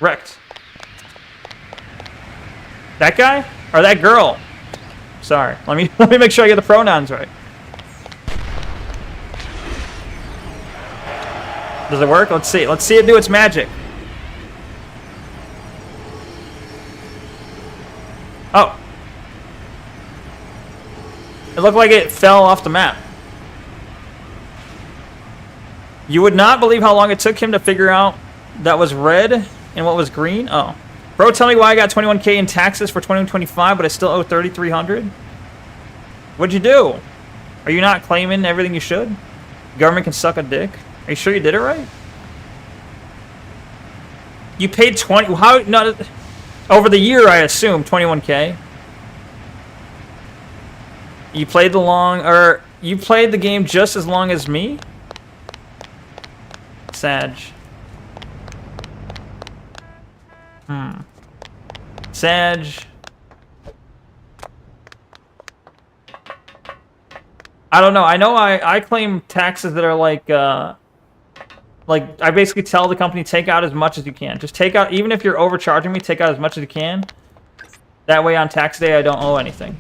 Wrecked. That guy? Or that girl? Sorry. Let me make sure I get the pronouns right. Does it work? Let's see. Let's see it do its magic. Oh. It looked like it fell off the map. You would not believe how long it took him to figure out that was red and what was green. Oh. Bro, tell me why I got 21K in taxes for 2025, but I still owe 3,300. What'd you do? Are you not claiming everything you should? Government can suck a dick. Are you sure you did it right? You paid 20... How... No, over the year, I assume, 21K. You played the long... Or... You played the game just as long as me? Sag. Sag. I don't know. I know I claim taxes that are like I basically tell the company, take out as much as you can. Just take out, even if you're overcharging me, take out as much as you can. That way on tax day I don't owe anything.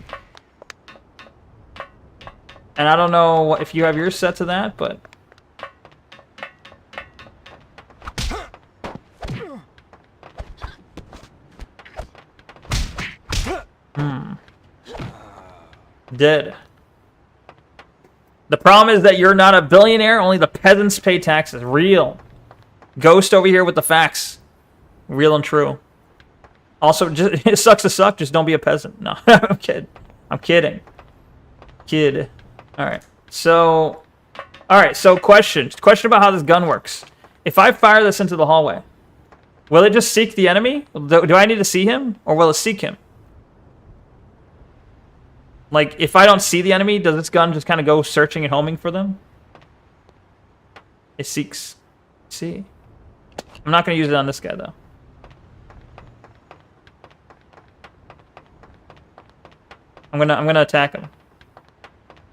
And I don't know if you have yours set to that, but... Dead. The problem is that you're not a billionaire, only the peasants pay taxes. Real. Ghost over here with the facts. Real and true. Also, just, it sucks to suck, just don't be a peasant. No, I'm kidding. I'm kidding. Kid. Alright, so question about how this gun works. If I fire this into the hallway, will it just seek the enemy? Do I need to see him, or will it seek him? Like, if I don't see the enemy, does this gun just kind of go searching and homing for them? It seeks. See? I'm not going to use it on this guy, though. I'm gonna attack him.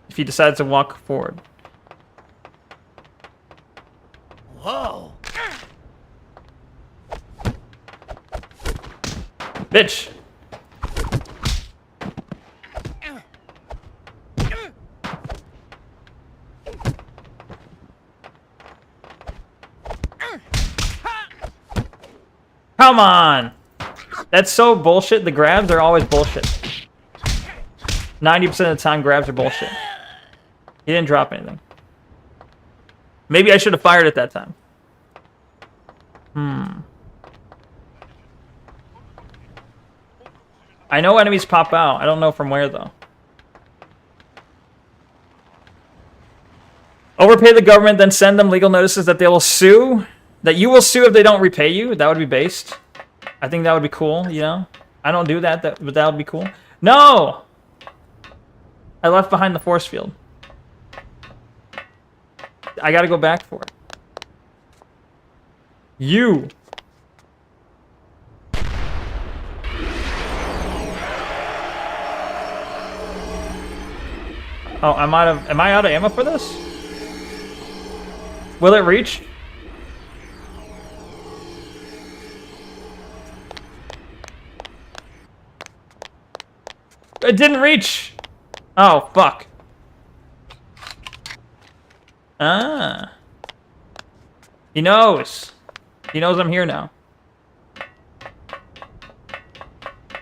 If he decides to walk forward. Whoa! Bitch! Come on! That's so bullshit. The grabs are always bullshit. 90% of the time, grabs are bullshit. He didn't drop anything. Maybe I should have fired at that time. I know enemies pop out. I don't know from where, though. Overpay the government, then send them legal notices that they will sue. That you will sue if they don't repay you. That would be based. I think that would be cool, you know? I don't do that, but that would be cool. No! I left behind the force field. I gotta go back for it. You! Oh, am I out of ammo for this? Will it reach? It didn't reach! Oh, fuck. Ah. He knows. He knows I'm here now.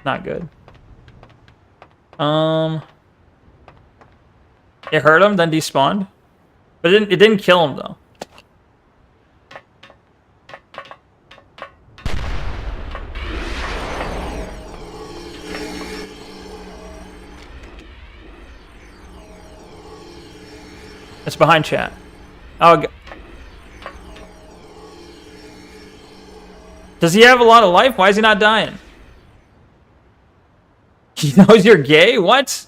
Not good. It hurt him, then despawned. But it didn't kill him, though. It's behind chat. Oh. Does he have a lot of life? Why is he not dying? He knows you're gay? What?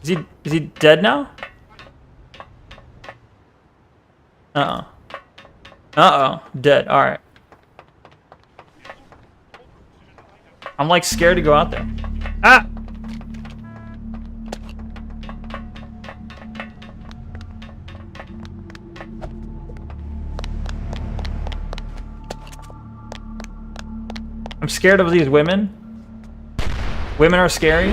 Is he dead now? Uh-oh. Uh-oh. Dead. Alright. I'm like scared to go out there. Ah! I'm scared of these women. Women are scary.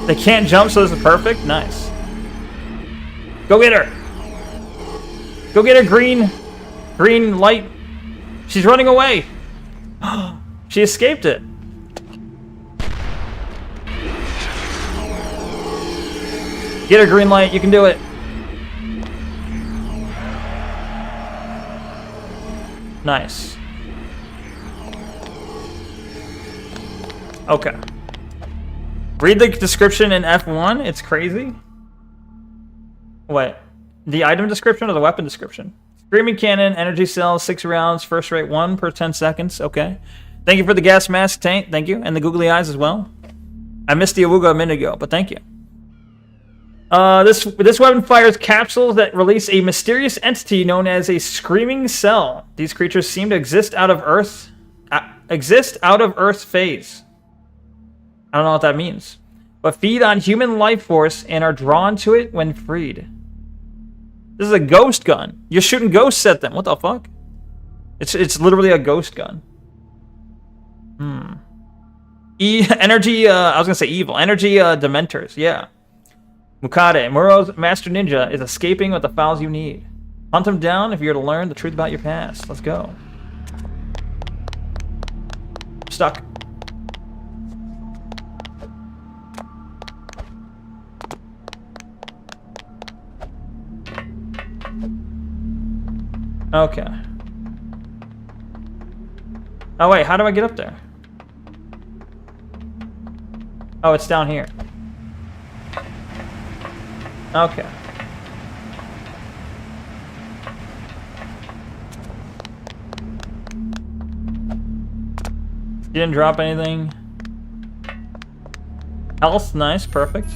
They can't jump, so this is perfect. Nice. Go get her. Go get her, green light. She's running away. She escaped it. Get her, green light. You can do it. Nice. Okay. Read the description in F1. It's crazy. What? The item description or the weapon description? Screaming cannon, energy cells, 6 rounds, first rate 1 per 10 seconds. Okay. Thank you for the gas mask, Tank. Thank you. And the googly eyes as well. I missed the awooga a minute ago, but thank you. This weapon fires capsules that release a mysterious entity known as a screaming cell. These creatures seem to exist out of Earth phase. I don't know what that means, but feed on human life force and are drawn to it when freed. This is a ghost gun. You're shooting ghosts at them. What the fuck? It's literally a ghost gun. Energy. I was gonna say evil. Energy. Dementors. Yeah. Mukade, Muro's master ninja, is escaping with the files you need. Hunt him down if you're to learn the truth about your past. Let's go. Stuck. Okay. Oh wait, how do I get up there? Oh, it's down here. Okay. You didn't drop anything. Health, nice, perfect.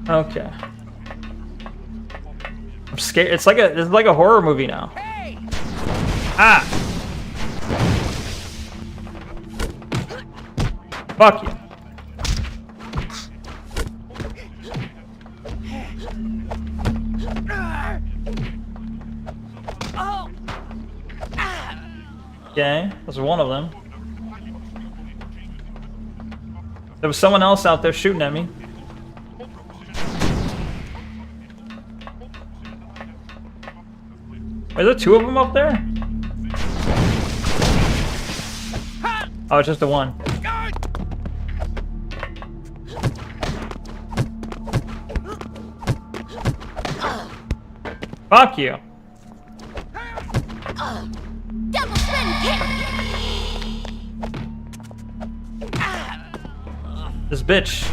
Okay. I'm scared. It's like a horror movie now. Ah! Fuck you. Okay, there's one of them. There was someone else out there shooting at me. Are there 2 of them up there? Oh, it's just the one. Fuck you. Double spin kick. This bitch.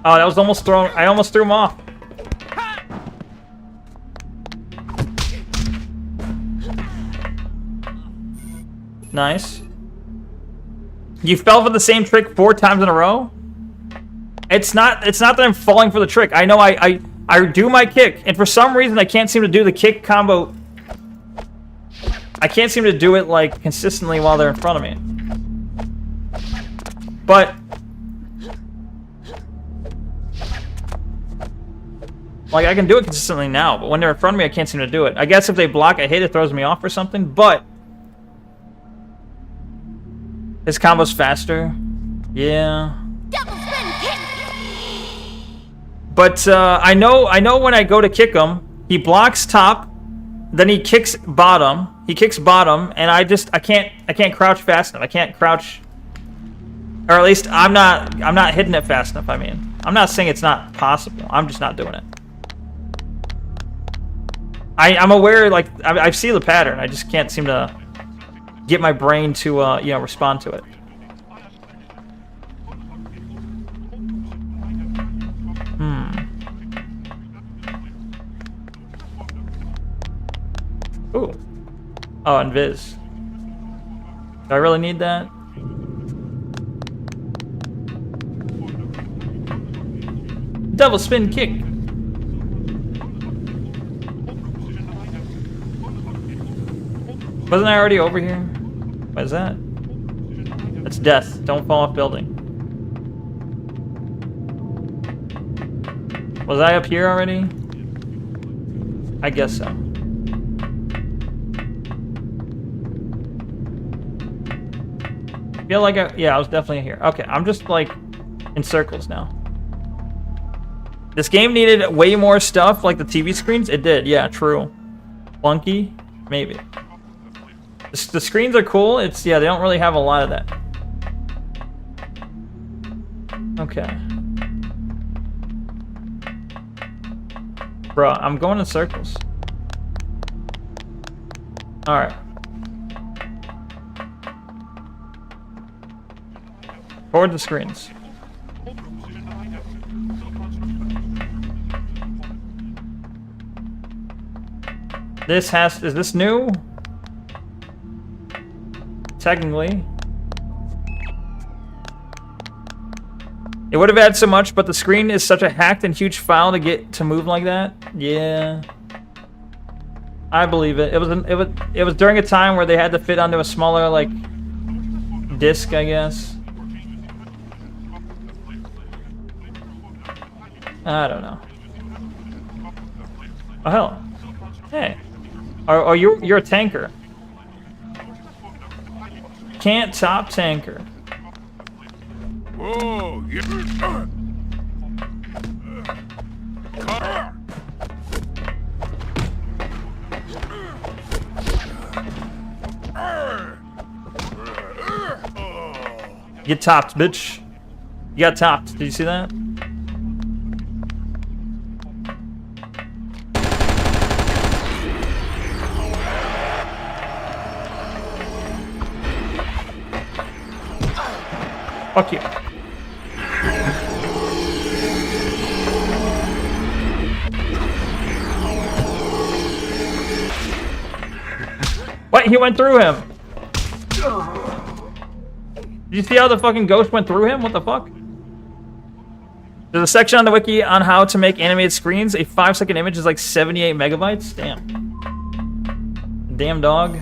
Oh, that was almost thrown. I almost threw him off. Nice. You fell for the same trick 4 times in a row? It's not that I'm falling for the trick. I know I do my kick, and for some reason I can't seem to do the kick combo. I can't seem to do it like consistently while they're in front of me. But like I can do it consistently now, but when they're in front of me I can't seem to do it. I guess if they block a hit it throws me off or something, but his combo's faster. Yeah. Double spin kick. But I know when I go to kick him, he blocks top, then he kicks bottom. He kicks bottom, and I can't crouch fast enough. I can't crouch. Or at least I'm not hitting it fast enough, I mean. I'm not saying it's not possible. I'm just not doing it. I'm aware, like, I see the pattern. I just can't seem to get my brain to, you know, respond to it. Ooh. Oh, and Viz. Do I really need that? Double spin kick. Wasn't I already over here? What is that? That's death. Don't fall off building. Was I up here already? I guess so. Feel like yeah, I was definitely here. Okay, I'm just like in circles now. This game needed way more stuff, like the TV screens. It did, yeah, true. Clunky, maybe. The screens are cool. It's, yeah, they don't really have a lot of that. Okay. Bro, I'm going in circles. Alright. Toward the screens. This is this new? Technically. It would have added so much, but the screen is such a hacked and huge file to get to move like that. Yeah. I believe it. It was during a time where they had to fit onto a smaller, like, disc, I guess. I don't know. Oh hell. Hey. Oh, you're a tanker. Can't top tanker. Whoa, yeah. Get topped, bitch. You got topped. Did you see that? Fuck you. What? He went through him. Did you see how the fucking ghost went through him? What the fuck? There's a section on the wiki on how to make animated screens. A 5-second image is like 78 megabytes. Damn. Damn dog.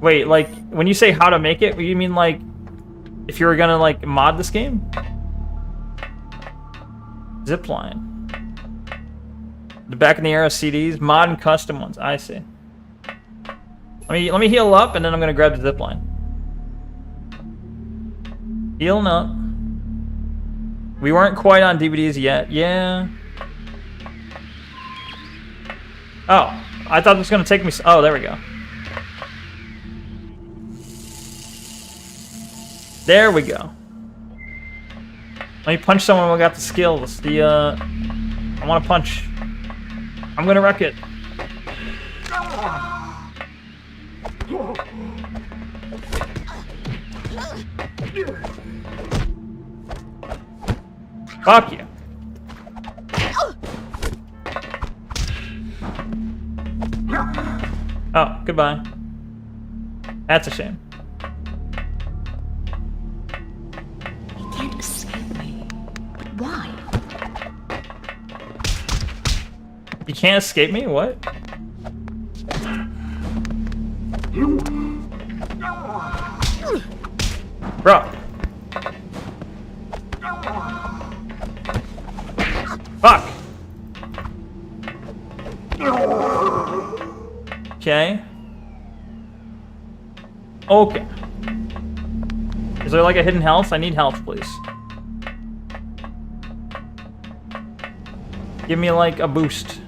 Wait, like, when you say how to make it, you mean like if you were gonna like mod this game? Zipline. The back in the era CDs, mod and custom ones. I see. Let me heal up, and then I'm gonna grab the zipline. Healing up. We weren't quite on DVDs yet. Yeah. Oh, I thought this was gonna take me. Oh, there we go. There we go. Let me punch someone who got the skills. I want to punch. I'm gonna wreck it. Fuck you. Oh, goodbye. That's a shame. He can't escape me. But why? You can't escape me? What? Bro. Fuck. Okay. Okay. Is there like a hidden health? I need health, please. Give me like a boost.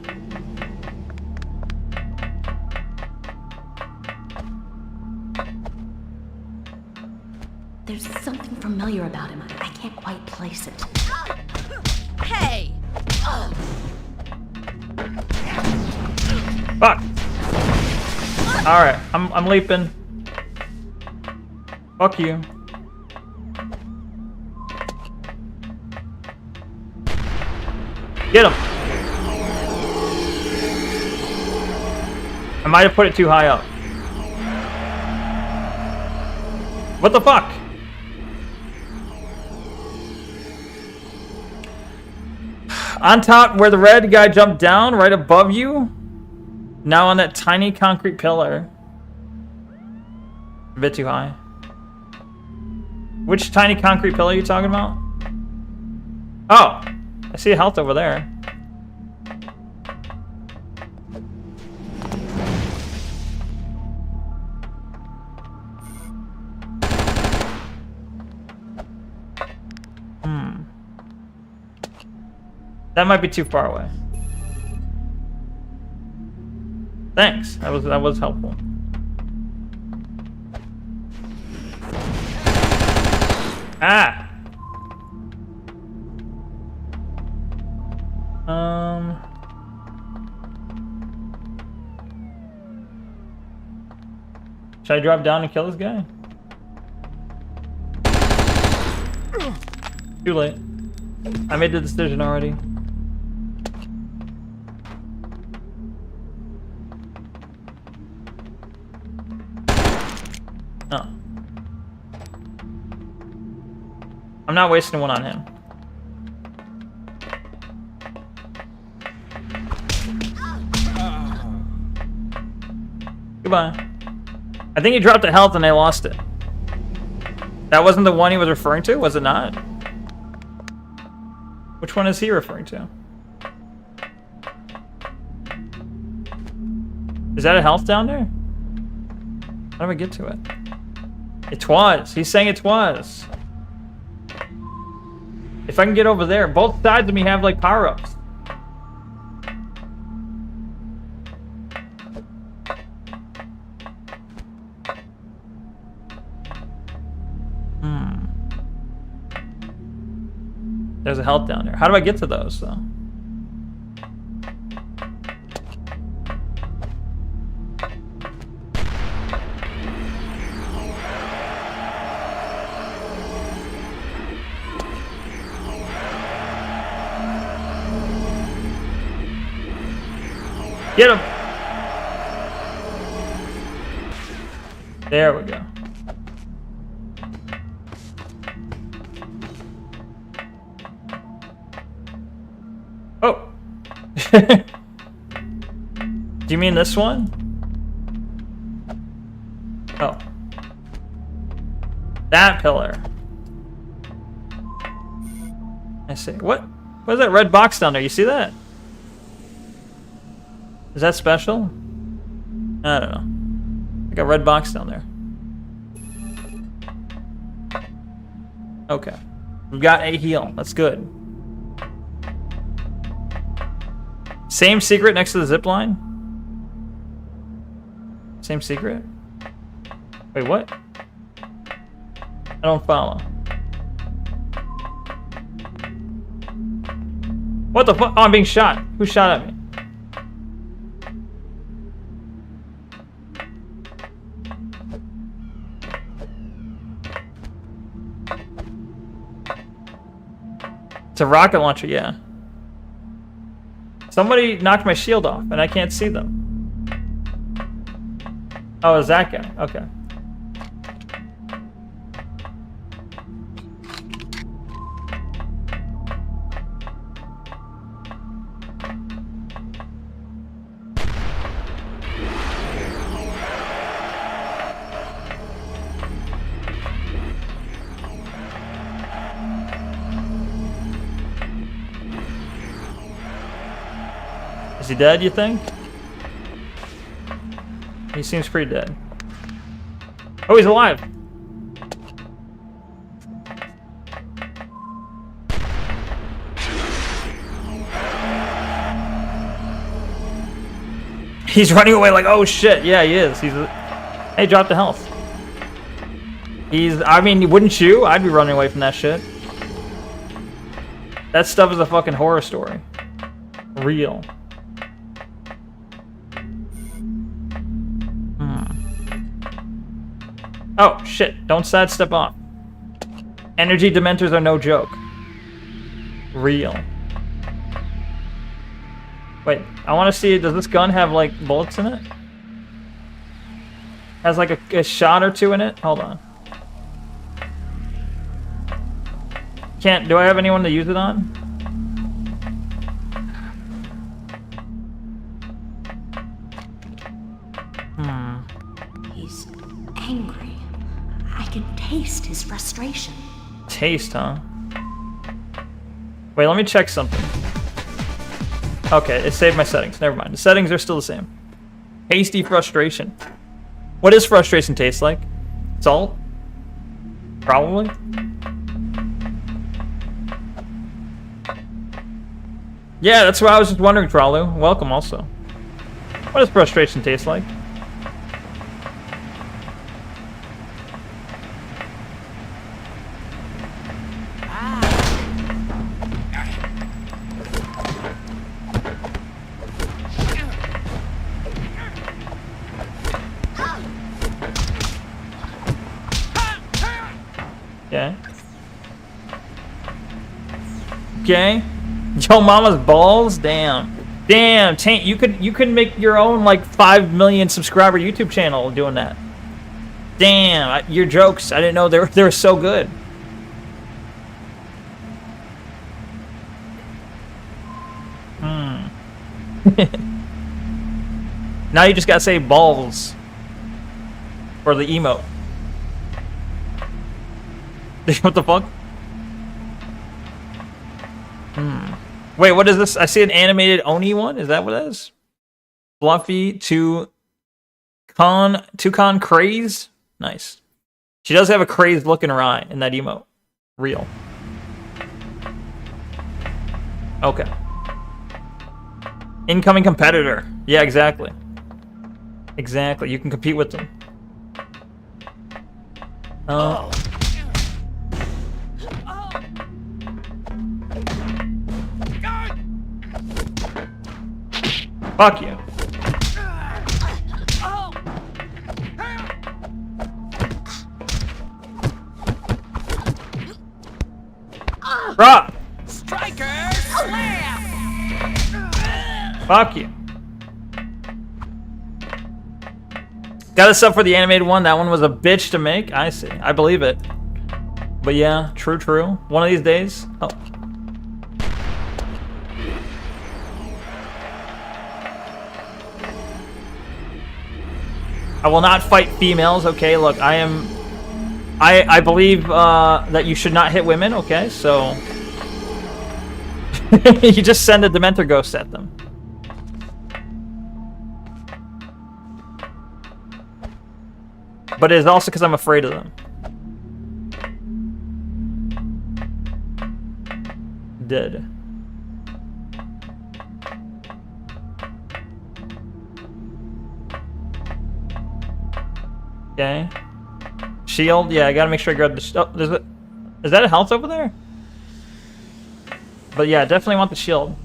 There's something familiar about him. I can't quite place it. Hey! Fuck! Alright, I'm leaping. Fuck you. Get him! I might have put it too high up. What the fuck? On top where the red guy jumped down, right above you. Now on that tiny concrete pillar. A bit too high. Which tiny concrete pillar are you talking about? Oh, I see a health over there. That might be too far away. Thanks. That was helpful. Ah. Should I drop down and kill this guy? Too late. I made the decision already. Oh. I'm not wasting one on him. Goodbye. I think he dropped a health and I lost it. That wasn't the one he was referring to, was it not? Which one is he referring to? Is that a health down there? How do I get to it? It was. He's saying it was. If I can get over there, both sides of me have like power-ups. There's a health down there. How do I get to those though? Get him! There we go. Oh! Do you mean this one? Oh. That pillar. I see. What? What is that red box down there? You see that? Is that special? I don't know. Like a red box down there. Okay. We've got a heal. That's good. Same secret next to the zip line? Same secret? Wait, what? I don't follow. What the fuck? Oh, I'm being shot. Who shot at me? It's a rocket launcher, yeah. Somebody knocked my shield off, and I can't see them. Oh, it's that guy. Okay. Is he dead, you think? He seems pretty dead. Oh, he's alive! He's running away like, oh shit, yeah, he is. Hey, drop the health. I mean, wouldn't you? I'd be running away from that shit. That stuff is a fucking horror story. Real. Oh, shit. Don't sidestep off. Energy Dementors are no joke. Real. Wait, I want to see, does this gun have, like, bullets in it? Has, like, a shot or two in it? Hold on. Do I have anyone to use it on? He's angry. I can taste his frustration. Taste, huh? Wait, let me check something. Okay, it saved my settings. Never mind. The settings are still the same. Hasty frustration. What does frustration taste like? Salt? Probably. Yeah, that's what I was just wondering, Tralu. Welcome also. What does frustration taste like? Okay. Okay. Yo mama's balls? Damn. Damn, Taint, you could make your own like 5 million subscriber YouTube channel doing that. Damn, your jokes, I didn't know they were so good. Now you just gotta say balls for the emote. What the fuck? Wait, what is this? I see an animated Oni one. Is that what it is? Fluffy Toucan craze. Nice. She does have a crazed look in her eye in that emote. Real. Okay. Incoming competitor. Yeah, exactly. Exactly. You can compete with them. Fuck you. Bruh. Striker slam. Fuck you. Got a sub for the animated one. That one was a bitch to make. I see. I believe it. But yeah, true. One of these days. Oh. I will not fight females, okay? Look, I believe that you should not hit women, okay? So you just send a Dementor ghost at them. But it is also because I'm afraid of them. Dead. Okay. Shield? Yeah, I gotta make sure I grab the... Oh, is that a health over there? But yeah, definitely want the shield.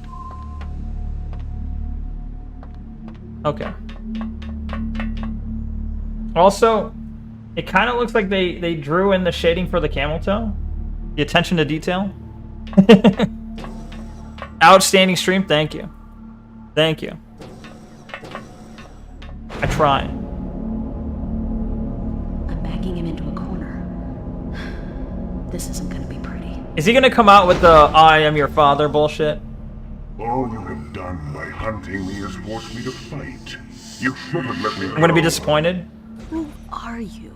Okay. Also, it kind of looks like they drew in the shading for the camel toe. The attention to detail. Outstanding stream, thank you. Thank you. I try. Backing him into a corner. This isn't gonna be pretty. Is he gonna come out with the I am your father bullshit? All you have done by hunting me has forced me to fight. You should have let me go. I'm gonna be disappointed. Who are you?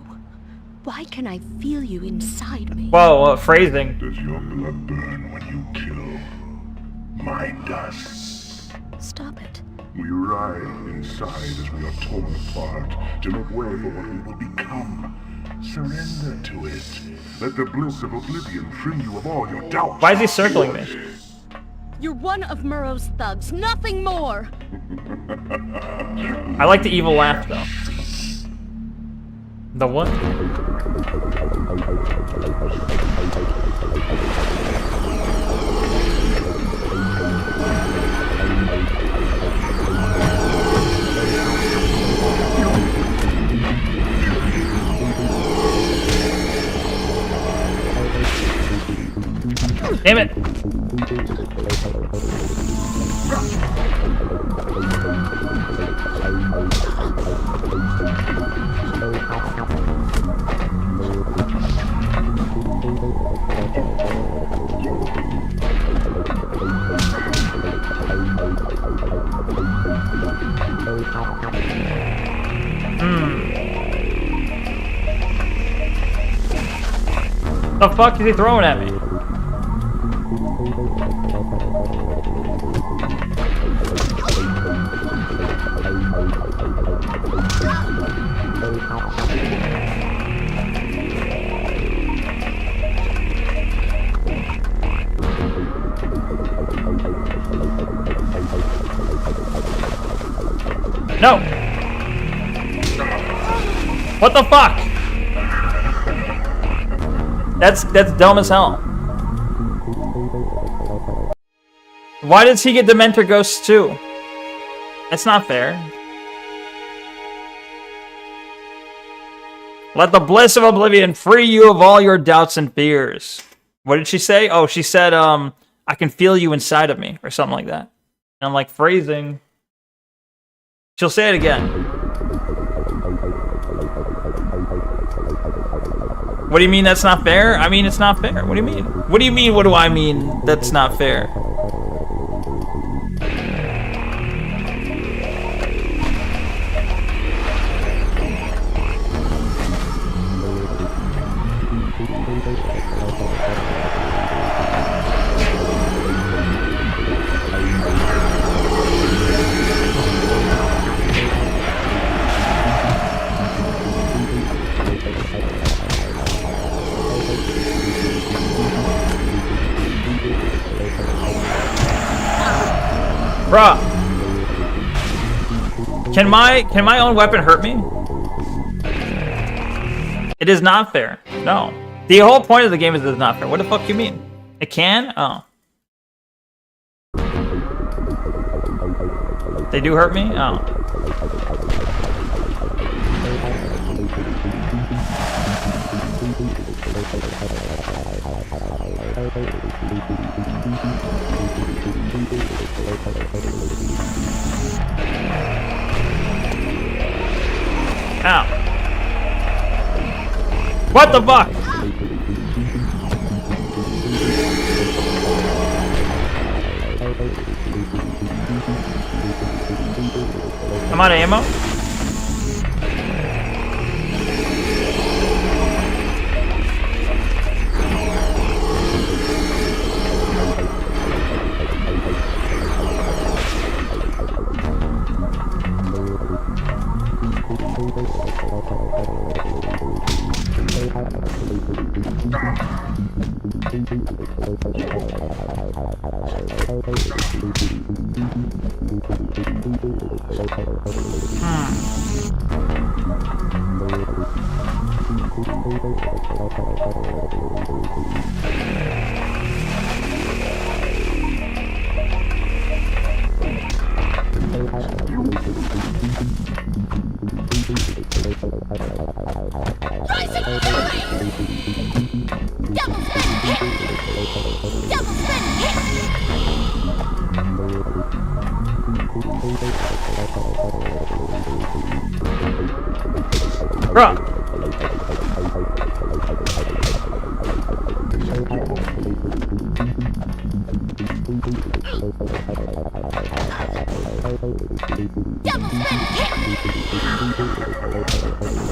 Why can I feel you inside me? Whoa, phrasing. Does your blood burn when you kill? Mine does. Stop it. We writhe inside as we are torn apart to make way for what we will become. Surrender to it. Let the bliss of oblivion free you of all your doubts. Why is he circling me? You're one of Muro's thugs, nothing more! I like the evil laugh, though. The what? Damn it! The fuck is he throwing at me? No! What the fuck? That's dumb as hell. Why does he get Dementor Ghosts too? That's not fair. Let the bliss of oblivion free you of all your doubts and fears. What did she say? Oh, she said, I can feel you inside of me, or something like that. And I'm like, phrasing. She'll say it again. What do you mean that's not fair? I mean it's not fair. What do you mean? What do you mean, what do I mean that's not fair? Bruh. Can my own weapon hurt me? It is not fair. No. The whole point of the game is it's not fair. What the fuck you mean? It can? Oh. They do hurt me? Oh. Ow. What the fuck? I'm out of ammo?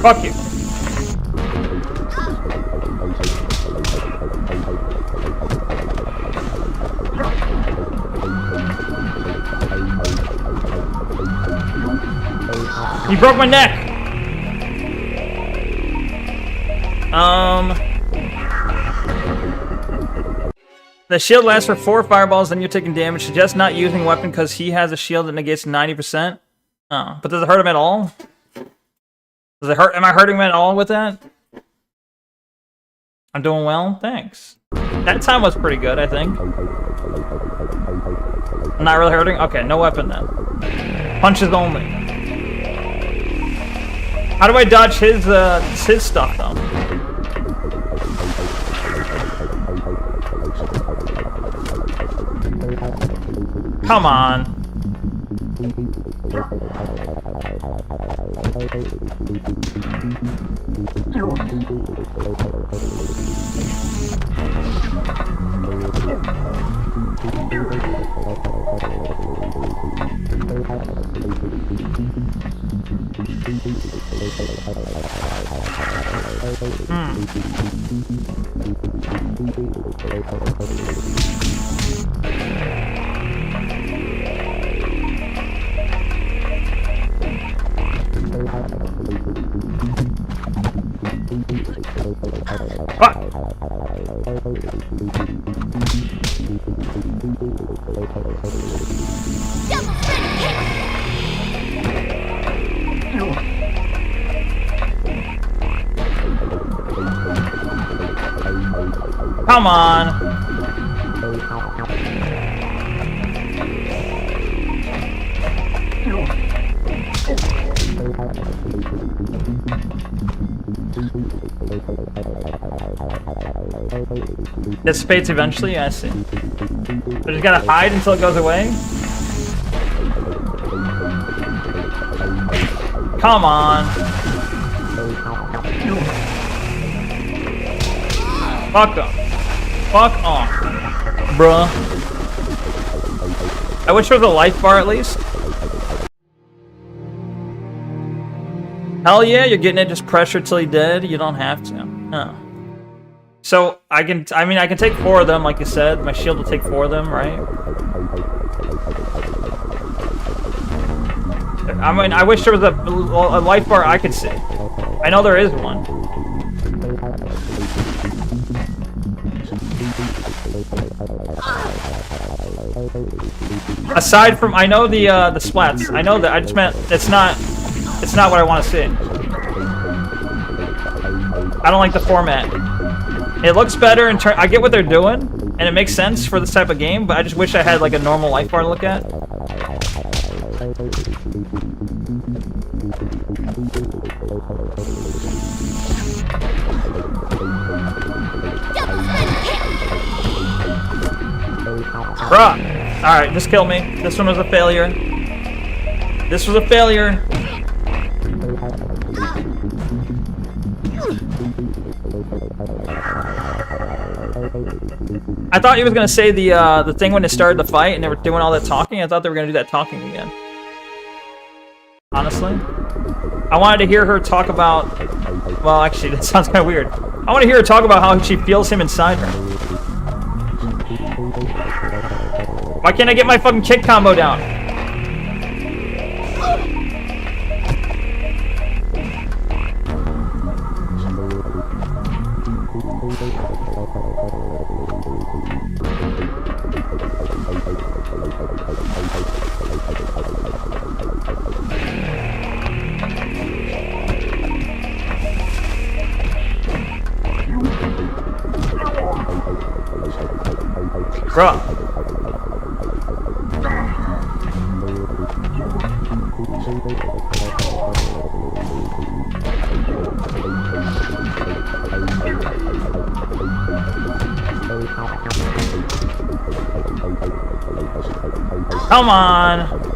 Fuck you. You broke my neck. The shield lasts for 4 fireballs, then you're taking damage. Suggest not using a weapon because he has a shield that negates 90%. Oh, but does it hurt him at all? Does it hurt? Am I hurting him at all with that? I'm doing well, thanks. That time was pretty good, I think. I'm not really hurting? Okay, no weapon then. Punches only. How do I dodge his stuff though? Come on. Come on. Dissipates eventually, I see. But just gotta hide until it goes away? Come on. Fuck off. Fuck off. Bruh. I wish there was a life bar at least. Hell yeah, you're getting it, just pressure till he's dead. You don't have to. Oh. So I can take 4 of them, like you said. My shield will take 4 of them, right? I mean, I wish there was a life bar I could see. I know there is one. Aside from, I know the splats. I know that. I just meant it's not what I want to see. I don't like the format. It looks better in turn. I get what they're doing, and it makes sense for this type of game. But I just wish I had like a normal life bar to look at. Bruh! Alright, just kill me. This one was a failure. This was a failure. I thought he was gonna say the thing when they started the fight and they were doing all that talking. I thought they were gonna do that talking again. Honestly. I wanted to hear her talk about... Well, actually, that sounds kind of weird. I want to hear her talk about how she feels him inside her. Why can't I get my fucking kick combo down? Bruh. Come on.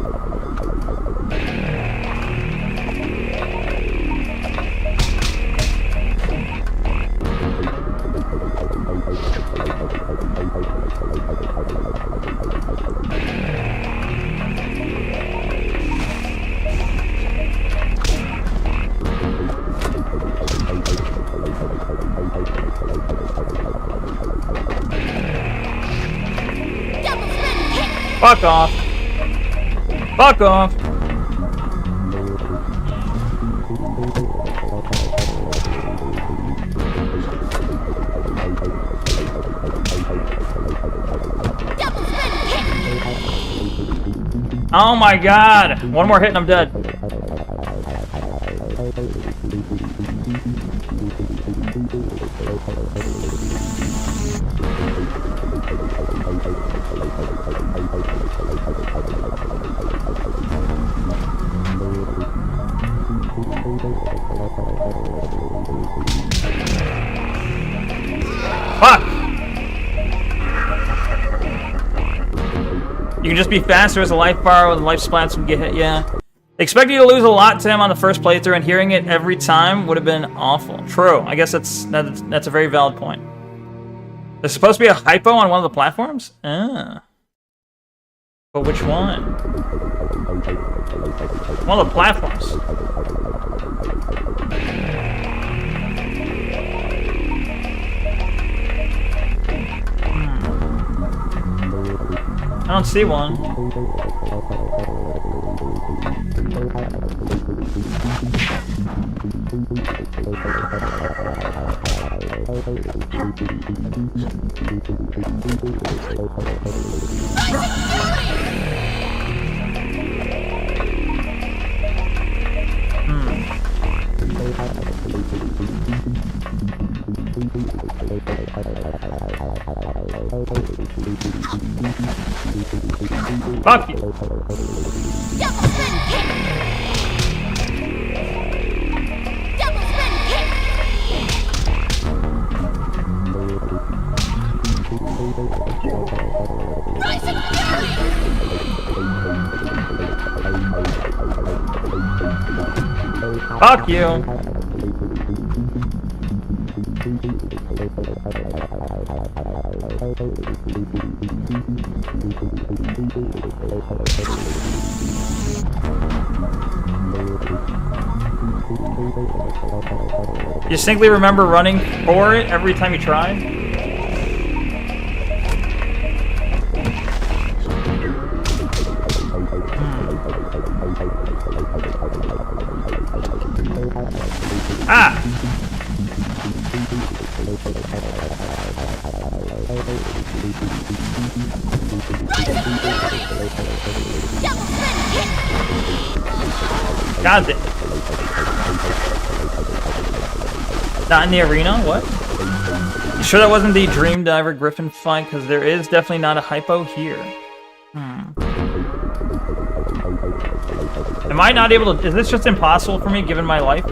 Fuck off. Fuck off. Oh my god. One more hit and I'm dead. Fuck! You can just be faster as a life bar when life splats and get hit, yeah. Expecting you to lose a lot to him on the first playthrough and hearing it every time would have been awful. True, I guess that's a very valid point. There's supposed to be a hypo on one of the platforms? Ah. But which one? One of the platforms. I don't see one. Fuck you. Fuck you. You distinctly remember running for it every time you tried? Ah! God damn. Not in the arena? What? You sure that wasn't the Dream Diver Griffin fight? Because there is definitely not a hypo here. Am I not able to... Is this just impossible for me given my life?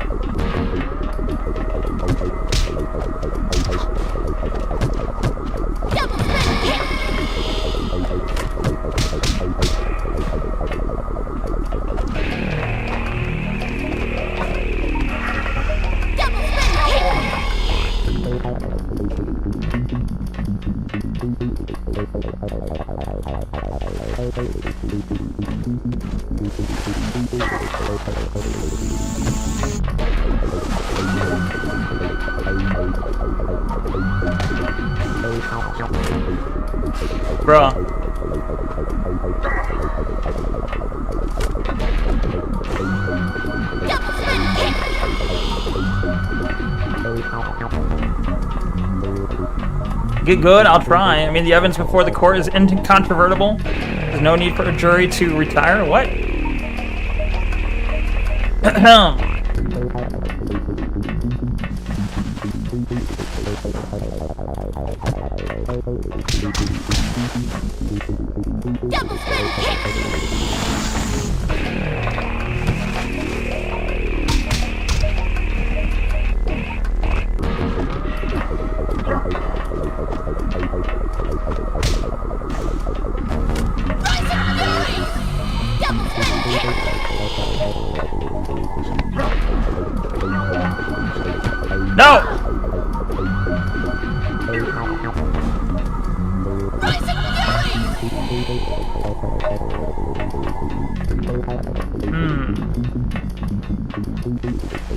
Bruh. Get good, I'll try. I mean, the evidence before the court is incontrovertible. There's no need for a jury to retire. What? No!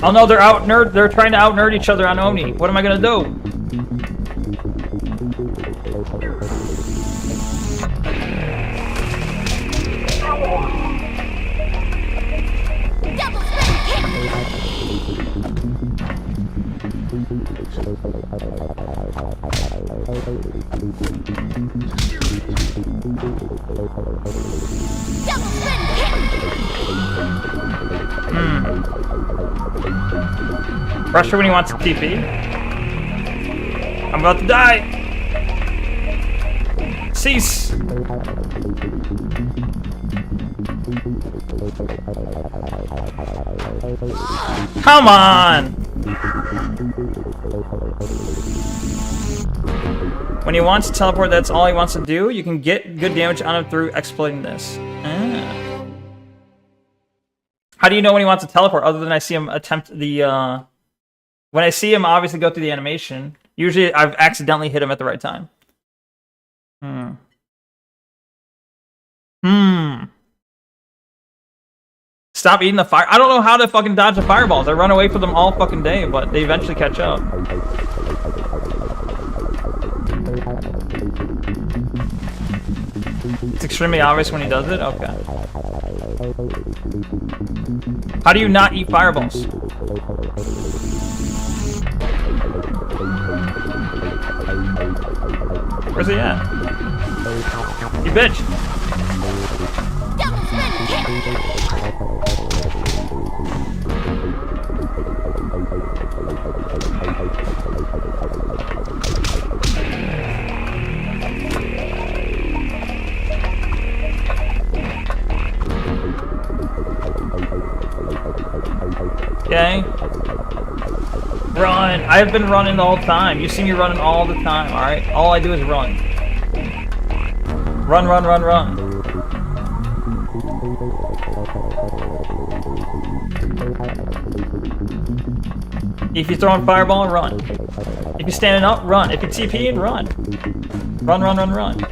Oh no, they're trying to out-nerd each other on Oni. What am I gonna do? Pressure when he wants to TP. I'm about to die. Cease. Come on. When he wants to teleport, that's all he wants to do. You can get good damage on him through exploiting this. Ah. How do you know when he wants to teleport, other than I see him attempt the, when I see him obviously go through the animation, usually I've accidentally hit him at the right time. Stop eating the fire. I don't know how to fucking dodge the fireballs. I run away from them all fucking day, but they eventually catch up. It's extremely obvious when he does it? Okay. How do you not eat fireballs? Where's he at? You bitch! Okay. Run! I have been running the whole time. You see me running all the time, alright? All I do is run. Run, run, run, run. If you're throwing fireball, run. If you're standing up, run. If you're TPing, run. Run, run, run, run.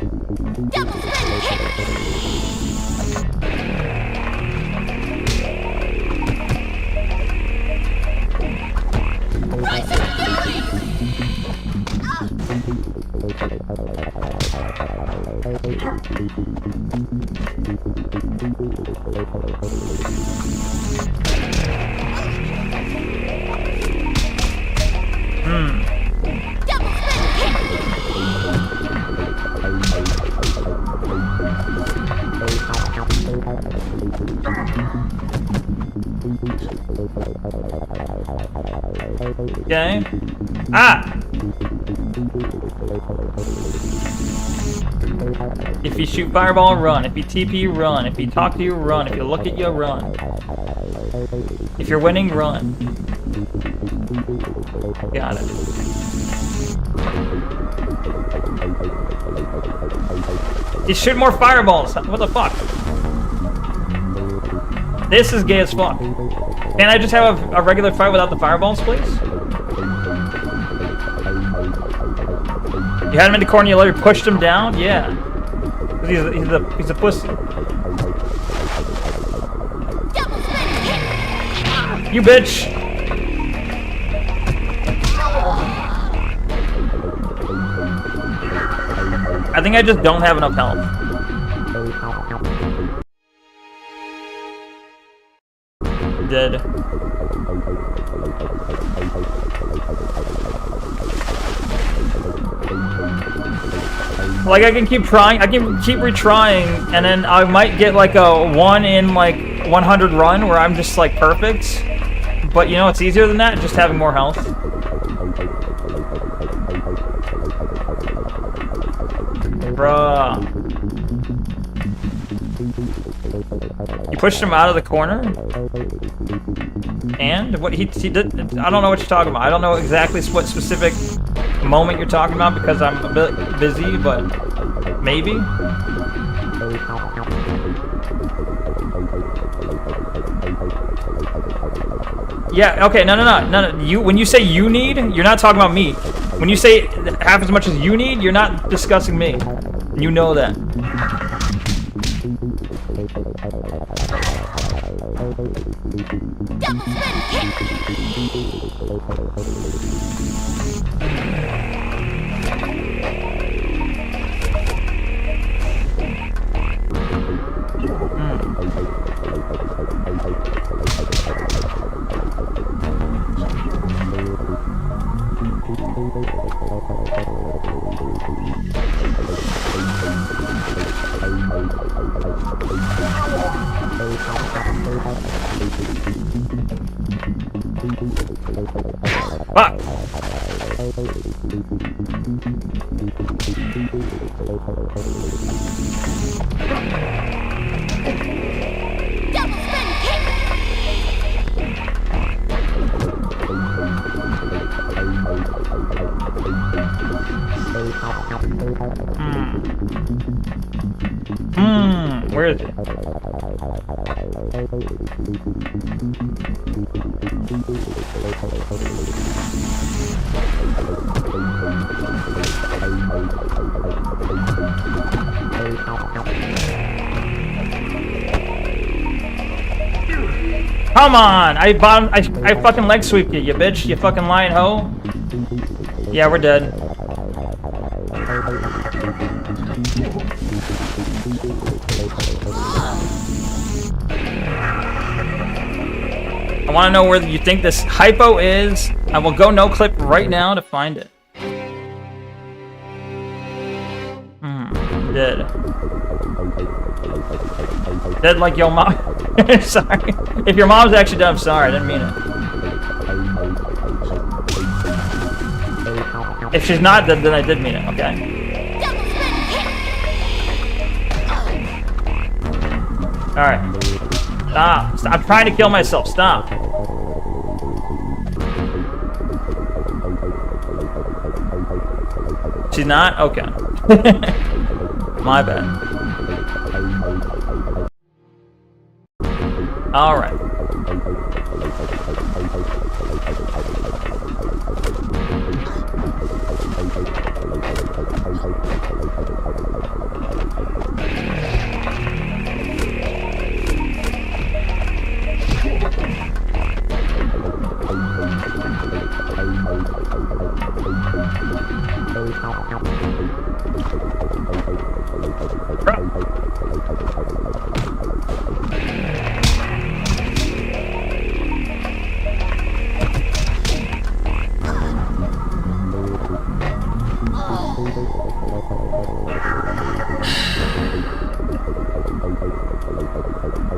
Okay. Ah! If you shoot fireball, run. If you TP, run. If you talk to you, run. If you look at you, run. If you're winning, run. Got it. You shoot more fireballs. What the fuck? This is gay as fuck. Can't I just have a regular fight without the fireballs, please? You had him in the corner, you literally pushed him down? Yeah. He's a pussy. You bitch! I think I just don't have enough health. Dead. Like, I can keep trying, I can keep retrying, and then I might get like a 1 in like 100 run where I'm just like perfect. But you know, it's easier than that, just having more health. Bruh. You pushed him out of the corner? And? What he did? I don't know what you're talking about. I don't know exactly what specific moment you're talking about because I'm a bit busy, but maybe? Yeah, okay, no. You, when you say you need, you're not talking about me. When you say half as much as you need, you're not discussing me. You know that. Fuck! Where is it? Come on! I fucking leg sweeped you, you bitch, you fucking lying hoe. Yeah, we're dead. I want to know where you think this hypo is. I will go no clip right now to find it. Dead. Dead like your mom. Sorry. If your mom's actually dead, I'm sorry. I didn't mean it. If she's not dead, then I did mean it. Okay. Alright. Stop. Stop. I'm trying to kill myself. Stop. She's not? Okay. My bad. Alright.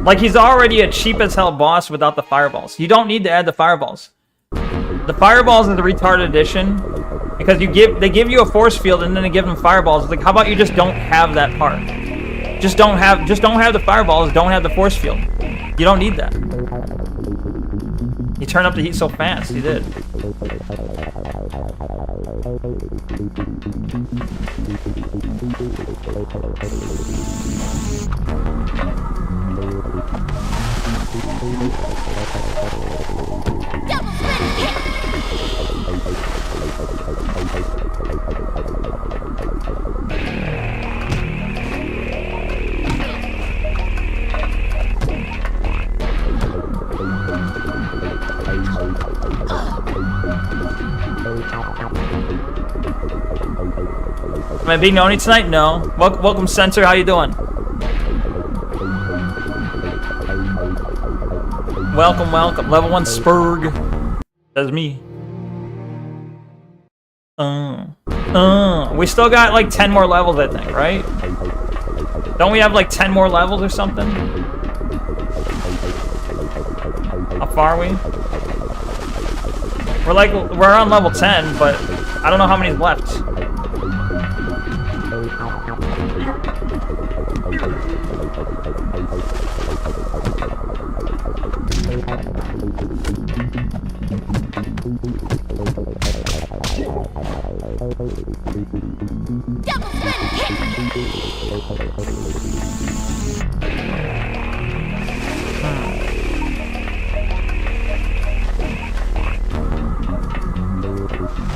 Like, he's already a cheap as hell boss without the fireballs. You don't need to add the fireballs. The fireballs is the retarded edition because they give you a force field and then they give them fireballs. It's like, how about you just don't have that part? Just don't have the fireballs, don't have the force field. You don't need that. He turned up the heat so fast, he did. Am I being Noni tonight? No. Welcome, Censor. How you doing? Welcome, welcome. Level 1 Spurg. That's me. We still got like 10 more levels, I think, right? Don't we have like 10 more levels or something? How far are we? We're on level 10, but I don't know how many's left.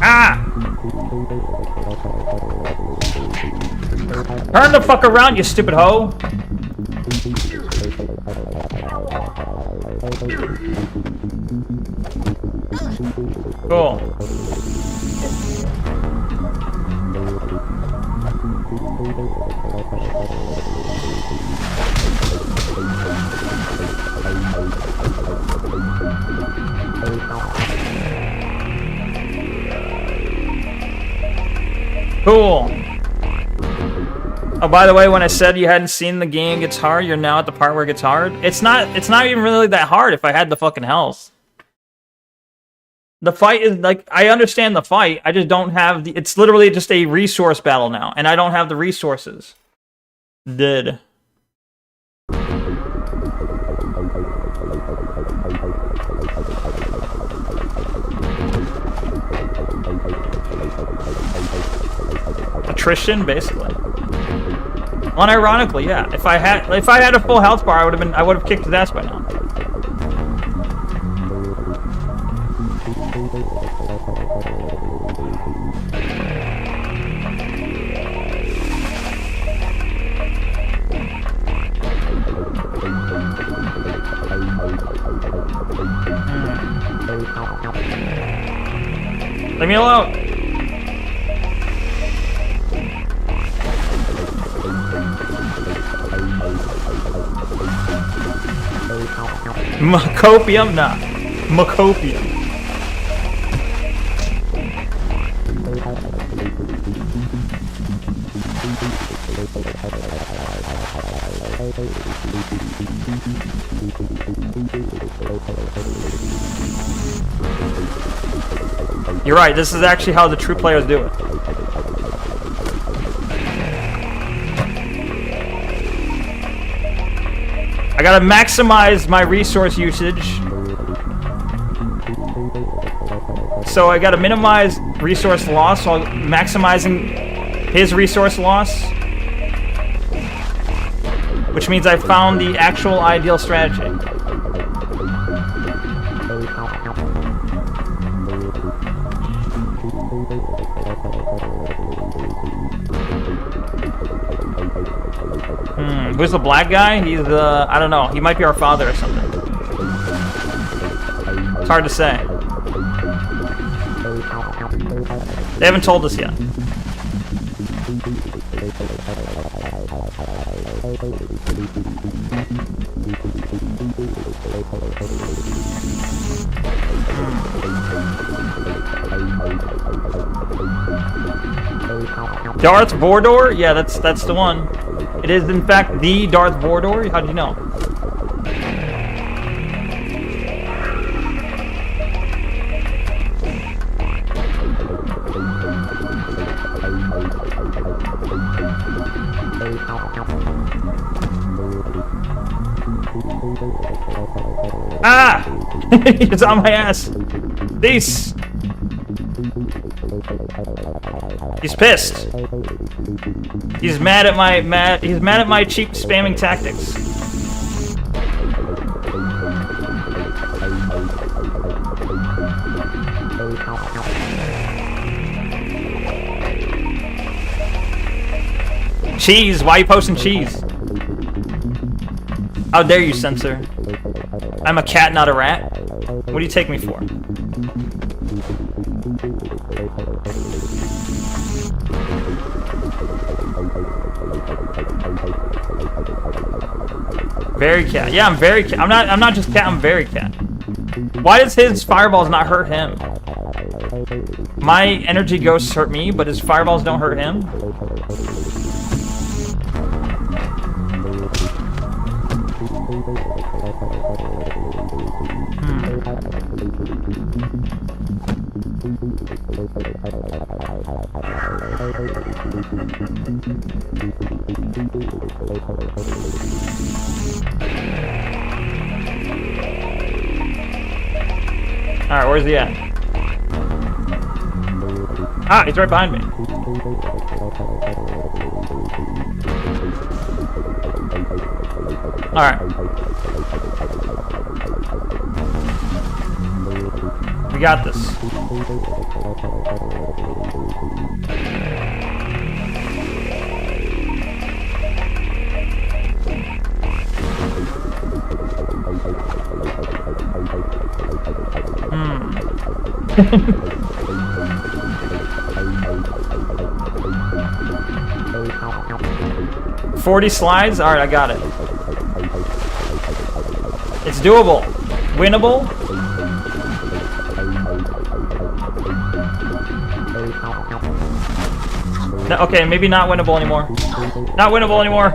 Ah! Turn the fuck around, you stupid hoe! Cool. Cool. Oh, by the way, when I said you hadn't seen the game gets hard, you're now at the part where it gets hard. It's not even really that hard if I had the fucking health. The fight is like, I understand the fight. I just don't have the. It's literally just a resource battle now, and I don't have the resources. Did. Attrition, basically. Unironically, yeah. If I had a full health bar, I would have kicked his ass by now. Leave me alone. Macopium? Nah. Macopium. You're right, this is actually how the true players do it. I gotta maximize my resource usage. So I gotta minimize resource loss while maximizing his resource loss. Which means I found the actual ideal strategy. Who's the black guy? He's the... I don't know. He might be our father or something. It's hard to say. They haven't told us yet. Darth Vordor? Yeah, that's the one. It is, in fact, the Darth Vordor? How do you know? Ah! It's on my ass. This. He's pissed. He's mad at my cheap spamming tactics. Cheese, why are you posting cheese? How dare you, censor? I'm a cat, not a rat. What do you take me for? Very cat. Yeah, I'm very cat. I'm not just cat, I'm very cat. Why does his fireballs not hurt him? My energy ghosts hurt me, but his fireballs don't hurt him? Alright, where's he at? Ah, he's right behind me. Alright. We got this. Hmm. 40 slides? Alright, I got it. It's doable. Winnable? No, okay, maybe not winnable anymore. Not winnable anymore.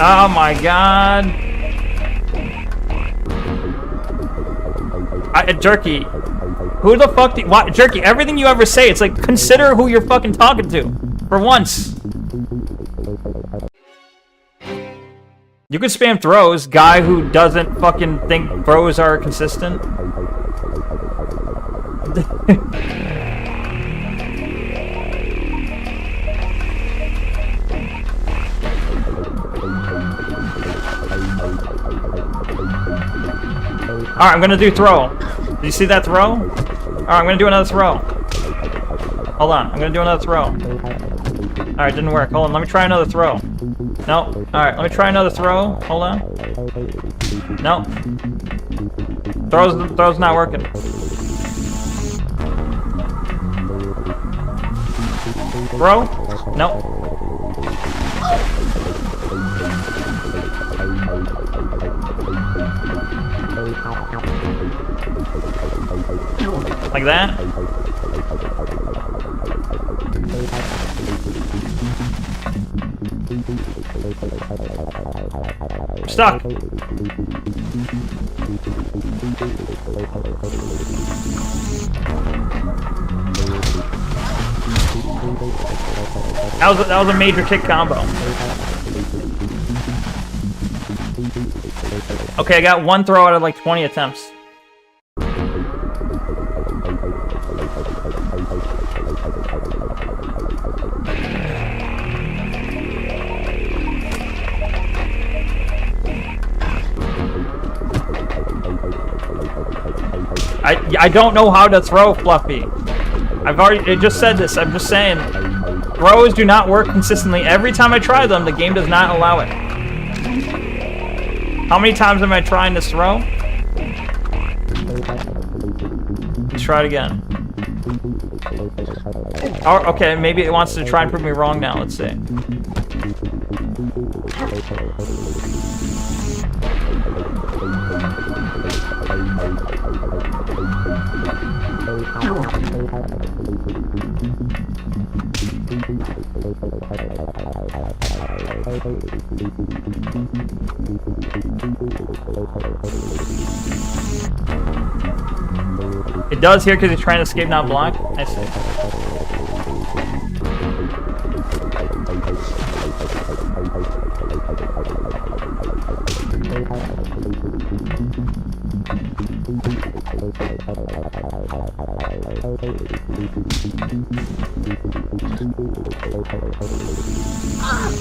Oh my god. Jerky. Who the fuck do you, Jerky, everything you ever say, it's like, consider who you're fucking talking to. For once. You could spam throws, guy who doesn't fucking think throws are consistent. Alright, I'm gonna do throw. Did you see that throw? Alright, I'm gonna do another throw. Hold on, I'm gonna do another throw. Alright, didn't work. Hold on, let me try another throw. No. Alright, let me try another throw. Hold on. No. Throw's not working. Throw? No. Like that? I'm stuck. That was a major kick combo. Okay, I got one throw out of like 20 attempts. I don't know how to throw, Fluffy. I just said this. I'm just saying. Throws do not work consistently. Every time I try them, the game does not allow it. How many times am I trying this throw? Let's try it again. Oh, okay, maybe it wants to try and prove me wrong now. Let's see. It does here because he's trying to escape, not block. I see.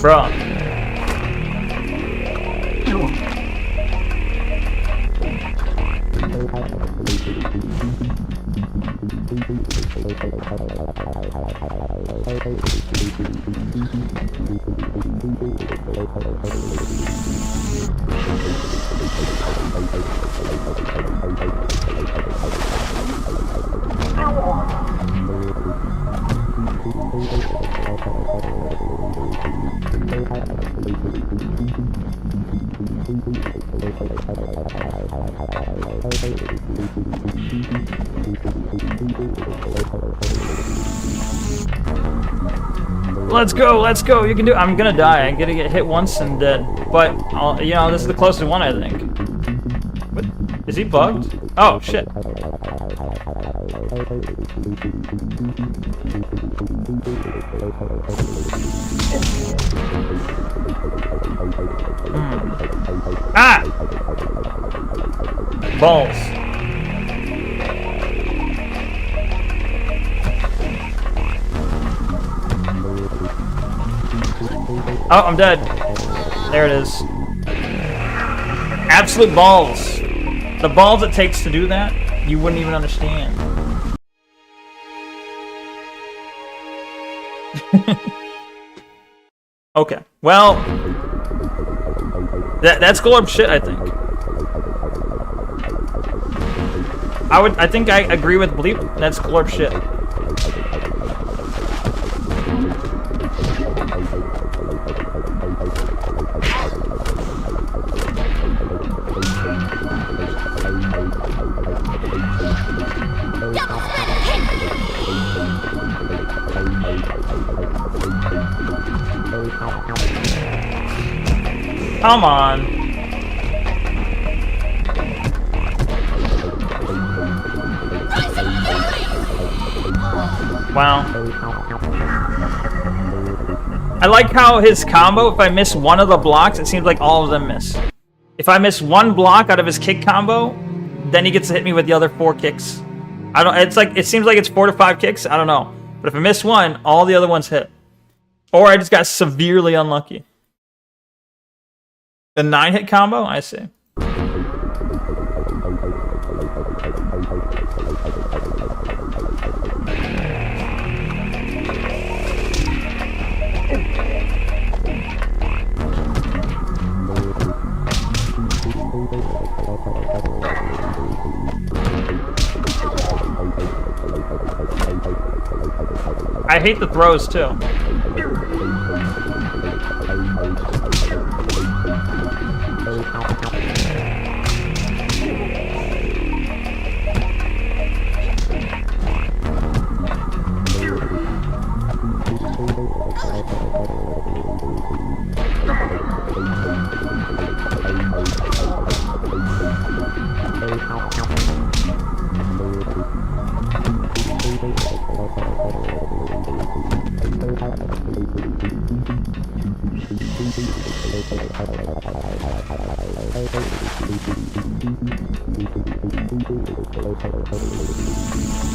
Bro. Let's go. You can do it. I'm gonna die. I'm gonna get hit once and dead. But, you know, this is the closest one, I think. What? Is he bugged? Oh, shit. Ah! Balls. Oh, I'm dead. There it is. Absolute balls. The balls it takes to do that, you wouldn't even understand. Okay. Well, that's Glorb shit, I think. I think I agree with Bleep. That's Glorb shit. Come on. Wow. I like how his combo, if I miss one of the blocks, it seems like all of them miss. If I miss one block out of his kick combo, then he gets to hit me with the other 4 kicks. I don't, it's like, it seems like it's 4 to 5 kicks, I don't know. But if I miss one, all the other ones hit. Or I just got severely unlucky. The 9-hit combo? I see. I hate the throws too.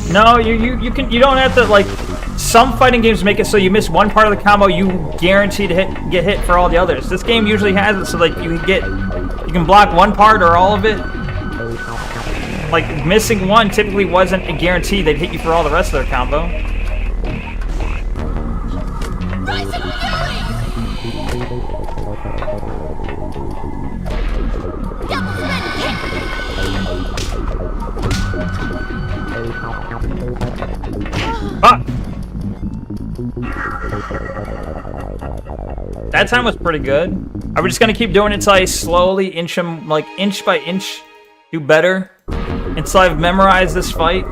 No, you don't have to, like, some fighting games make it so you miss one part of the combo, you guarantee to get hit for all the others. This game usually has it so like you can block one part or all of it. Like missing one typically wasn't a guarantee they'd hit you for all the rest of their combo. Fuck! That time was pretty good. Are we just gonna keep doing it until I slowly inch him, like inch by inch, do better? Until I've memorized this fight?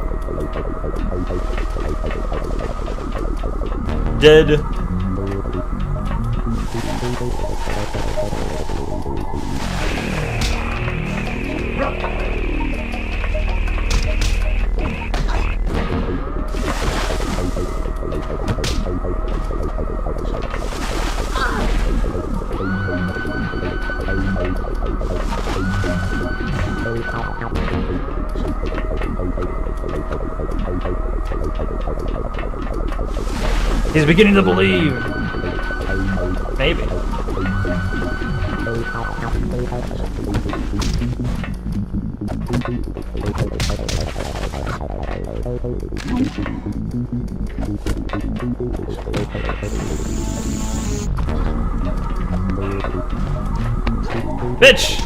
Dead. He's beginning to believe. Maybe. Bitch!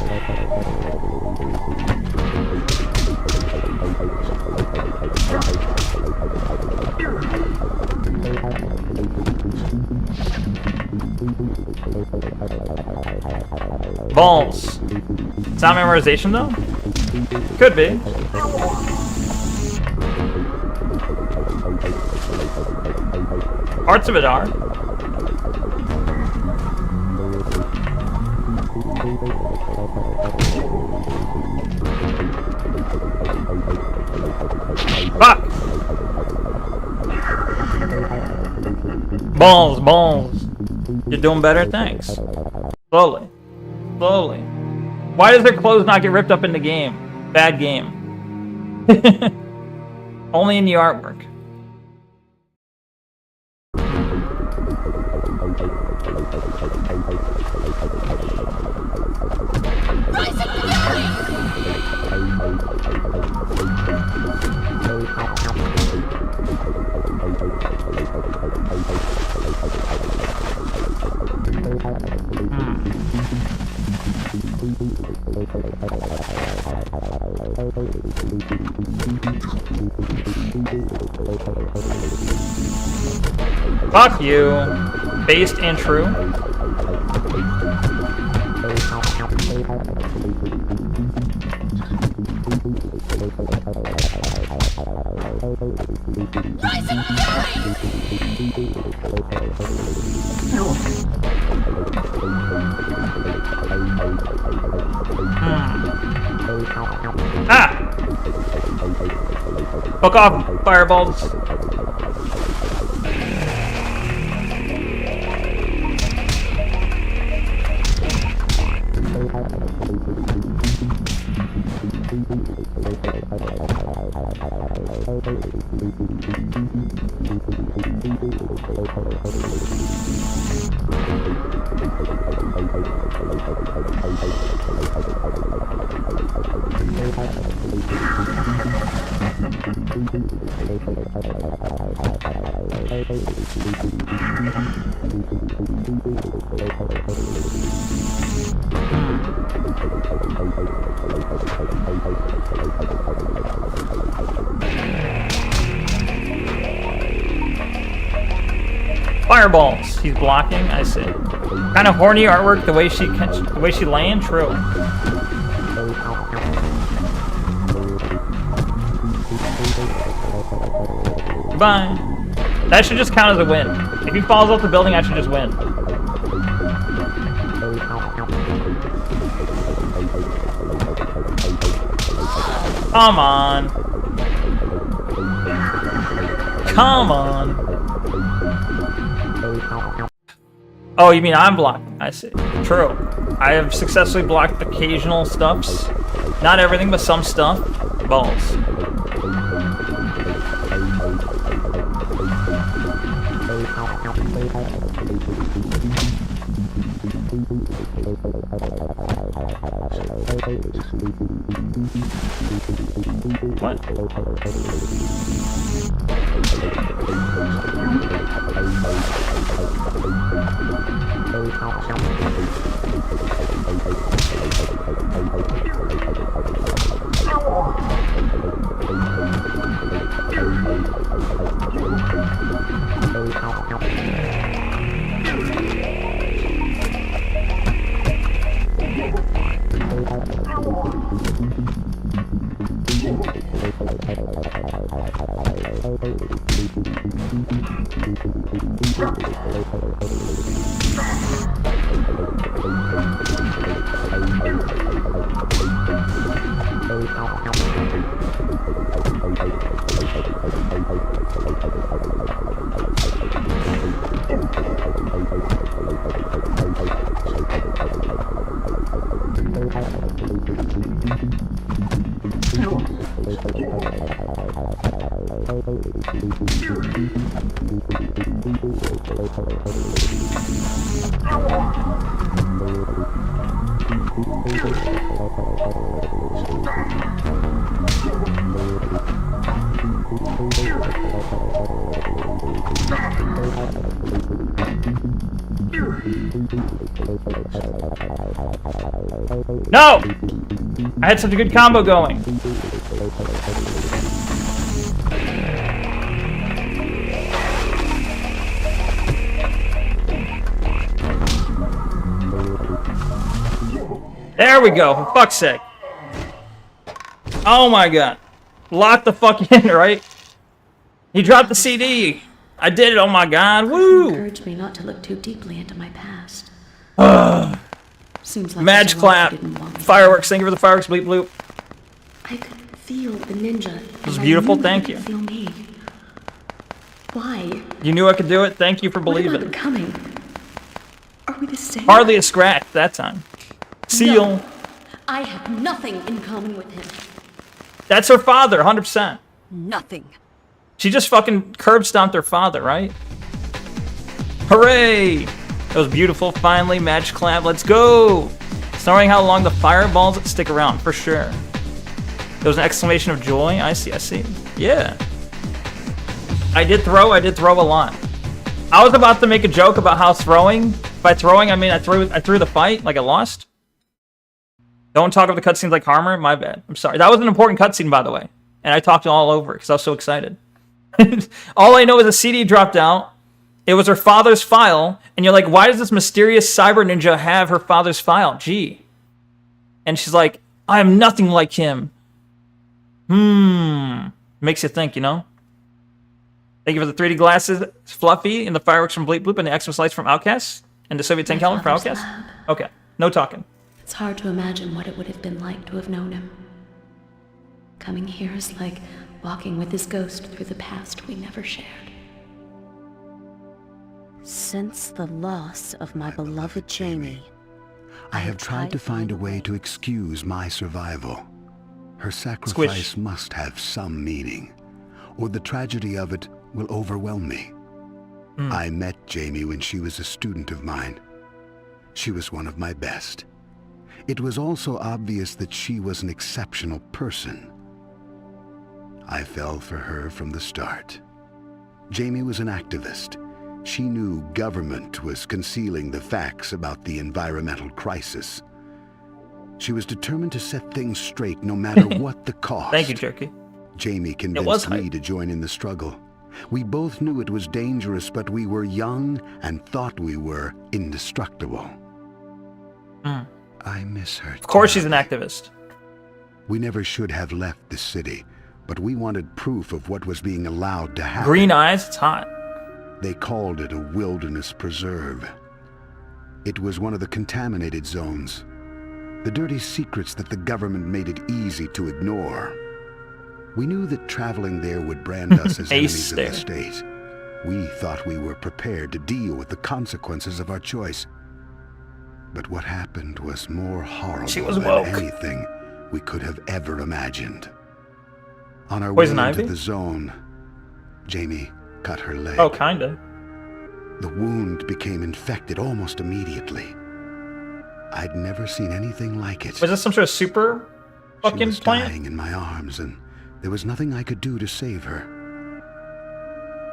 Balls. It's not memorization though? Could be. Parts of it are. Fuck! Balls, balls. You're doing better, thanks. Slowly. Slowly. Why does their clothes not get ripped up in the game? Bad game. Only in the artwork. Fuck you. Based and true. Rising fury! Ah! Fuck off, fireballs. Fireballs. He's blocking. I see. Kind of horny artwork. The way she laying. True. Goodbye. That should just count as a win. If he falls off the building, I should just win. Come on. Come on. Oh, you mean I'm blocking? I see. True. I have successfully blocked occasional stuffs. Not everything, but some stuff. Balls. What? No! I had such a good combo going. There we go, for fuck's sake. Oh my god. Lock the fuck in, right? He dropped the CD. I did it, oh my god, woo! Encouraged me not to look too deeply into my past. Seems like Madge clap. Fireworks, thank you for the fireworks, bleep bloop. I could feel the ninja. It was beautiful, thank you. Feel me. Why? You knew I could do it, thank you for believing. What am I becoming? Are we the same? Hardly a scratch that time. Seal. No, I have nothing in common with him. That's her father, 100%. Nothing. She just fucking curb stomped her father, right? Hooray! That was beautiful. Finally, match clap. Let's go! It's not knowing how long the fireballs stick around, for sure. There was an exclamation of joy. I see, I see. Yeah. I did throw a lot. I was about to make a joke about how throwing, by throwing, I mean I threw the fight, like I lost. Don't talk over the cutscenes like Harmer. My bad. I'm sorry. That was an important cutscene, by the way. And I talked all over because I was so excited. All I know is a CD dropped out. It was her father's file. And you're like, why does this mysterious cyber ninja have her father's file? Gee. And she's like, I am nothing like him. Makes you think, you know? Thank you for the 3D glasses, Fluffy, and the fireworks from Bleep Bloop, and the Xmas lights from Outcast, and the Soviet 10 calendar for Outcast. Okay, no talking. It's hard to imagine what it would have been like to have known him. Coming here is like walking with his ghost through the past we never shared. Since the loss of my beloved Jamie, I have tried to find a way to excuse my survival. Her sacrifice must have some meaning, or the tragedy of it will overwhelm me. I met Jamie when she was a student of mine. She was one of my best. It was also obvious that she was an exceptional person. I fell for her from the start. Jamie was an activist. She knew government was concealing the facts about the environmental crisis. She was determined to set things straight no matter what the cost. Thank you, Jerky. Jamie convinced me to join in the struggle. We both knew it was dangerous, but we were young and thought we were indestructible. I miss her. Of course she's an activist. We never should have left the city, but we wanted proof of what was being allowed to happen. Green eyes, it's hot. They called it a wilderness preserve. It was one of the contaminated zones. The dirty secrets that the government made it easy to ignore. We knew that traveling there would brand us as enemies of the state. We thought we were prepared to deal with the consequences of our choice. But what happened was more horrible than anything we could have ever imagined. On our way into the zone, Jamie cut her leg. Oh, kinda. The wound became infected almost immediately. I'd never seen anything like it. Was this some sort of super fucking She was plant? dying in my arms, and there was nothing I could do to save her.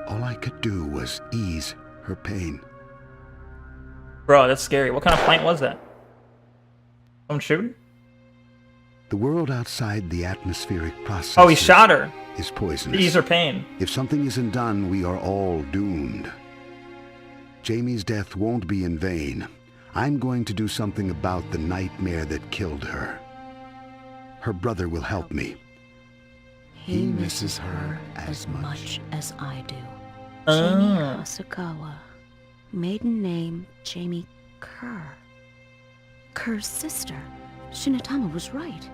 All I could do was ease her pain. Bro, that's scary. What kind of plant was that? Someone shooting? The world outside the atmospheric process. Oh, he shot her. Is poisonous. To ease her pain. If something isn't done, we are all doomed. Jamie's death won't be in vain. I'm going to do something about the nightmare that killed her. Her brother will help me. he misses her as much as I do. Jamie Hasakawa. Maiden name, Jamie Kerr. Kerr's sister. Shinatama was right.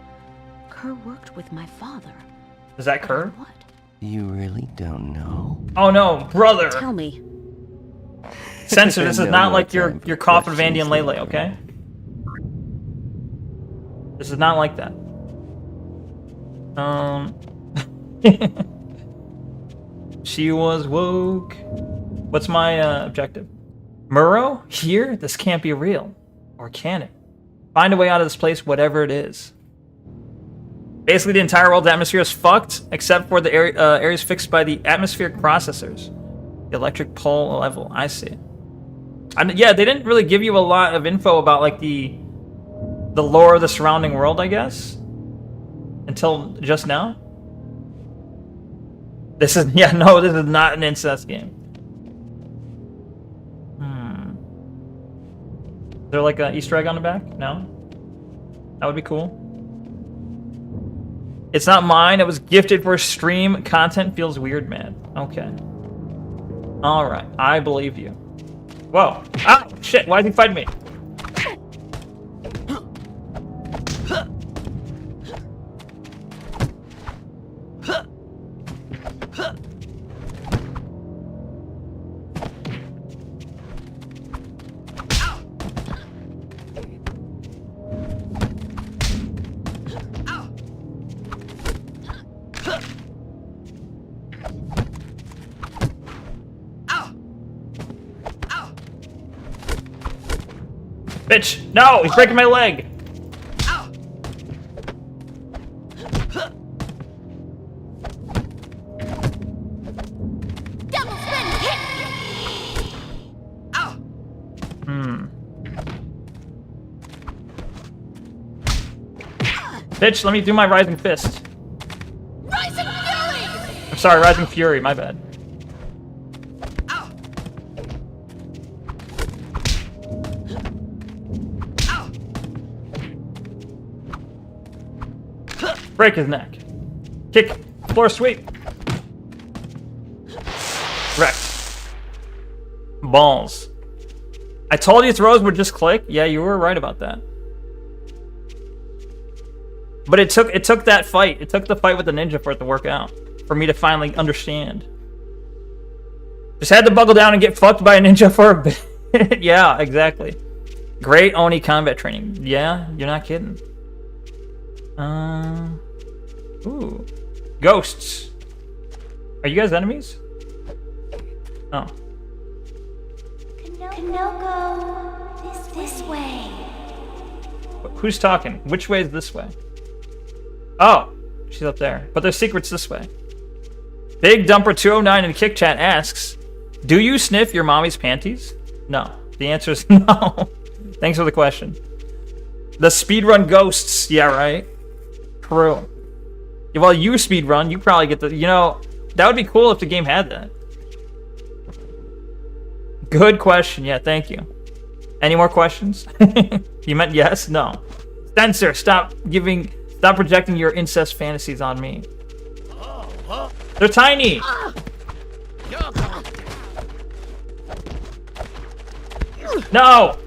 Kerr worked with my father. Is that Kerr? What? You really don't know? Oh no, brother! Tell me. Censor, this is not like your coffin of Andy and Lele, okay? This is not like that. She was woke. What's my objective? Muro? Here? This can't be real. Or can it? Find a way out of this place, whatever it is. Basically, the entire world's atmosphere is fucked, except for the areas fixed by the atmospheric processors. The electric pole level. I see. Yeah, they didn't really give you a lot of info about like the lore of the surrounding world, I guess, until just now. This is this is not an incest game. Is there like an Easter egg on the back? No? That would be cool. It's not mine. It was gifted for stream. Content feels weird, man. Okay. Alright. I believe you. Whoa. Ah! Shit. Why is he fighting me? Bitch! No! He's breaking my leg! Double spin hit! Bitch, let me do my Rising Fist. Rising Fury! I'm sorry, Rising Fury, my bad. Break his neck. Kick. Floor sweep. Correct. Balls. I told you throws would just click. Yeah, you were right about that. But it took that fight. It took the fight with the ninja for it to work out. For me to finally understand. Just had to buckle down and get fucked by a ninja for a bit. Yeah, exactly. Great Oni combat training. Yeah, you're not kidding. Ooh. Ghosts. Are you guys enemies? Oh. Kanoko, this way. Who's talking? Which way is this way? Oh, she's up there. But there's secrets this way. Big Dumper 209 in the Kick Chat asks, do you sniff your mommy's panties? No. The answer is no. Thanks for the question. The speedrun ghosts. Yeah, right. True. Yeah, well, you speedrun, you probably get the... You know, that would be cool if the game had that. Good question. Yeah, thank you. Any more questions? You meant yes? No. Censor, stop projecting your incest fantasies on me. They're tiny! No!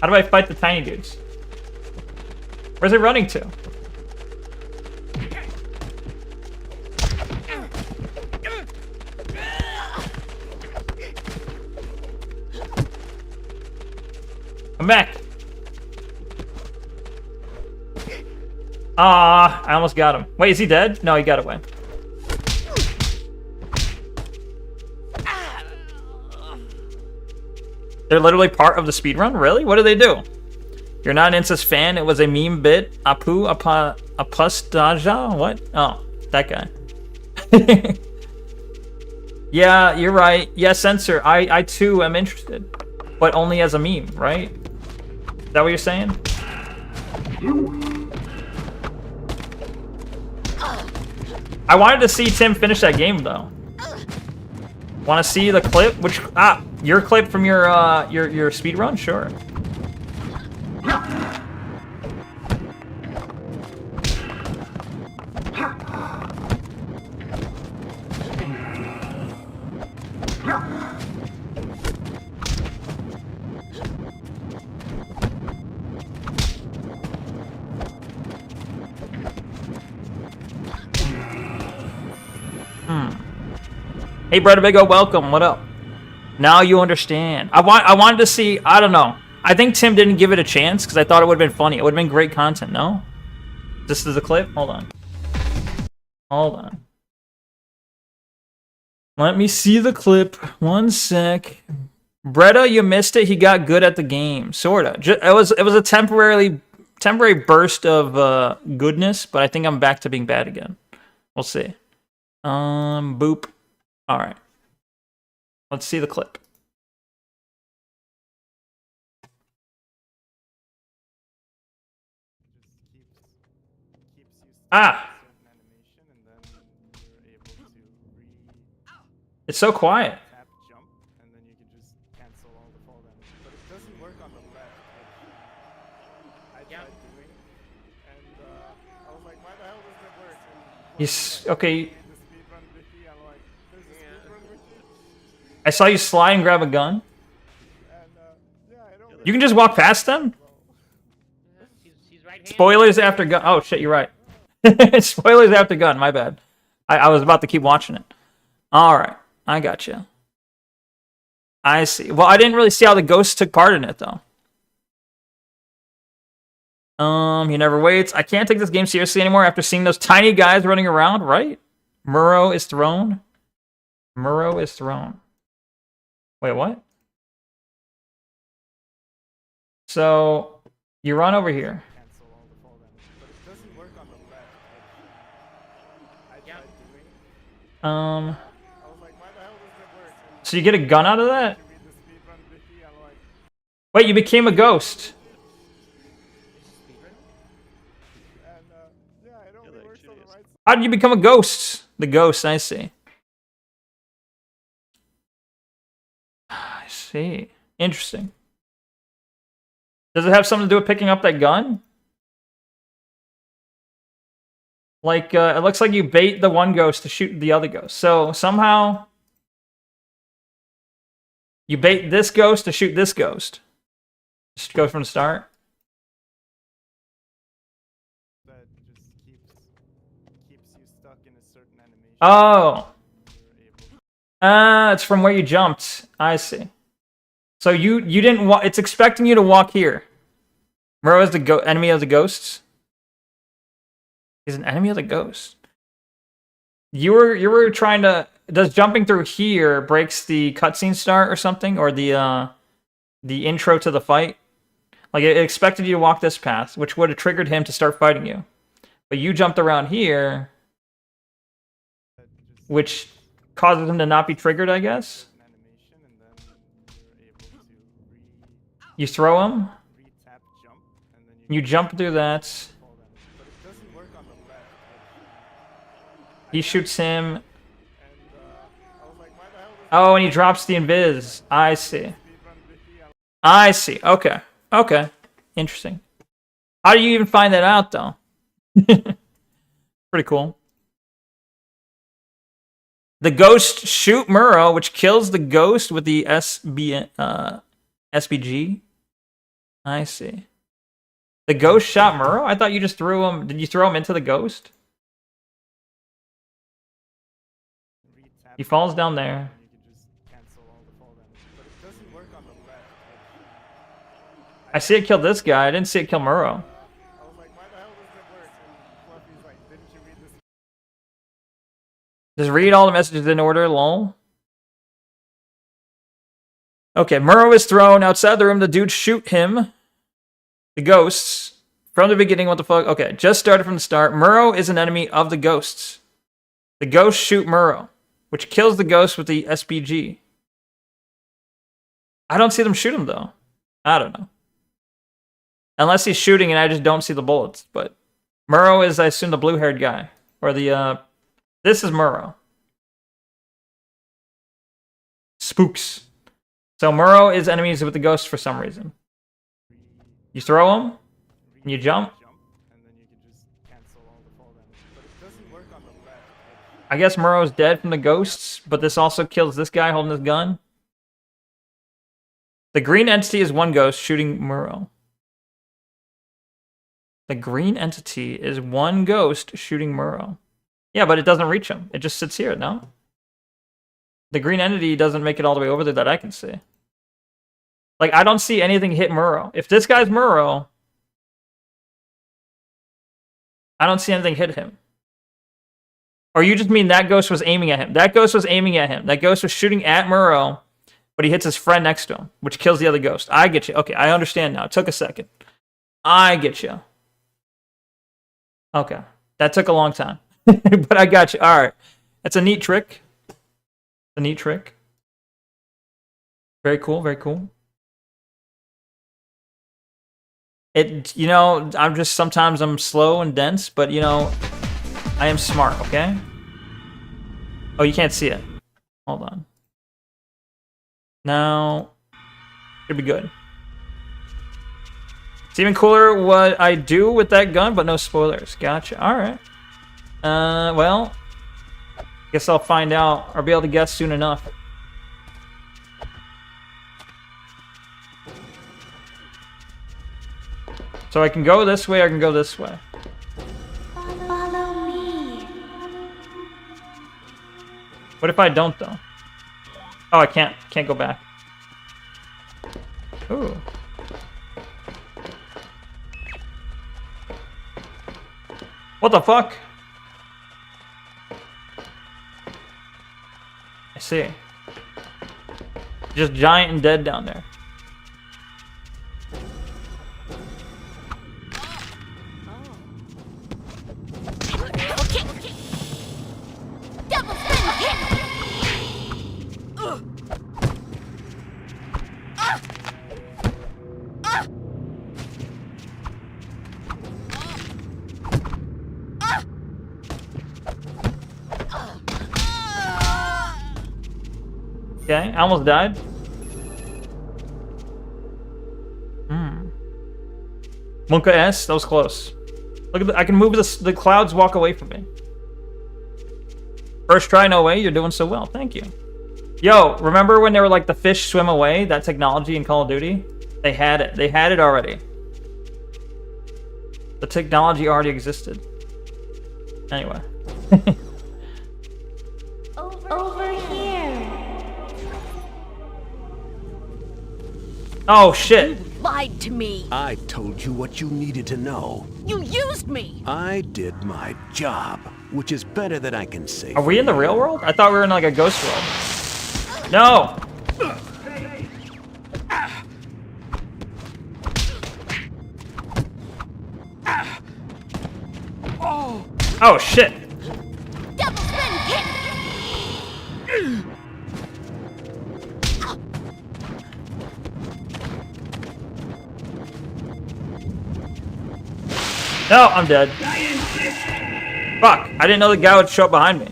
How do I fight the tiny dudes? Where's it running to? I'm back. Ah, I almost got him. Wait, is he dead? No, he got away. They're literally part of the speedrun? Really? What do they do? You're not an incest fan. It was a meme bit. Apu apostaja? What? Oh, that guy. Yeah, you're right. Yeah, censor. I too am interested. But only as a meme, right? Is that what you're saying? I wanted to see Tim finish that game though. Want to see the clip? Which your clip from your speed run? Sure. Hey, Brother Big O, welcome. What up? Now you understand. I wanted to see. I don't know. I think Tim didn't give it a chance because I thought it would have been funny. It would have been great content. No. This is a clip. Hold on. Hold on. Let me see the clip. One sec. Bretta, you missed it. He got good at the game, sorta. It was a temporary burst of goodness, but I think I'm back to being bad again. We'll see. Boop. All right. Let's see the clip. It's so quiet. He's okay. I saw you slide and grab a gun. You can just walk past them? Spoilers after gun. Oh shit, you're right. Spoilers after gun, my bad. I was about to keep watching it. Alright, I got you. I see. Well, I didn't really see how the ghost took part in it, though. He never waits. I can't take this game seriously anymore after seeing those tiny guys running around, right? Murrow is thrown. Murrow is thrown. Wait, what? So, you run over here. So you get a gun out of that? Wait, you became a ghost. How did you become a ghost? The ghost, I see. I see. Interesting. Does it have something to do with picking up that gun? Like, it looks like you bait the one ghost to shoot the other ghost. So somehow you bait this ghost to shoot this ghost. Just go from the start. That just keeps you stuck in a certain animation. Oh. It's from where you jumped. I see. So you didn't walk. It's expecting you to walk here. Muro is the enemy of the ghosts. He's an enemy of the ghost. You were trying to. Does jumping through here breaks the cutscene start or something, or the intro to the fight? Like it expected you to walk this path, which would have triggered him to start fighting you, but you jumped around here, which causes him to not be triggered, I guess. You throw him. You jump through that. He shoots him. Oh, and he drops the invis. I see. I see. Okay. Okay. Interesting. How do you even find that out, though? Pretty cool. The ghost shoot Muro, which kills the ghost with the SBG. I see. The ghost shot Muro? I thought you just threw him. Did you throw him into the ghost? He falls down there. I see it kill this guy. I didn't see it kill Muro. Just read all the messages in order, lol. Okay, Muro is thrown outside the room. The dudes shoot him. The ghosts. From the beginning, what the fuck? Okay, just started from the start. Muro is an enemy of the ghosts. The ghosts shoot Muro, which kills the ghost with the SBG. I don't see them shoot him, though. I don't know. Unless he's shooting and I just don't see the bullets. But Muro is, I assume, the blue-haired guy. Or the, this is Muro. Spooks. So Muro is enemies with the ghosts for some reason. You throw him, and you jump. I guess Muro's dead from the ghosts, but this also kills this guy holding his gun. The green entity is one ghost shooting Muro. The green entity is one ghost shooting Muro. Yeah, but it doesn't reach him. It just sits here, no? The green entity doesn't make it all the way over there that I can see. Like, I don't see anything hit Muro. If this guy's Muro, I don't see anything hit him. Or you just mean that ghost was aiming at him. That ghost was aiming at him. That ghost was shooting at Muro, but he hits his friend next to him, which kills the other ghost. I get you. Okay, I understand now. It took a second. I get you. Okay. That took a long time. But I got you. All right. That's a neat trick. A neat trick. Very cool. Very cool. It, you know, sometimes I'm slow and dense, but, you know, I am smart, okay? Oh, you can't see it. Hold on. Now, should be good. It's even cooler what I do with that gun, but no spoilers. Gotcha. All right. Well, guess I'll find out or be able to guess soon enough. So I can go this way, I can go this way. Follow me. What if I don't, though? Oh, I can't go back. Ooh. What the fuck? I see. Just giant and dead down there. Okay, I almost died. Monka S, that was close. Look at I can move the clouds walk away from me. First try, no way. You're doing so well. Thank you. Yo, remember when they were like the fish swim away? That technology in Call of Duty? They had it. They had it already. The technology already existed. Anyway. Over here. Oh, shit. You lied to me. I told you what you needed to know. You used me. I did my job, which is better than I can say. Are we in the real world? I thought we were in like a ghost world. No! Oh, shit. Double spin kick. No, I'm dead. Fuck, I didn't know the guy would show up behind me.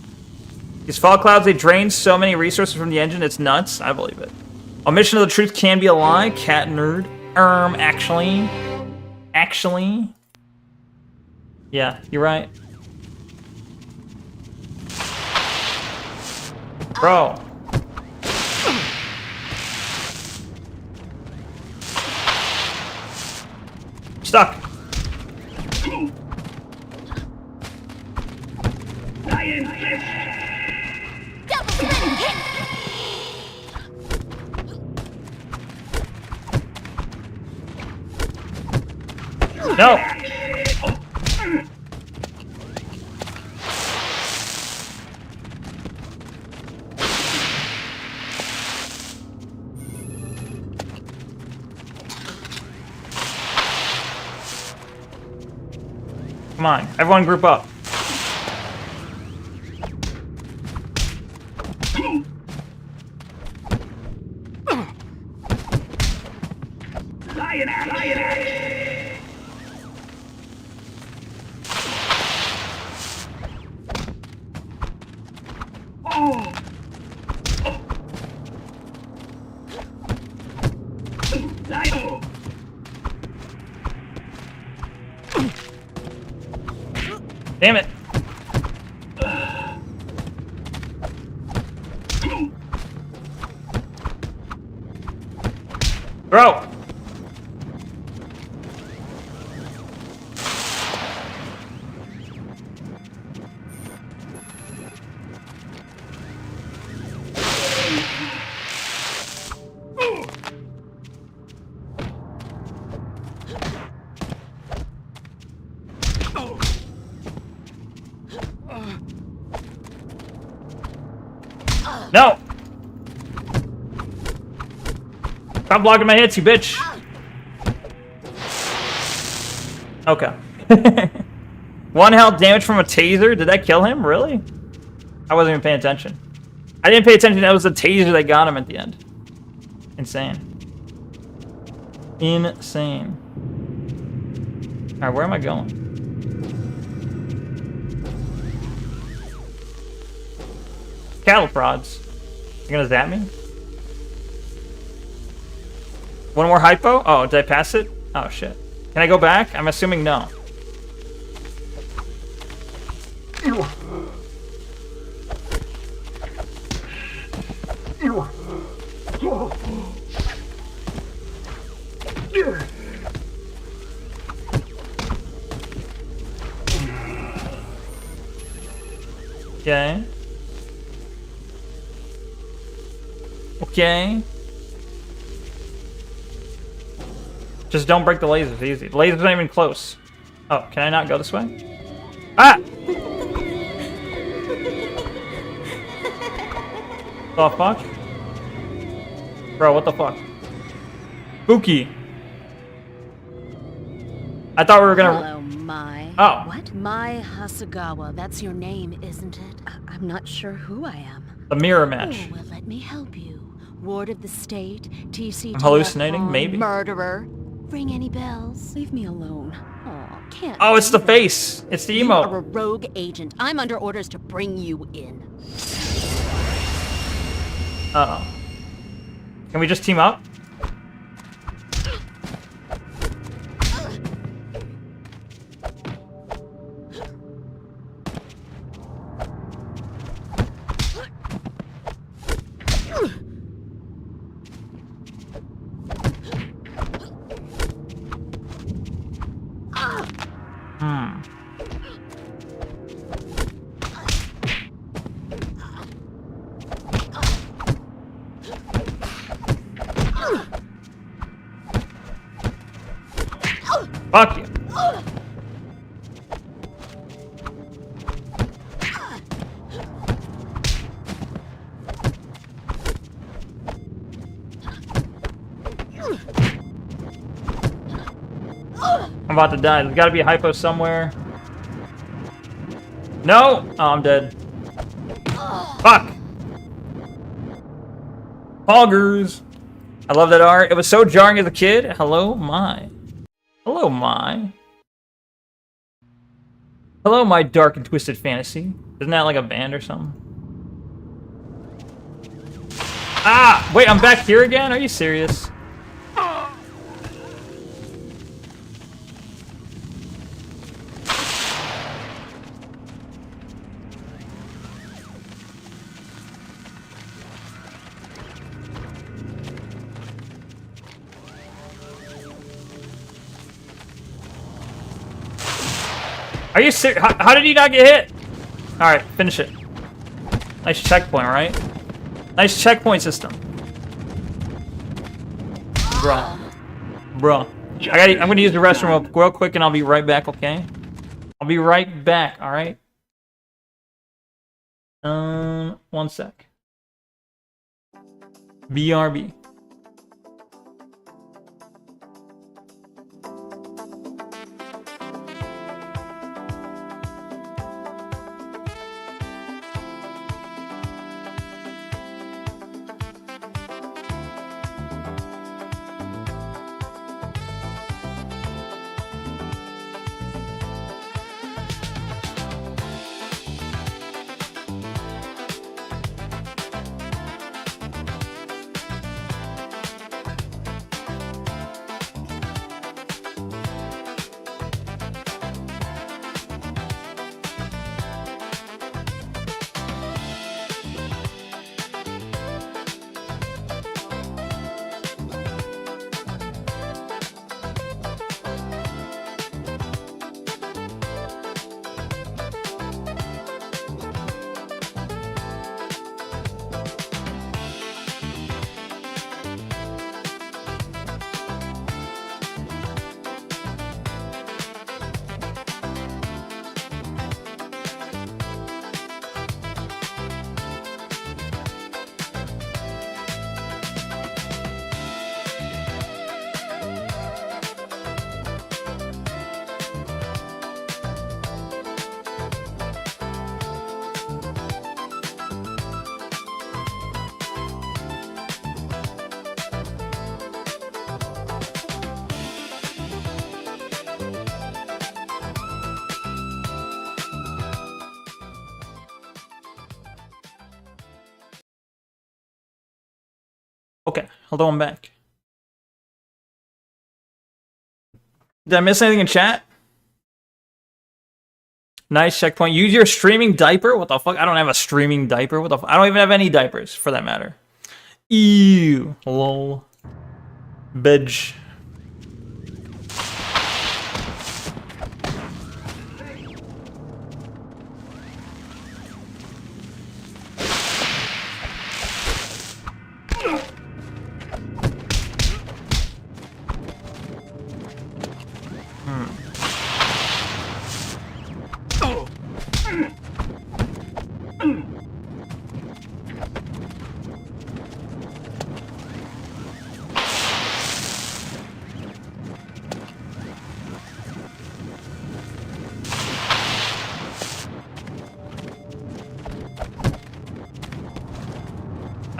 These fall clouds, they drain so many resources from the engine, it's nuts. I believe it. Omission of the truth can be a lie. Cat nerd. Actually. Yeah, you're right. Bro. Stuck. Double spin kick. No. Come on, everyone group up. Damn it. Bro. No! Stop blocking my hits, you bitch! Okay. 1 health damage from a taser? Did that kill him? Really? I wasn't even paying attention. I didn't pay attention. That was the taser that got him at the end. Insane. Insane. Alright, where am I going? Cattle prods. You gonna zap me? One more hypo? Oh, did I pass it? Oh shit. Can I go back? I'm assuming no. Okay. Okay. Just don't break the lasers, easy. The laser's not even close. Oh, can I not go this way? Ah! The fuck? Bro, what the fuck? Spooky. I thought we were gonna... Hello, Mai. Oh. What? Mai Hasagawa. That's your name, isn't it? I'm not sure who I am. The mirror match. Oh, well, let me help you. Ward of the state, TC. I'm hallucinating? Maybe. Murderer. Ring any bells? Leave me alone. Oh, can't. Oh, it's the face. It's the emote. You are a rogue agent. I'm under orders to bring you in. Uh-oh. Can we just team up? Fuck you. I'm about to die. There's gotta be a hypo somewhere. No! Oh, I'm dead. Fuck! Poggers! I love that art. It was so jarring as a kid. Hello, my. Hello, my. Hello, my dark and twisted fantasy. Isn't that like a band or something? Ah! Wait, I'm back here again? Are you serious? Are you serious? How did he not get hit? Alright, finish it. Nice checkpoint, right? Nice checkpoint system. Bruh. Bruh. I'm gonna use the restroom real quick and I'll be right back, okay? I'll be right back, alright? 1 sec. BRB. Okay, hold on, I'm back. Did I miss anything in chat? Nice checkpoint. Use your streaming diaper? What the fuck? I don't have a streaming diaper. What the fuck? I don't even have any diapers, for that matter. Ew. Lol. Bedge.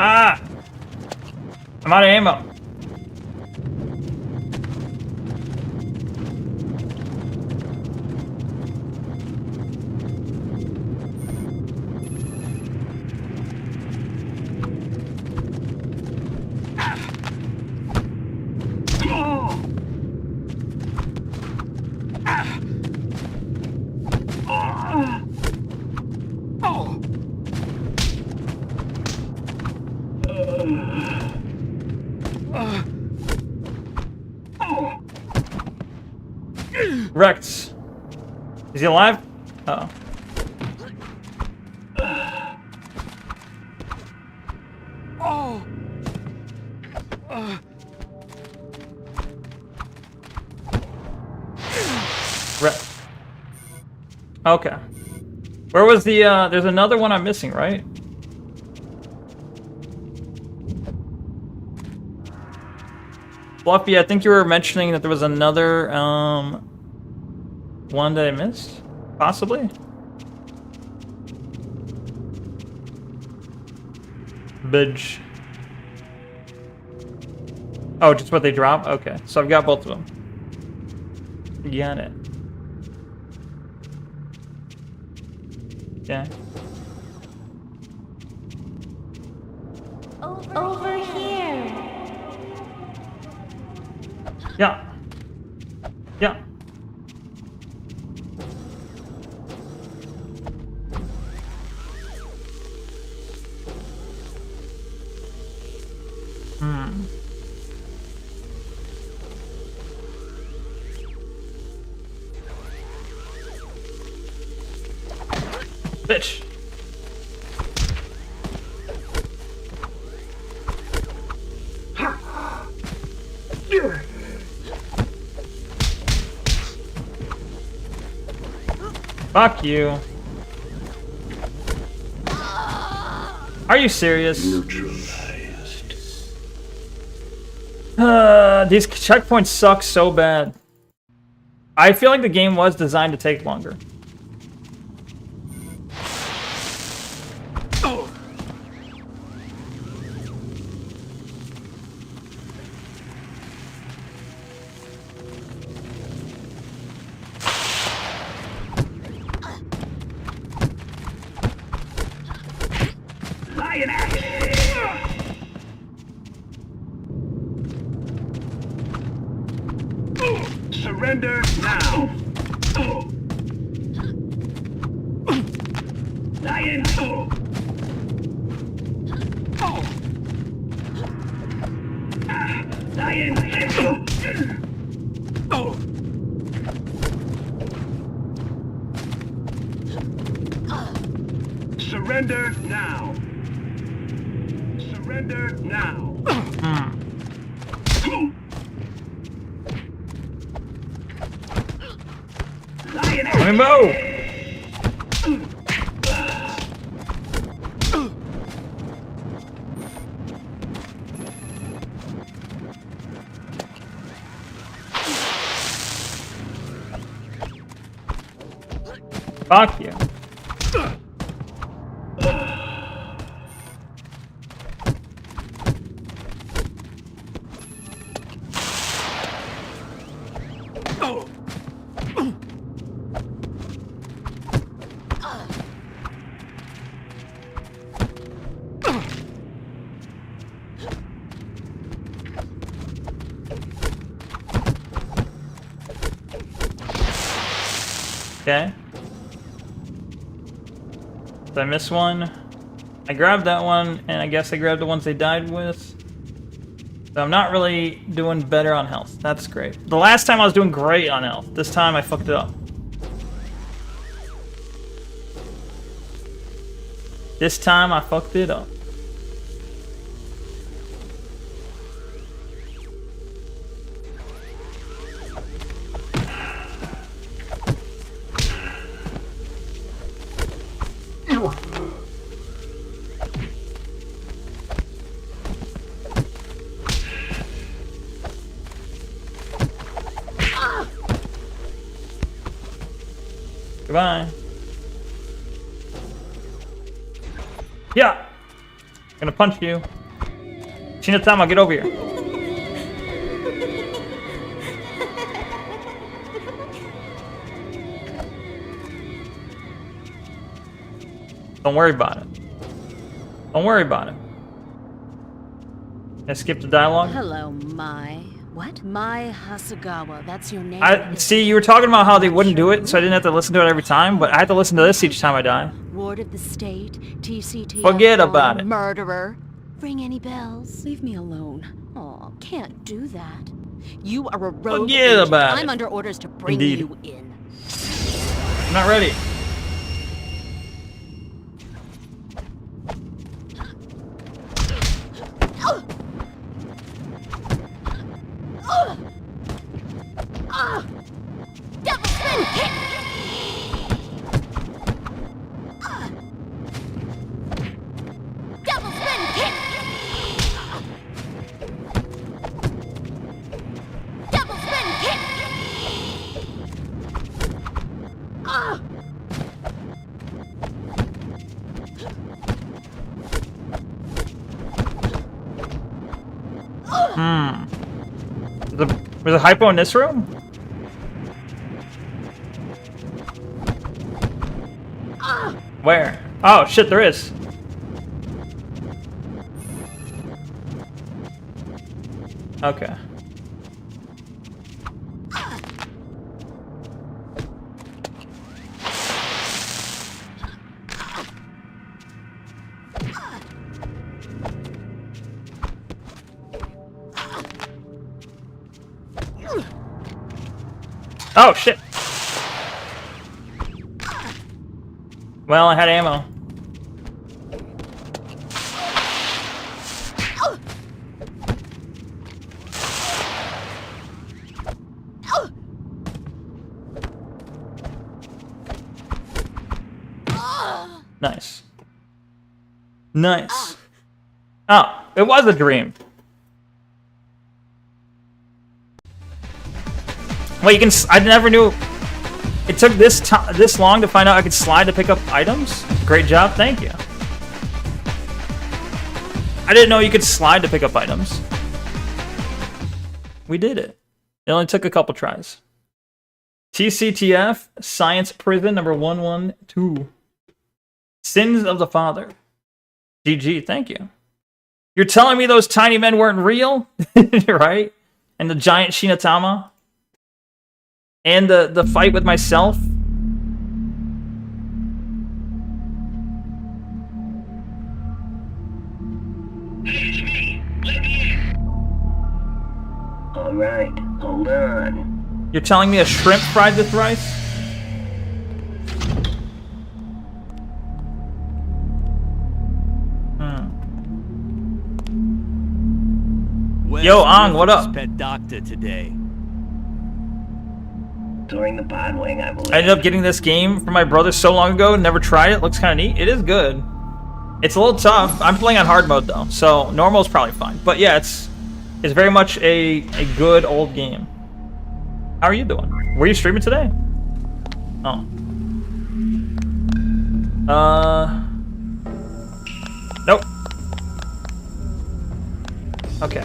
Ah! I'm out of ammo. Wrecked. Is he alive? Uh oh. Okay. Where was the, there's another one I'm missing, right? Fluffy, I think you were mentioning that there was another, one that I missed? Possibly? Bidge. Oh, just what they drop? Okay, so I've got both of them. Got it. Yeah. Over here. Yeah. Yeah. Hmm. Bitch. Fuck you. Are you serious? These checkpoints suck so bad. I feel like the game was designed to take longer. Surrender now. Lion. Lion. Surrender now. Surrender now. Let me move! Fuck you. Okay. Did I miss one? I grabbed that one, and I guess I grabbed the ones they died with. So I'm not really doing better on health. That's great. The last time I was doing great on health. This time I fucked it up. This time I fucked it up. Goodbye. Yeah. Gonna punch you. Shinatama, get over here. Don't worry about it. Don't worry about it. I skipped the dialogue. Hello, Mai. What? Mai Hasegawa, that's your name? I see, you were talking about how they wouldn't do it, so I didn't have to listen to it every time, but I had to listen to this each time I die. Ward of the state, TCT. Forget about it. Murderer. Ring any bells? Leave me alone. Oh, can't do that. You are a rogue. Forget agent. about it. I'm under orders to bring Indeed. you in. I'm not ready. Double spin kick. Was it hypo in this room? Where? Oh shit, there is. Okay. Oh shit. Well, I had ammo. Nice. Nice. Oh, it was a dream. Wait, you can. I never knew. It took this long to find out I could slide to pick up items. Great job, thank you. I didn't know you could slide to pick up items. We did it. It only took a couple tries. TCTF Science Prison number 112. Sins of the Father. GG, thank you. You're telling me those tiny men weren't real? Right? And the giant Shinatama? And the fight with myself? Alright, hold on. You're telling me a shrimp fried with rice? Yo, Ang, what up? Pet doctor today. During the Podwing, I believe. I ended up getting this game from my brother so long ago, never tried it. Looks kind of neat. It is good. It's a little tough. I'm playing on hard mode though, so normal is probably fine. But yeah, it's very much a good old game. How are you doing? Were you streaming today? Oh. Nope. Okay.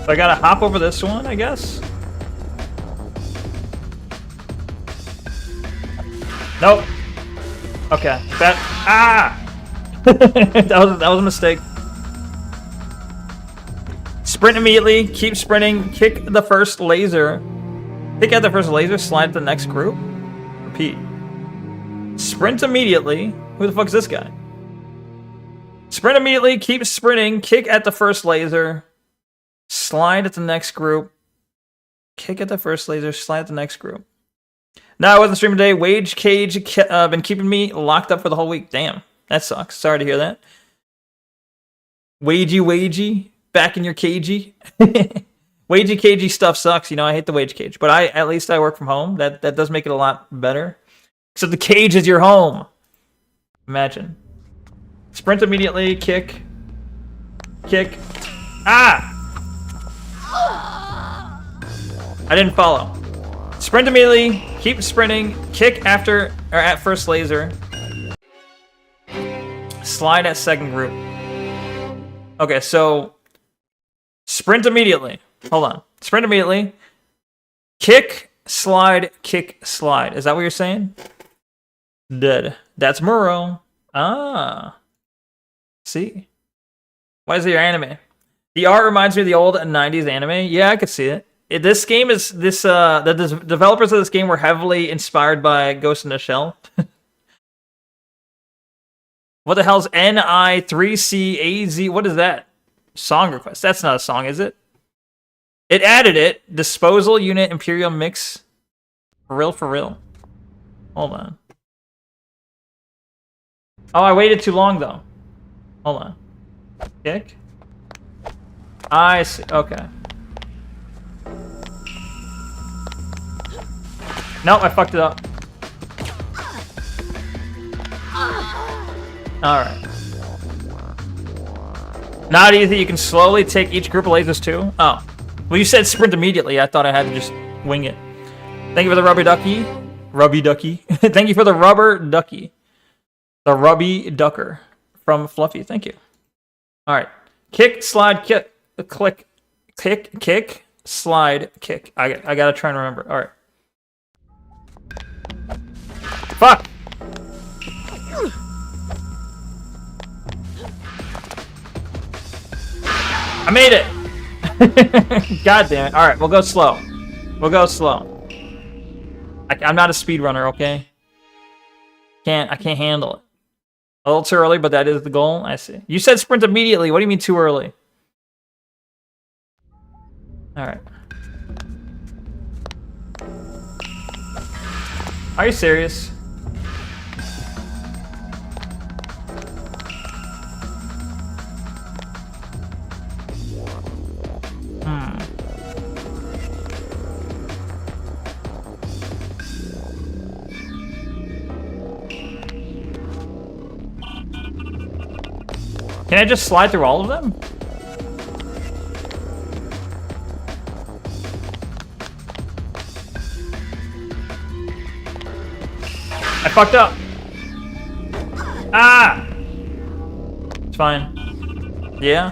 So I gotta hop over this one, I guess. Nope. Okay. that was a mistake. Sprint immediately. Keep sprinting. Kick the first laser. Kick out the first laser. Slide to the next group. Repeat. Sprint immediately. Who the fuck is this guy? Sprint immediately. Keep sprinting. Kick at the first laser. Slide at the next group. Kick at the first laser. Slide at the next group. No, I wasn't streaming today. Wage cage been keeping me locked up for the whole week. Damn, that sucks. Sorry to hear that. Wagey, back in your cagey. Wagey cagey stuff sucks. You know, I hate the wage cage, but at least I work from home. That does make it a lot better. Except the cage is your home. Imagine. Sprint immediately. Kick. Ah! I didn't follow. Sprint immediately, keep sprinting, kick after or at first laser. Slide at second group. Okay, so sprint immediately. Hold on. Sprint immediately. Kick, slide. Is that what you're saying? Dead. That's Muro. Ah. See? Why is it your anime? The art reminds me of the old 90s anime. Yeah, I could see it. This game is the developers of this game were heavily inspired by Ghost in the Shell. What the hell's NI3CAZ? What is that? Song request. That's not a song, is it? It added it. Disposal unit Imperial mix. For real. Hold on. Oh, I waited too long though. Hold on. Kick. I see. Okay. Nope, I fucked it up. Alright. Not easy. You can slowly take each group of lasers too. Oh. Well, you said sprint immediately. I thought I had to just wing it. Thank you for the rubber ducky. Rubby ducky. Thank you for the rubber ducky. The rubby ducker from Fluffy. Thank you. Alright. Kick, slide, kick, click, kick, slide, kick. I gotta try and remember. All right. Fuck. I made it. God damn it. All right, we'll go slow. We'll go slow. I'm not a speedrunner, okay? I can't handle it. A little too early, but that is the goal. I see. You said sprint immediately. What do you mean too early? All right. Are you serious? Can I just slide through all of them? I fucked up. Ah! It's fine. Yeah?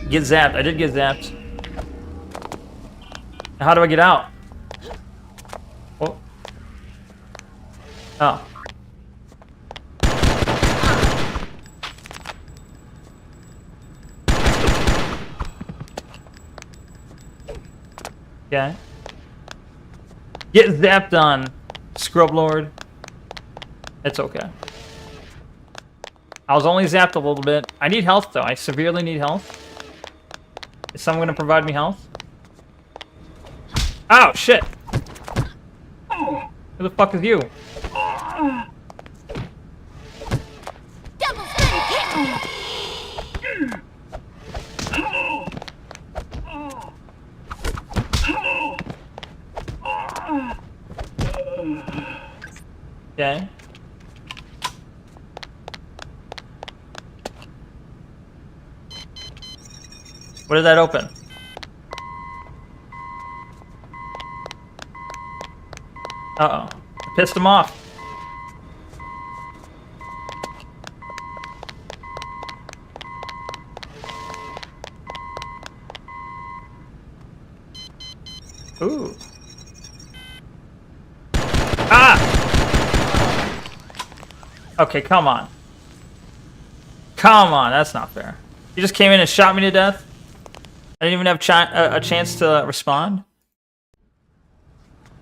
Get zapped. I did get zapped. How do I get out? Oh. Oh. Okay. Get zapped on, Scrub Lord. It's okay. I was only zapped a little bit. I need health, though. I severely need health. Is someone gonna provide me health? Oh, shit! Who the fuck is you? Double spin kick! Okay. What did that open? Uh-oh. I pissed him off. Ooh. Ah! Okay, come on. Come on, that's not fair. You just came in and shot me to death? I didn't even have a chance to respond?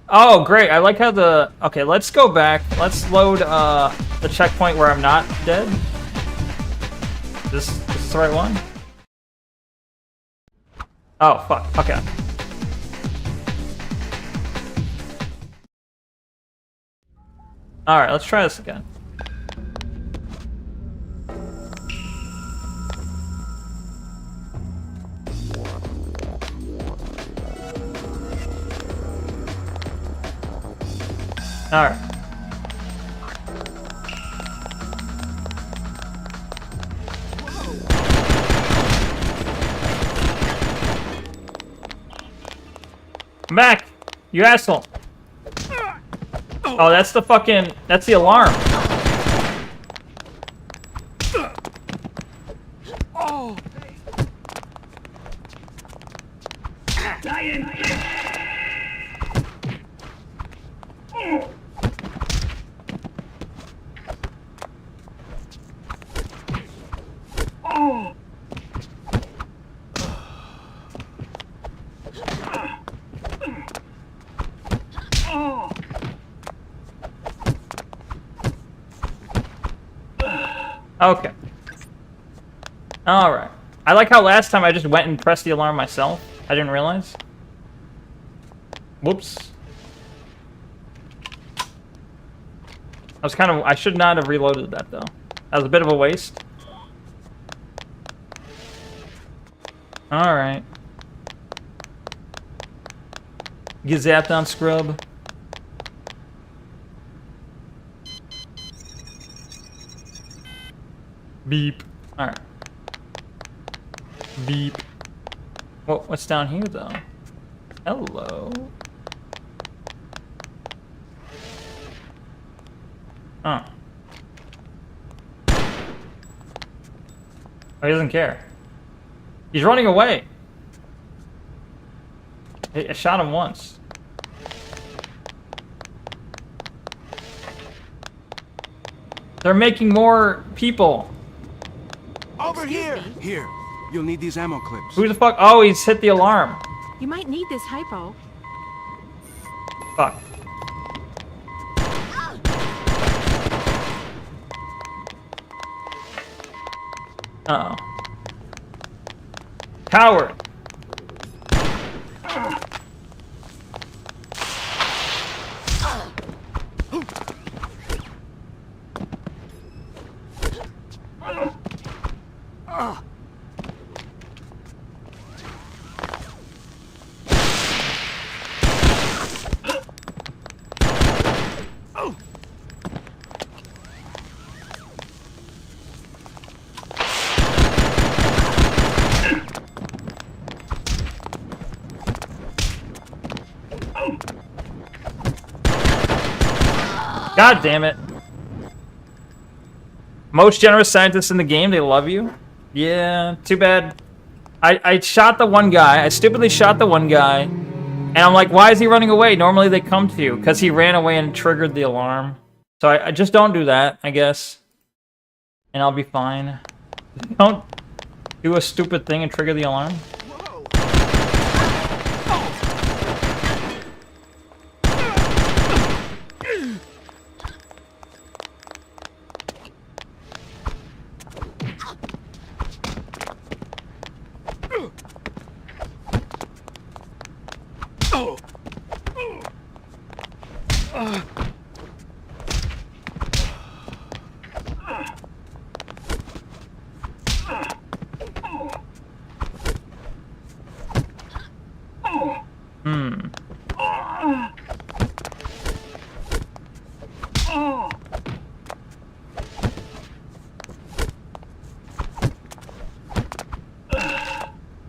Oh, great. I like how the... Okay, let's go back. Let's load the checkpoint where I'm not dead. This is the right one? Oh, fuck. Okay. Alright, let's try this again. Alright. Come back, you asshole. Oh, that's the fucking... That's the alarm. Oh. Okay. Alright. I like how last time I just went and pressed the alarm myself. I didn't realize. Whoops. I should not have reloaded that, though. That was a bit of a waste. Alright. Get zapped on, scrub. Beep. Alright. Beep. What's down here, though? Hello. Oh. Oh, he doesn't care. He's running away. I shot him once. They're making more people. Over here! Here, you'll need these ammo clips. Who the fuck? Oh, he's hit the alarm. You might need this hypo. Fuck. Uh-oh. Coward. God damn it. Most generous scientists in the game, they love you. Yeah, too bad. I shot the one guy. I stupidly shot the one guy. And I'm like, why is he running away? Normally they come to you. Because he ran away and triggered the alarm. So I just don't do that, I guess. And I'll be fine. Don't do a stupid thing and trigger the alarm.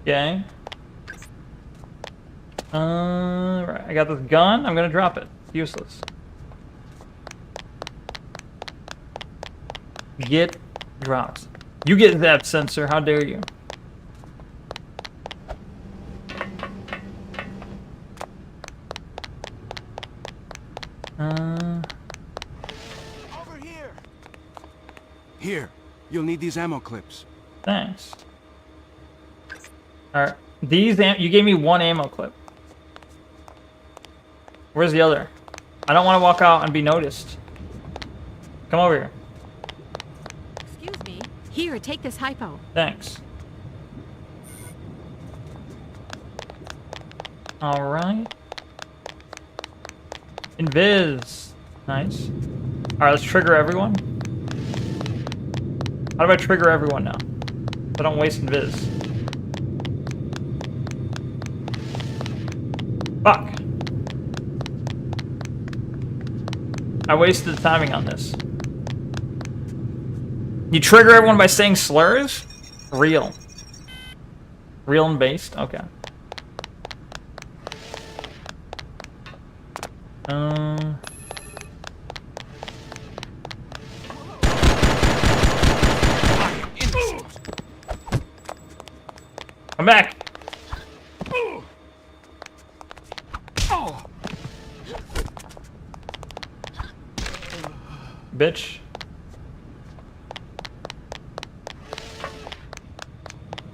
Okay. Right. I got this gun. I'm gonna drop it. Useless. Get dropped. You get that sensor. How dare you? Over here! Here, you'll need these ammo clips. Thanks. Alright. These you gave me one ammo clip. Where's the other? I don't want to walk out and be noticed. Come over here. Excuse me. Here, take this hypo. Thanks. Alright. Invis. Nice. Alright, let's trigger everyone. How do I trigger everyone now? So I don't waste invis. Fuck. I wasted the timing on this. You trigger everyone by saying slurs? Real. Real and based? Okay. Come back. Bitch.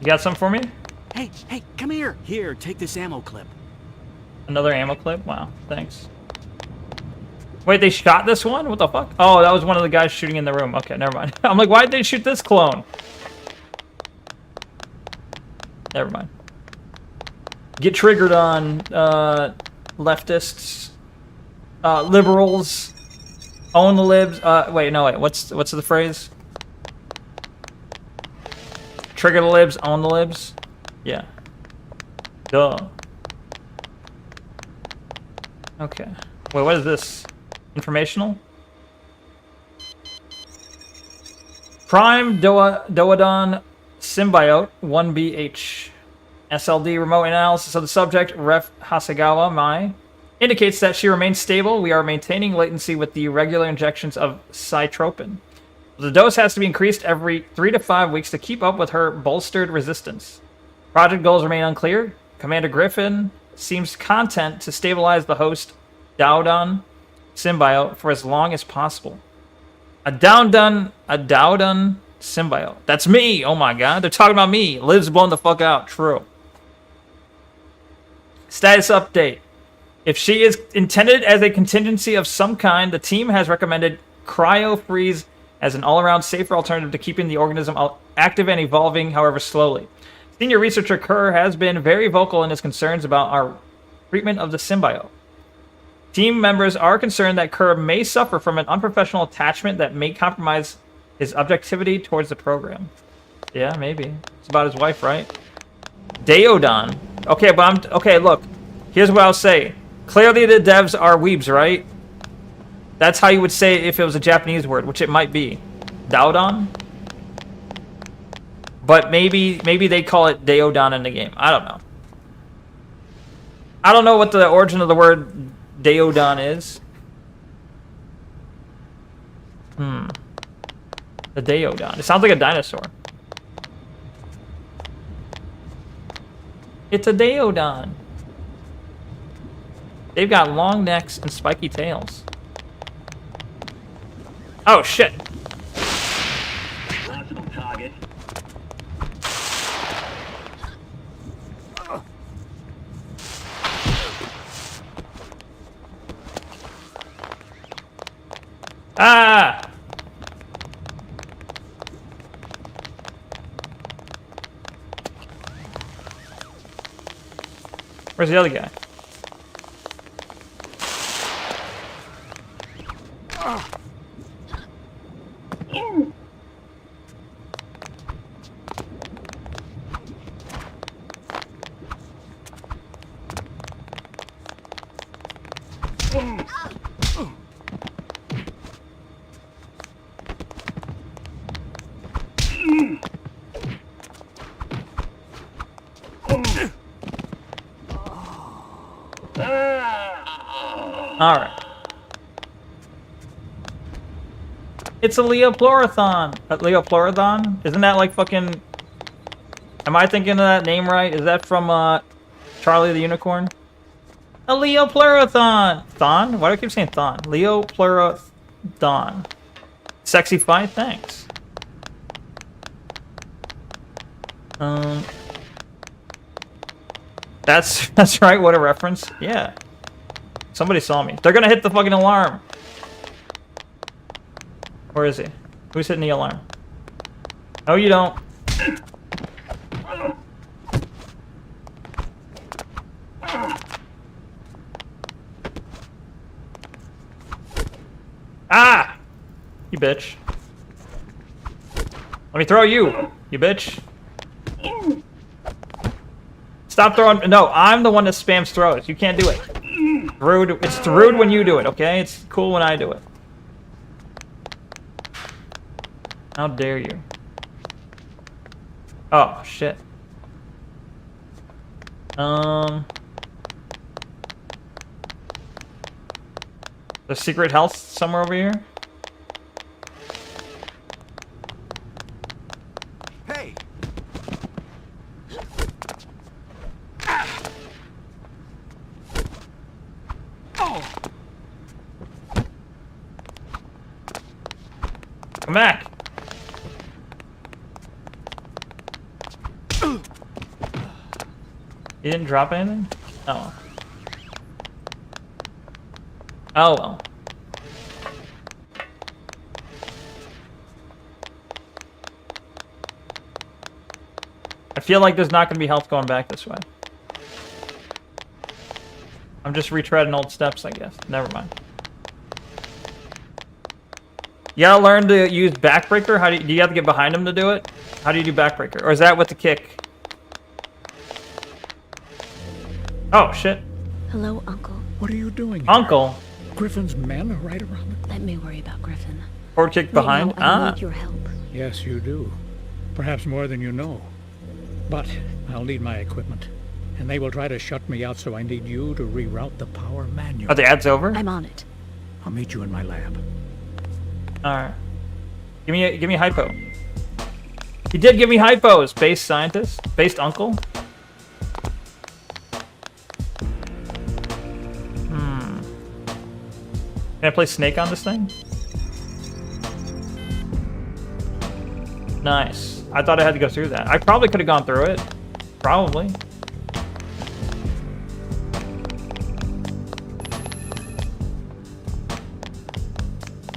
You got some for me? Hey, come here. Here, take this ammo clip. Another ammo clip? Wow, thanks. Wait, they shot this one? What the fuck? Oh, that was one of the guys shooting in the room. Okay, never mind. I'm like, why did they shoot this clone? Never mind. Get triggered on leftists, liberals, own the libs. Wait, no, wait. What's the phrase? Trigger the libs, own the libs. Yeah. Duh. Okay. Wait, what is this? Informational? Prime Doadon Symbiote 1BH. SLD remote analysis of the subject, Ref Hasegawa Mai, indicates that she remains stable. We are maintaining latency with the regular injections of cytropin. The dose has to be increased every 3 to 5 weeks to keep up with her bolstered resistance. Project goals remain unclear. Commander Griffin seems content to stabilize the host Dowdon symbiote for as long as possible. A Dowdon symbiote. That's me! Oh my god, they're talking about me. Liv's blown the fuck out. True. Status update. If she is intended as a contingency of some kind, the team has recommended cryo-freeze as an all-around safer alternative to keeping the organism active and evolving, however slowly. Senior researcher Kerr has been very vocal in his concerns about our treatment of the symbiote. Team members are concerned that Kerr may suffer from an unprofessional attachment that may compromise his objectivity towards the program. Yeah, maybe. It's about his wife, right? Deodon. Okay, but okay, look. Here's what I'll say. Clearly the devs are weebs, right? That's how you would say it if it was a Japanese word, which it might be. Dowdon? But maybe they call it Deodon in the game. I don't know. I don't know what the origin of the word Deodon is. The Deodon. It sounds like a dinosaur. It's a Deodon. They've got long necks and spiky tails. Oh shit. Possible target. Ah! Where's the other guy? Alright. It's a Leoplorathon. Leoplorathon? Isn't that like fucking... Am I thinking of that name right? Is that from Charlie the Unicorn? A Leoplorathon! Thon? Why do I keep saying Thon? Leoplorathon. Sexy fight? Thanks. That's right, what a reference. Yeah. Somebody saw me. They're gonna hit the fucking alarm. Where is he? Who's hitting the alarm? No, you don't. Ah! You bitch. Let me throw you, you bitch. Stop throwing. No, I'm the one that spams throws. You can't do it. Rude. It's rude when you do it, okay? It's cool when I do it. How dare you? Oh, shit. There's secret health somewhere over here? Hey! Come back. You didn't drop anything? Oh. Oh well. I feel like there's not going to be health going back this way. I'm just retreading old steps, I guess. Never mind. You gotta learn to use backbreaker? How do you have to get behind him to do it? How do you do backbreaker? Or is that with the kick? Oh, shit. Hello, Uncle. What are you doing here? Uncle? Griffin's men are right around the... Let me worry about Griffin. Forward kick behind? I need your help. Yes, you do. Perhaps more than you know. But I'll need my equipment. And they will try to shut me out, so I need you to reroute the power manual. Are the ads over? I'm on it. I'll meet you in my lab. Alright. Give me a hypo. He did give me hypos. Based scientist. Based uncle. Can I play Snake on this thing? Nice. I thought I had to go through that. I probably could have gone through it. Probably.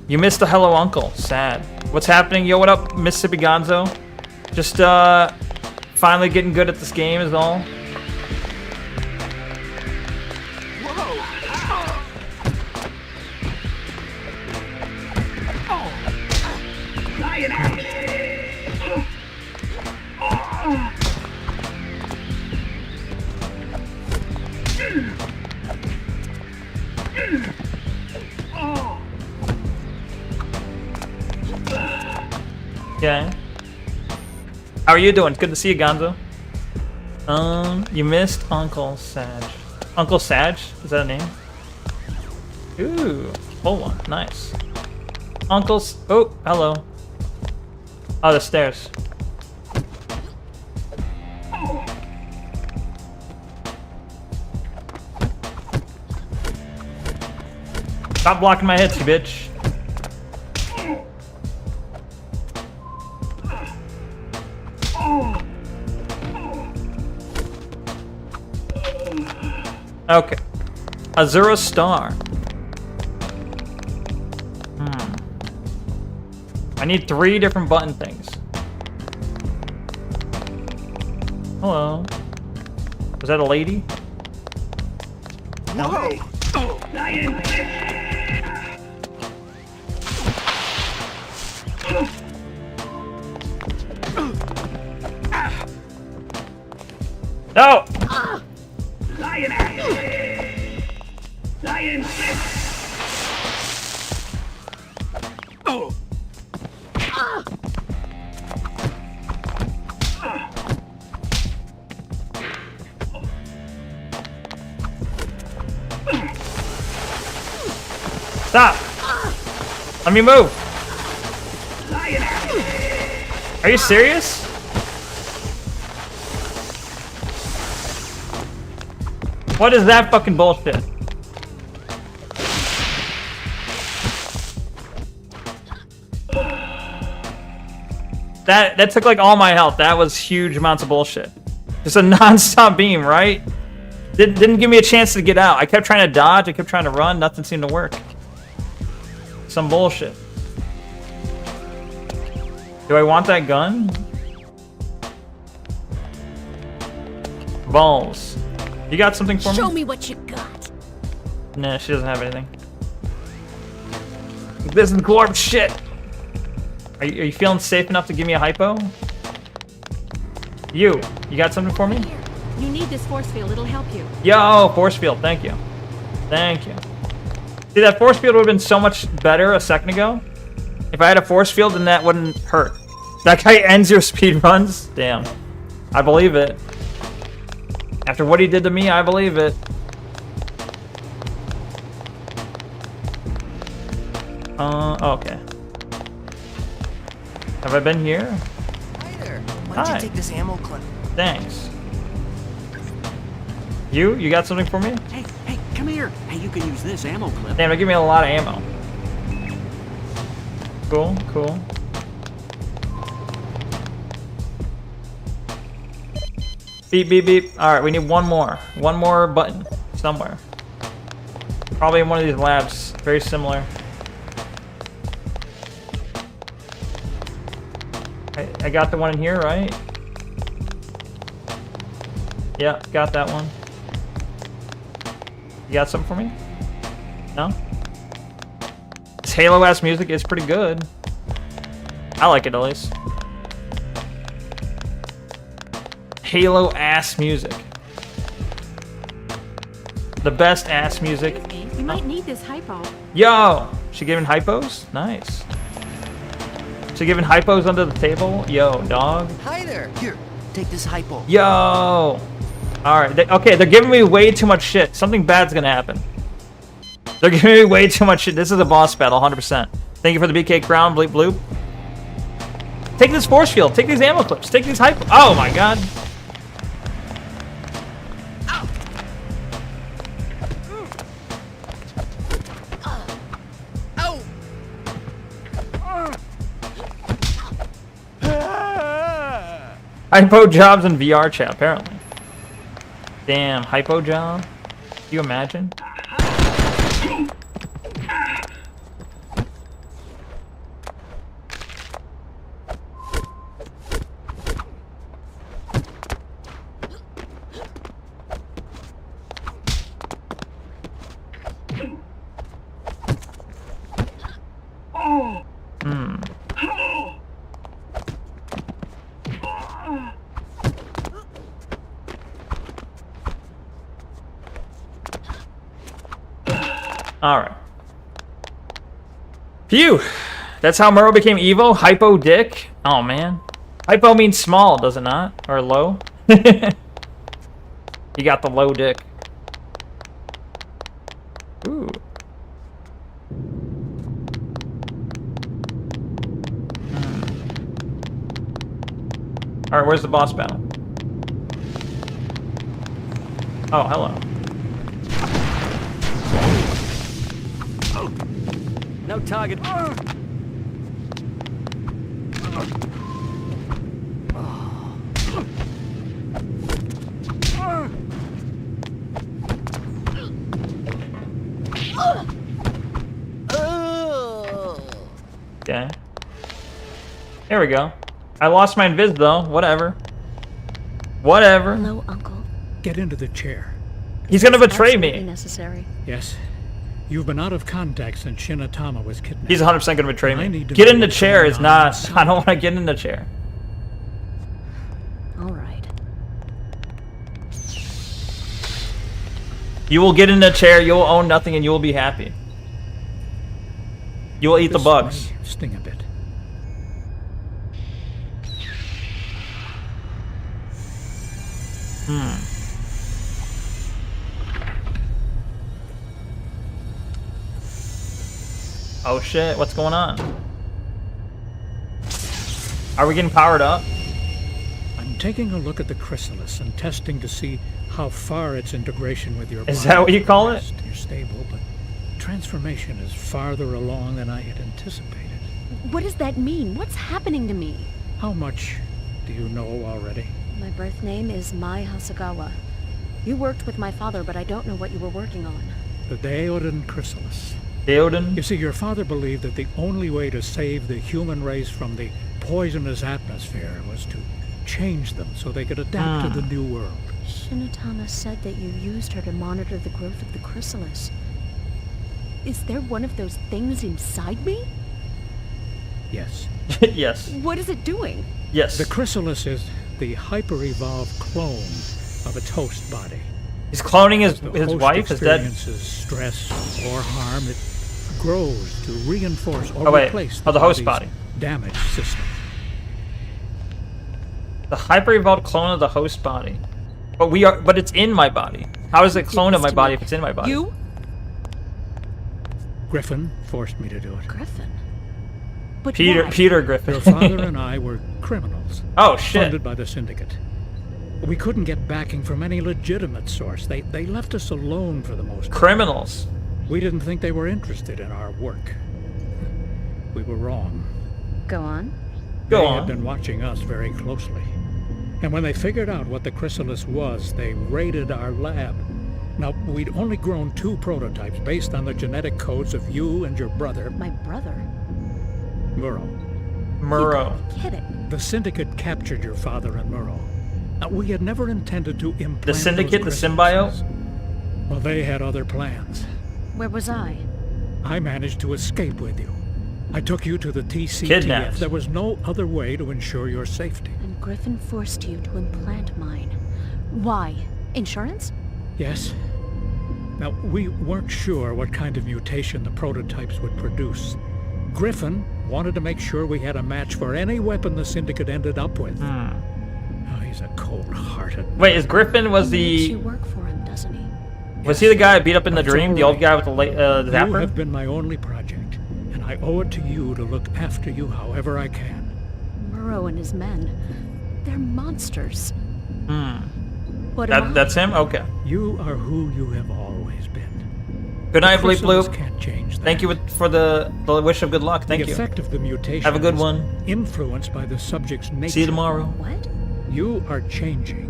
You missed the hello uncle. Sad. What's happening? Yo, what up, Mississippi Gonzo? Just finally getting good at this game is all. Okay. How are you doing? Good to see you, Gonzo. You missed Uncle Sag. Uncle Sag? Is that a name? Ooh, full one. Nice. Uncle's. Oh, hello. Oh, the stairs. Stop blocking my hits, you bitch. Okay. Azura Star. I need 3 different button things. Hello. Was that a lady? No. No! Stop! Let me move! Are you serious? What is that fucking bullshit? That took like all my health. That was huge amounts of bullshit. Just a non-stop beam, right? Didn't give me a chance to get out. I kept trying to dodge, I kept trying to run, nothing seemed to work. Some bullshit. Do I want that gun? Balls. You got something for me? Show me what you got. Nah, she doesn't have anything. This is glorp shit. Are you feeling safe enough to give me a hypo? You got something for me? You need this force field, it'll help you. Yo, force field, thank you. Thank you. See, that force field would have been so much better a second ago. If I had a force field, then that wouldn't hurt. That guy ends your speed runs? Damn. I believe it. After what he did to me, I believe it. Okay. Have I been here? Hi there. Why don't you take this ammo clip? Thanks. You got something for me? Hey, come here. Hey, you can use this ammo clip. Damn, they give me a lot of ammo. Cool. Beep, beep, beep. Alright, we need one more. One more button somewhere. Probably in one of these labs. Very similar. I got the one in here, right? Yeah, got that one. You got something for me? No? This Halo-ass music is pretty good. I like it, at least. Halo-ass music. The best ass music. You might need this hypo. Yo! She giving hypos? Nice. She giving hypos under the table? Yo, dog. Hi there. Here, take this hypo. Yo! Alright, okay, they're giving me way too much shit. Something bad's gonna happen. They're giving me way too much shit. This is a boss battle, 100%. Thank you for the BK crown, bleep bloop. Take this force field. Take these ammo clips. Take these hyper. Oh my god. Hypo jobs in VR chat, apparently. Damn, hypo job? Can you imagine? Alright. Phew! That's how Murrow became Evo? Hypo dick? Oh man. Hypo means small, does it not? Or low? You got the low dick. Ooh. Alright, where's the boss battle? Oh, hello. No target. Okay. There we go. I lost my invis though. Whatever. Whatever. Hello, Uncle. Get into the chair. He's gonna betray me. Necessary. Yes. You've been out of contact since Shinatama was kidnapped. He's 100% gonna betray me. Get in the chair is not. I don't want to get in the chair. All right. You will get in the chair. You will own nothing, and you will be happy. You will eat the bugs. Sting a bit. Oh shit, what's going on? Are we getting powered up? I'm taking a look at the chrysalis and testing to see how far its integration with your body. Is that what you call it? You're stable, but transformation is farther along than I had anticipated. What does that mean? What's happening to me? How much do you know already? My birth name is Mai Hasegawa. You worked with my father, but I don't know what you were working on. The Deodan chrysalis. Deodan? You see, your father believed that the only way to save the human race from the poisonous atmosphere was to change them so they could adapt to the new world. Shinatama said that you used her to monitor the growth of the chrysalis. Is there one of those things inside me? Yes. Yes. What is it doing? Yes. The chrysalis is the hyper-evolved clone of its host body. He's cloning his wife? His dead? Experiences stress or harm, it grows to reinforce or replace the host body. Damaged system. The hyper-evolved clone of the host body. But it's in my body. How is it clone of my body if it's in my body? You? Griffin forced me to do it. Griffin? But Peter Griffin. Your father and I were criminals. Oh shit. Funded by the syndicate. We couldn't get backing from any legitimate source. They left us alone for the most part. Criminals. We didn't think they were interested in our work. We were wrong. Go on. They had been watching us very closely. And when they figured out what the chrysalis was, they raided our lab. Now, we'd only grown 2 prototypes based on the genetic codes of you and your brother. My brother? Murrow. Murrow. Kidding. The syndicate captured your father and Murrow. Now, we had never intended to implant the syndicate, the symbiote? Well, they had other plans. Where was I? I managed to escape with you. I took you to the TCTF. Kidnapped. There was no other way to ensure your safety. And Griffin forced you to implant mine. Why? Insurance? Yes. Now, we weren't sure what kind of mutation the prototypes would produce. Griffin wanted to make sure we had a match for any weapon the syndicate ended up with. Oh, he's a cold-hearted... Wait, is Griffin was He the... makes you work for him, doesn't he? Was he the guy I beat up in the dream? The old guy with the zapper? You have been my only project, and I owe it to you to look after you however I can. Muro and his men. They're monsters. What that's him? Okay. You are who you have always been. Good night, Bleep Chrysalis Bloop. Can't change that. Thank you for the wish of good luck. Thank you. The effect of the mutation Have a good is one. Influenced by the subject's nature. See you tomorrow. What? You are changing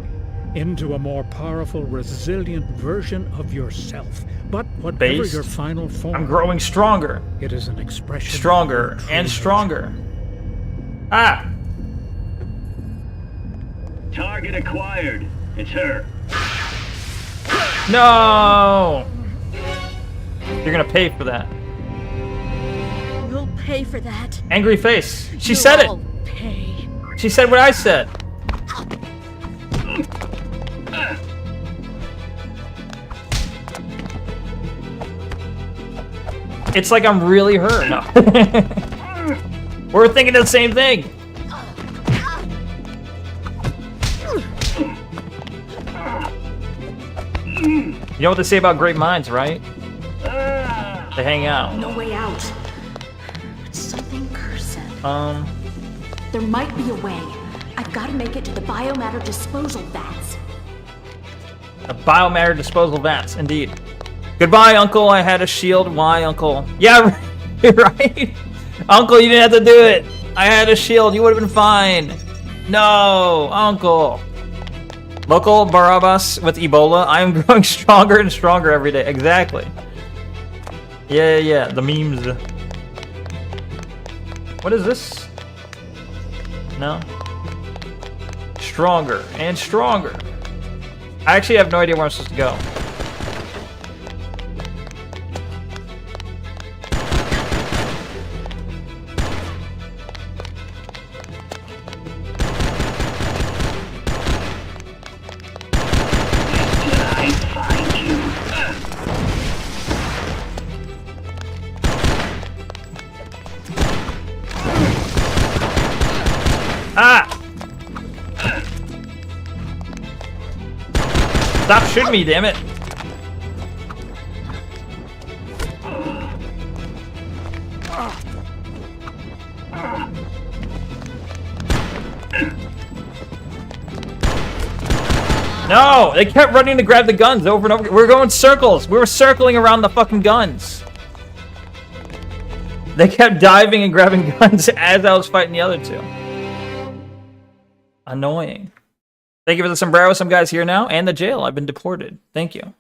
into a more powerful, resilient version of yourself. But whatever your final form, I'm growing stronger. It is an expression. Stronger and stronger. Ah! Target acquired. It's her. No! You're gonna pay for that. You'll pay for that. Angry face. She said it. Pay. She said what I said. It's like I'm really hurt. No. We're thinking the same thing. You know what they say about great minds, right? They hang out. No way out. Something Kerr said. There might be a way. I've got to make it to the biomatter disposal vats. A biomatter disposal vats, indeed. Goodbye, Uncle. I had a shield. Why, Uncle? Yeah, right? Uncle, you didn't have to do it. I had a shield. You would have been fine. No, Uncle. Local Barabbas with Ebola. I am growing stronger and stronger every day. Exactly. Yeah. The memes. What is this? No. Stronger and stronger. I actually have no idea where I'm supposed to go. Stop shooting me, damn it! No! They kept running to grab the guns over and over. We were going circles. We were circling around the fucking guns. They kept diving and grabbing guns as I was fighting the other two. Annoying. Thank you for the sombrero. Some guys here now. And the jail. I've been deported. Thank you.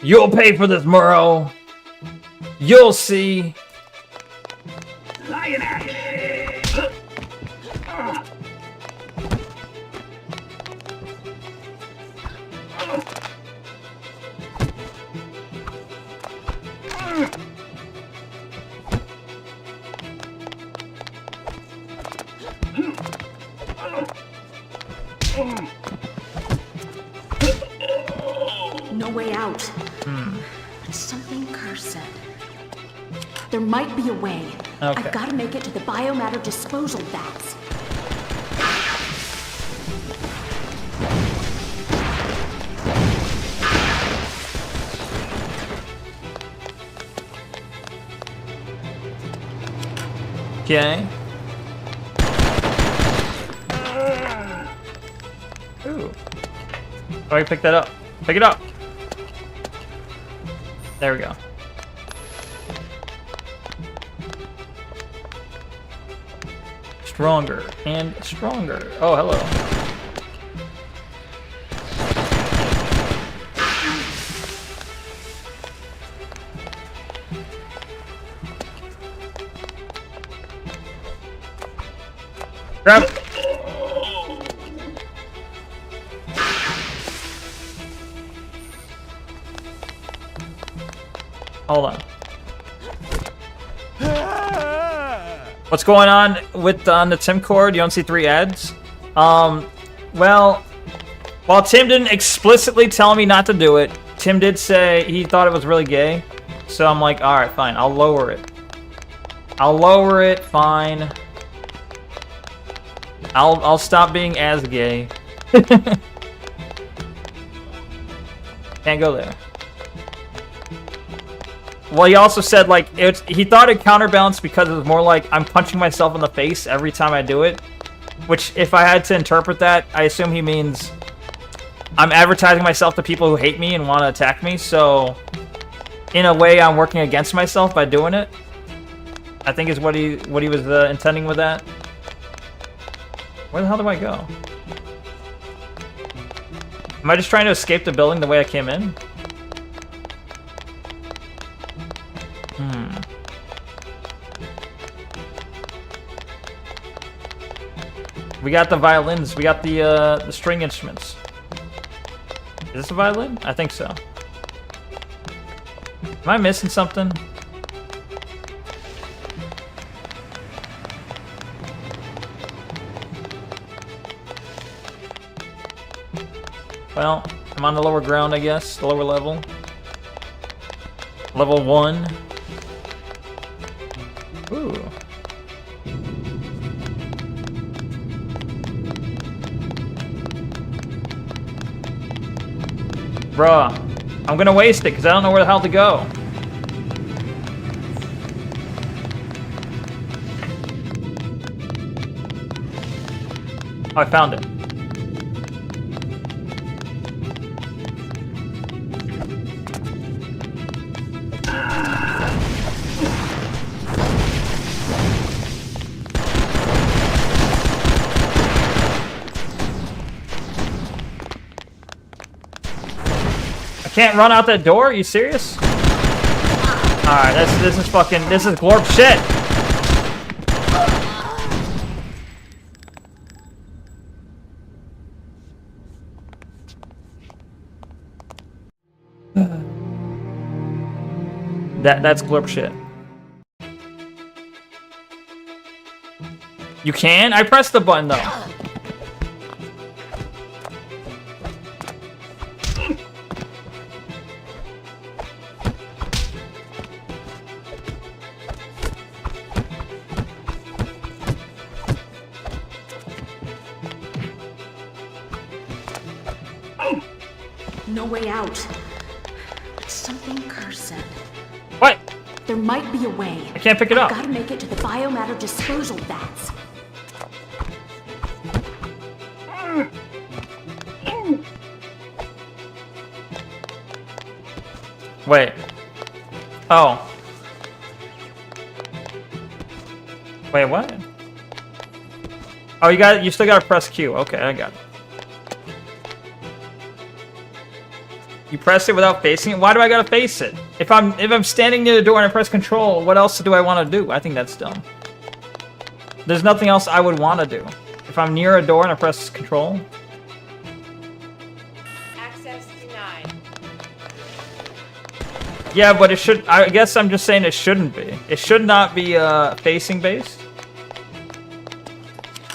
You'll pay for this, Murrow. You'll see. No way out. Something Kerr said. There might be a way. Okay. I've got to make it to the biomatter disposal vats. Okay. Ooh. Oh, I pick that up. Pick it up. There we go. Stronger and stronger. Oh, hello. Grab it. Hold on. What's going on with on the Tim cord? You don't see 3 ads? Well, while Tim didn't explicitly tell me not to do it, Tim did say he thought it was really gay. So I'm like, all right, fine. I'll lower it. I'll lower it. Fine. I'll stop being as gay. Can't go there. Well, he also said, like, he thought it counterbalanced because it was more like I'm punching myself in the face every time I do it. Which, if I had to interpret that, I assume he means I'm advertising myself to people who hate me and want to attack me. So, in a way, I'm working against myself by doing it. I think is what he was intending with that. Where the hell do I go? Am I just trying to escape the building the way I came in? We got the violins. We got the string instruments. Is this a violin? I think so. Am I missing something? Well, I'm on the lower ground, I guess. The lower level. Level 1. Ooh. Bruh. I'm gonna waste it because I don't know where the hell to go. Oh, I found it. Can't run out that door? Are you serious? Alright, this is glorp shit. That's glorp shit. You can? I pressed the button though. No way out. It's something Kerr said. What? There might be a way. I can't pick it up. I've gotta make it to the biomatter disposal vats. Wait. Oh. Wait, what? Oh, you still gotta press Q. Okay, I got it. You press it without facing it? Why do I gotta face it? If I'm standing near the door and I press control, what else do I want to do? I think that's dumb. There's nothing else I would want to do. If I'm near a door and I press control. Access denied. Yeah, but it should. I guess I'm just saying it shouldn't be. It should not be facing based.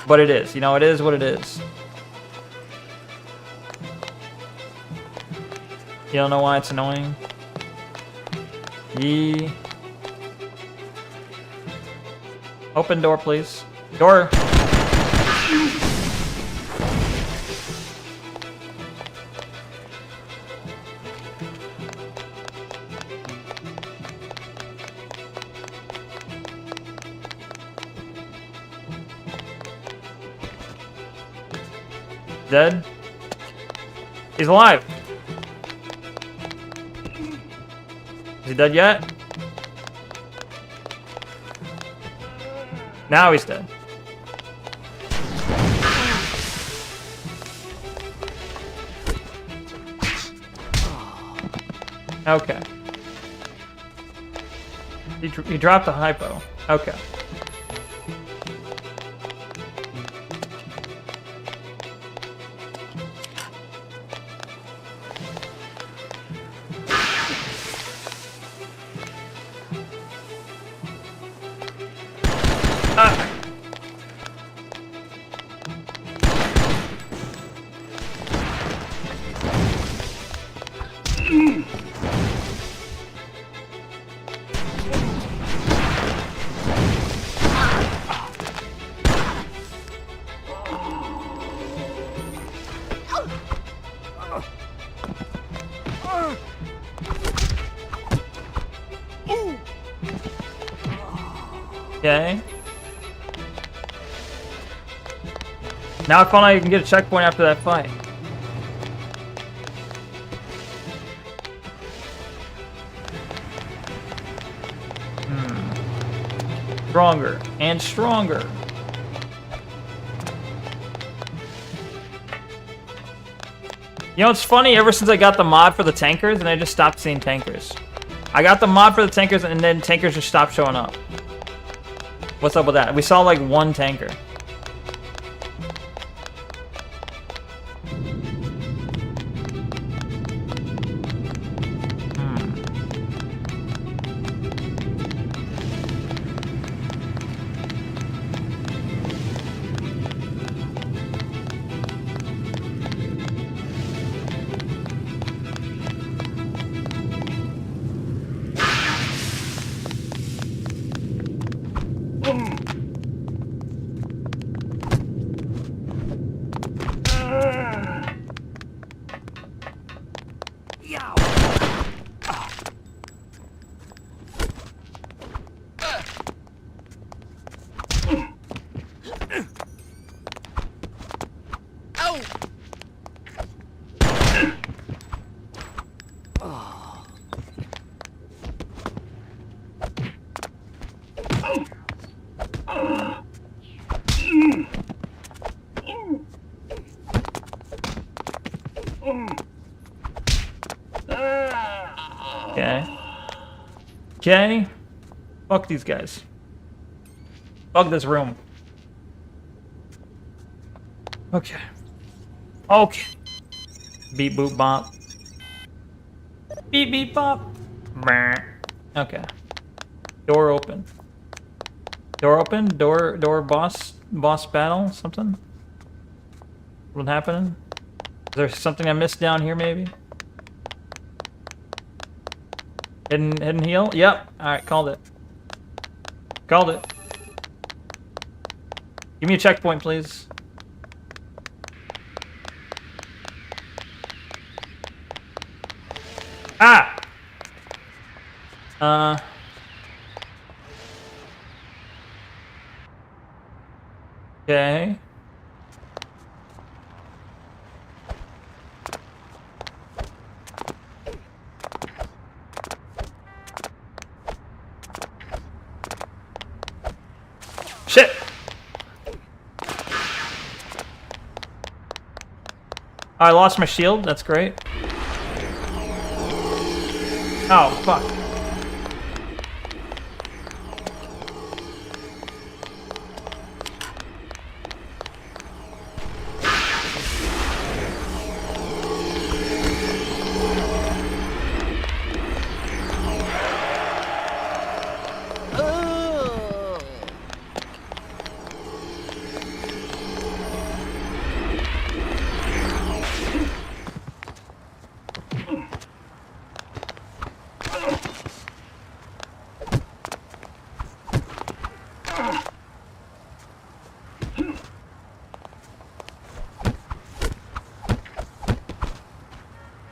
But it is. You know, it is what it is. You don't know why it's annoying? Yee. Open door, please. Door. Dead? He's alive. Is he dead yet? Now he's dead. Okay. He dropped the hypo. Okay. Okay. Now if only I can get a checkpoint after that fight. Stronger and stronger. You know, it's funny, ever since I got the mod for the tankers, and I just stopped seeing tankers. I got the mod for the tankers, and then tankers just stopped showing up. What's up with that? We saw like one tanker. Okay. Fuck these guys. Fuck this room. Okay. Okay. Beep boop bop. Beep beep bop. Okay. Door open. Door open? Door boss battle? Something? What happening? Is there something I missed down here maybe? Hidden heal? Yep. Alright, called it. Called it. Give me a checkpoint, please. Ah! Okay. Shit! I lost my shield, that's great. Oh, fuck.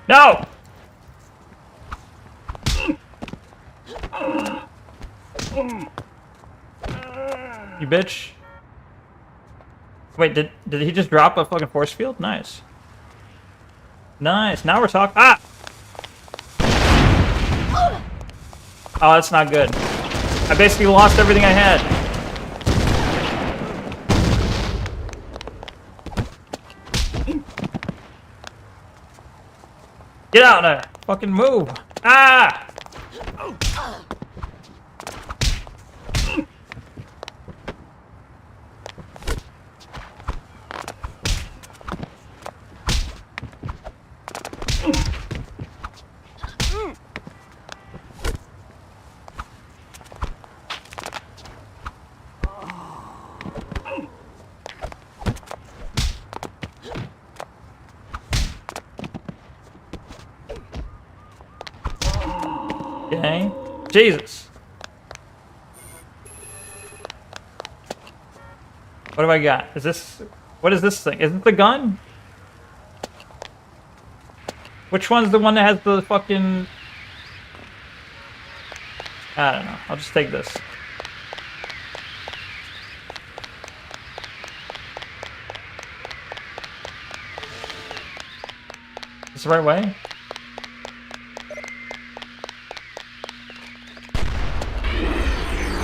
No! You bitch. Wait, did he just drop a fucking force field? Nice. Nice. Now we're talking. Ah! Oh, that's not good. I basically lost everything I had. Get out there! Fucking move! Ah! Okay. Jesus. What have I got? Is this... What is this thing? Is it the gun? Which one's the one that has the fucking... I don't know. I'll just take this. It's the right way?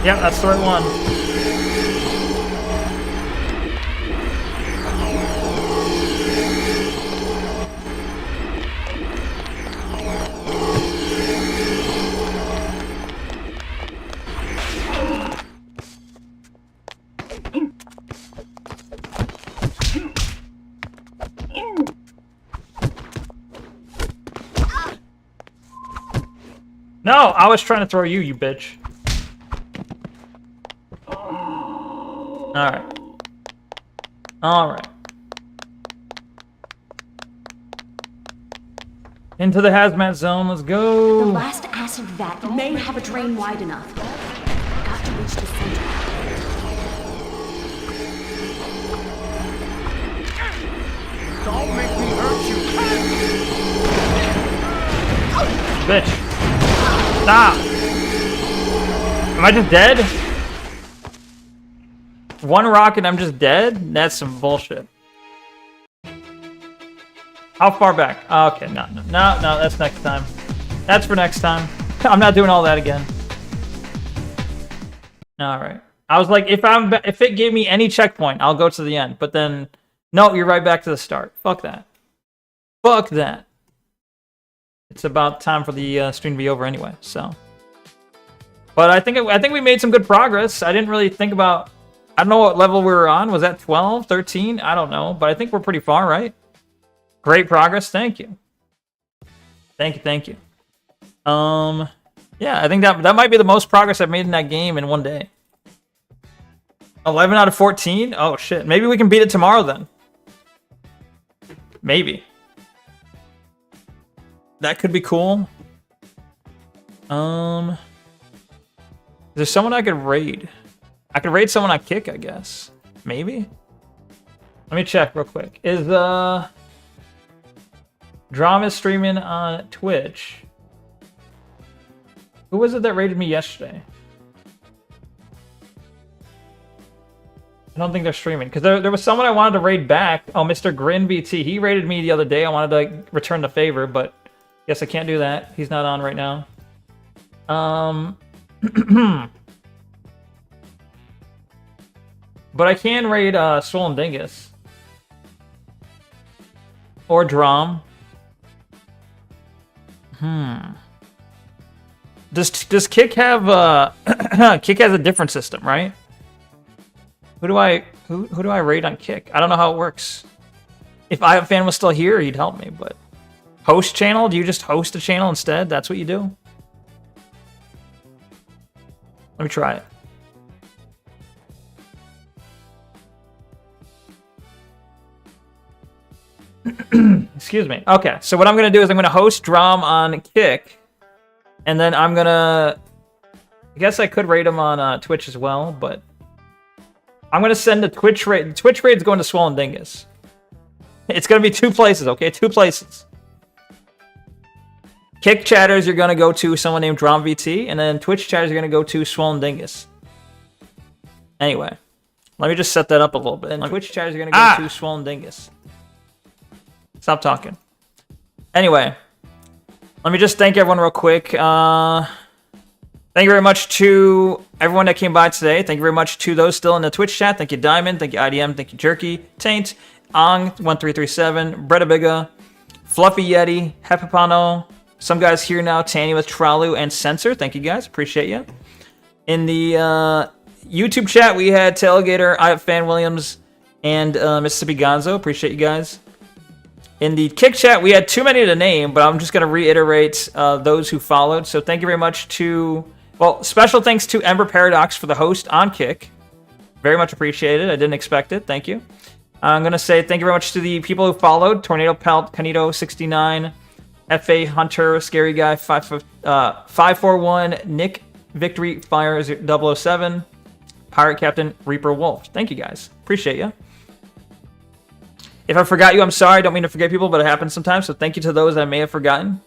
Yeah, that's the right one. No, I was trying to throw you, you bitch. Alright. Alright. Into the hazmat zone, let's go. The last acid vat may have a drain wide enough. Got to reach the center. Don't make me hurt you. Bitch. Stop. Am I just dead? One rocket, I'm just dead? That's some bullshit. How far back? Oh, okay, no, that's next time. That's for next time. I'm not doing all that again. Alright. I was like, if it gave me any checkpoint, I'll go to the end. But then, no, you're right back to the start. Fuck that. Fuck that. It's about time for the stream to be over anyway, so. But I think we made some good progress. I didn't really think about... I don't know what level we were on. Was that 12, 13? I don't know, but I think we're pretty far, right? Great progress. Thank you. Thank you. Yeah, I think that might be the most progress I've made in that game in one day. 11 out of 14? Oh, shit. Maybe we can beat it tomorrow, then. Maybe. That could be cool. Is there someone I could raid? I could raid someone I kick, I guess. Maybe? Let me check real quick. Is Drama streaming on Twitch? Who was it that raided me yesterday? I don't think they're streaming. Because there was someone I wanted to raid back. Oh, Mr. Grin BT. He raided me the other day. I wanted to return the favor, but guess I can't do that. He's not on right now. But I can raid Swollen Dingus. Or Drum. Does Kick have Kick has a different system, right? Who do I raid on Kick? I don't know how it works. If IFan was still here, he'd help me, but host channel? Do you just host a channel instead? That's what you do? Let me try it. Excuse me. Okay, so what I'm going to do is I'm going to host Drum on Kick, and then I'm going to... I guess I could raid him on Twitch as well, but... I'm going to send a Twitch raid. Twitch raid's going to Swollen Dingus. It's going to be 2 places, okay? 2 places. Kick chatters, you're going to go to someone named Drum VT, and then Twitch chatters, you're going to go to Swollen Dingus. Anyway, let me just set that up a little bit. And Twitch chatters, you're going to go to Swollen Dingus. Stop talking. Anyway, let me just thank everyone real quick. Thank you very much to everyone that came by today. Thank you very much to those still in the Twitch chat. Thank you, Diamond. Thank you, IDM. Thank you, Jerky, Taint, Ong1337, Bredabiga, Fluffy Yeti, Hepapano. Some guys here now, Tanny with Tralu and Censor. Thank you guys. Appreciate you. In the YouTube chat, we had Tailgater, Fan Williams, and Mississippi Gonzo. Appreciate you guys. In the Kick chat, we had too many to name, but I'm just going to reiterate those who followed. So thank you very much to... Well, special thanks to Ember Paradox for the host on Kick. Very much appreciated. I didn't expect it. Thank you. I'm going to say thank you very much to the people who followed. Tornado Pelt, Canito69, FA Hunter, Scary Guy, 541, Nick, Victory, Fire 007, Pirate Captain, Reaper Wolf. Thank you guys. Appreciate you. If I forgot you, I'm sorry. I don't mean to forget people, but it happens sometimes. So thank you to those I may have forgotten.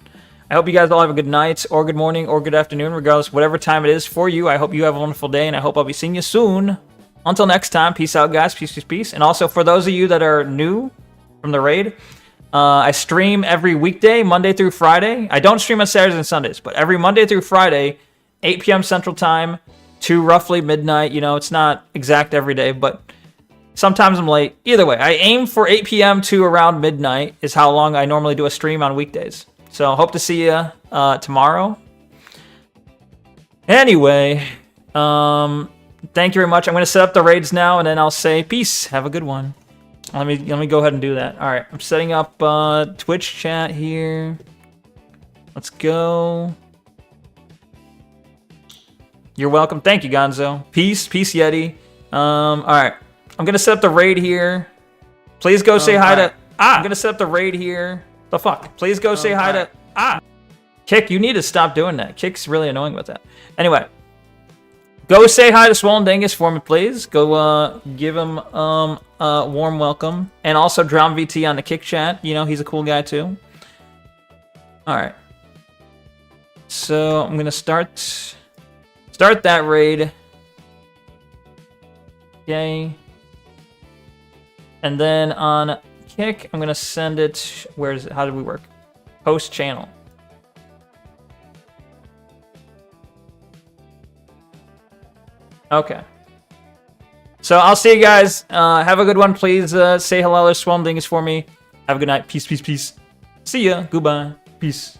I hope you guys all have a good night, or good morning, or good afternoon, regardless, whatever time it is for you. I hope you have a wonderful day, and I hope I'll be seeing you soon. Until next time, peace out, guys. Peace, peace, peace. And also, for those of you that are new from the raid, I stream every weekday, Monday through Friday. I don't stream on Saturdays and Sundays, but every Monday through Friday, 8 p.m. Central Time to roughly midnight. You know, it's not exact every day, but sometimes I'm late. Either way, I aim for 8 p.m. to around midnight is how long I normally do a stream on weekdays. So hope to see you tomorrow. Anyway, thank you very much. I'm going to set up the raids now, and then I'll say peace. Have a good one. Let me go ahead and do that. All right, I'm setting up Twitch chat here. Let's go. You're welcome. Thank you, Gonzo. Peace, Yeti. All right, I'm gonna set up the raid here. Please go say hi to. I'm gonna set up the raid here. The fuck? Please go say hi to. Kick, you need to stop doing that. Kick's really annoying with that. Anyway. Go say hi to Swollen Dingus for me, please. Go give him a warm welcome. And also Drown VT on the Kick chat. You know, he's a cool guy too. Alright. So I'm gonna start that raid. Okay. And then on Kick, I'm gonna send it. Where is it? How did we work? Post channel. Okay. So I'll see you guys. Have a good one. Please say hello to Swollen Dingus for me. Have a good night. Peace. See ya. Goodbye. Peace.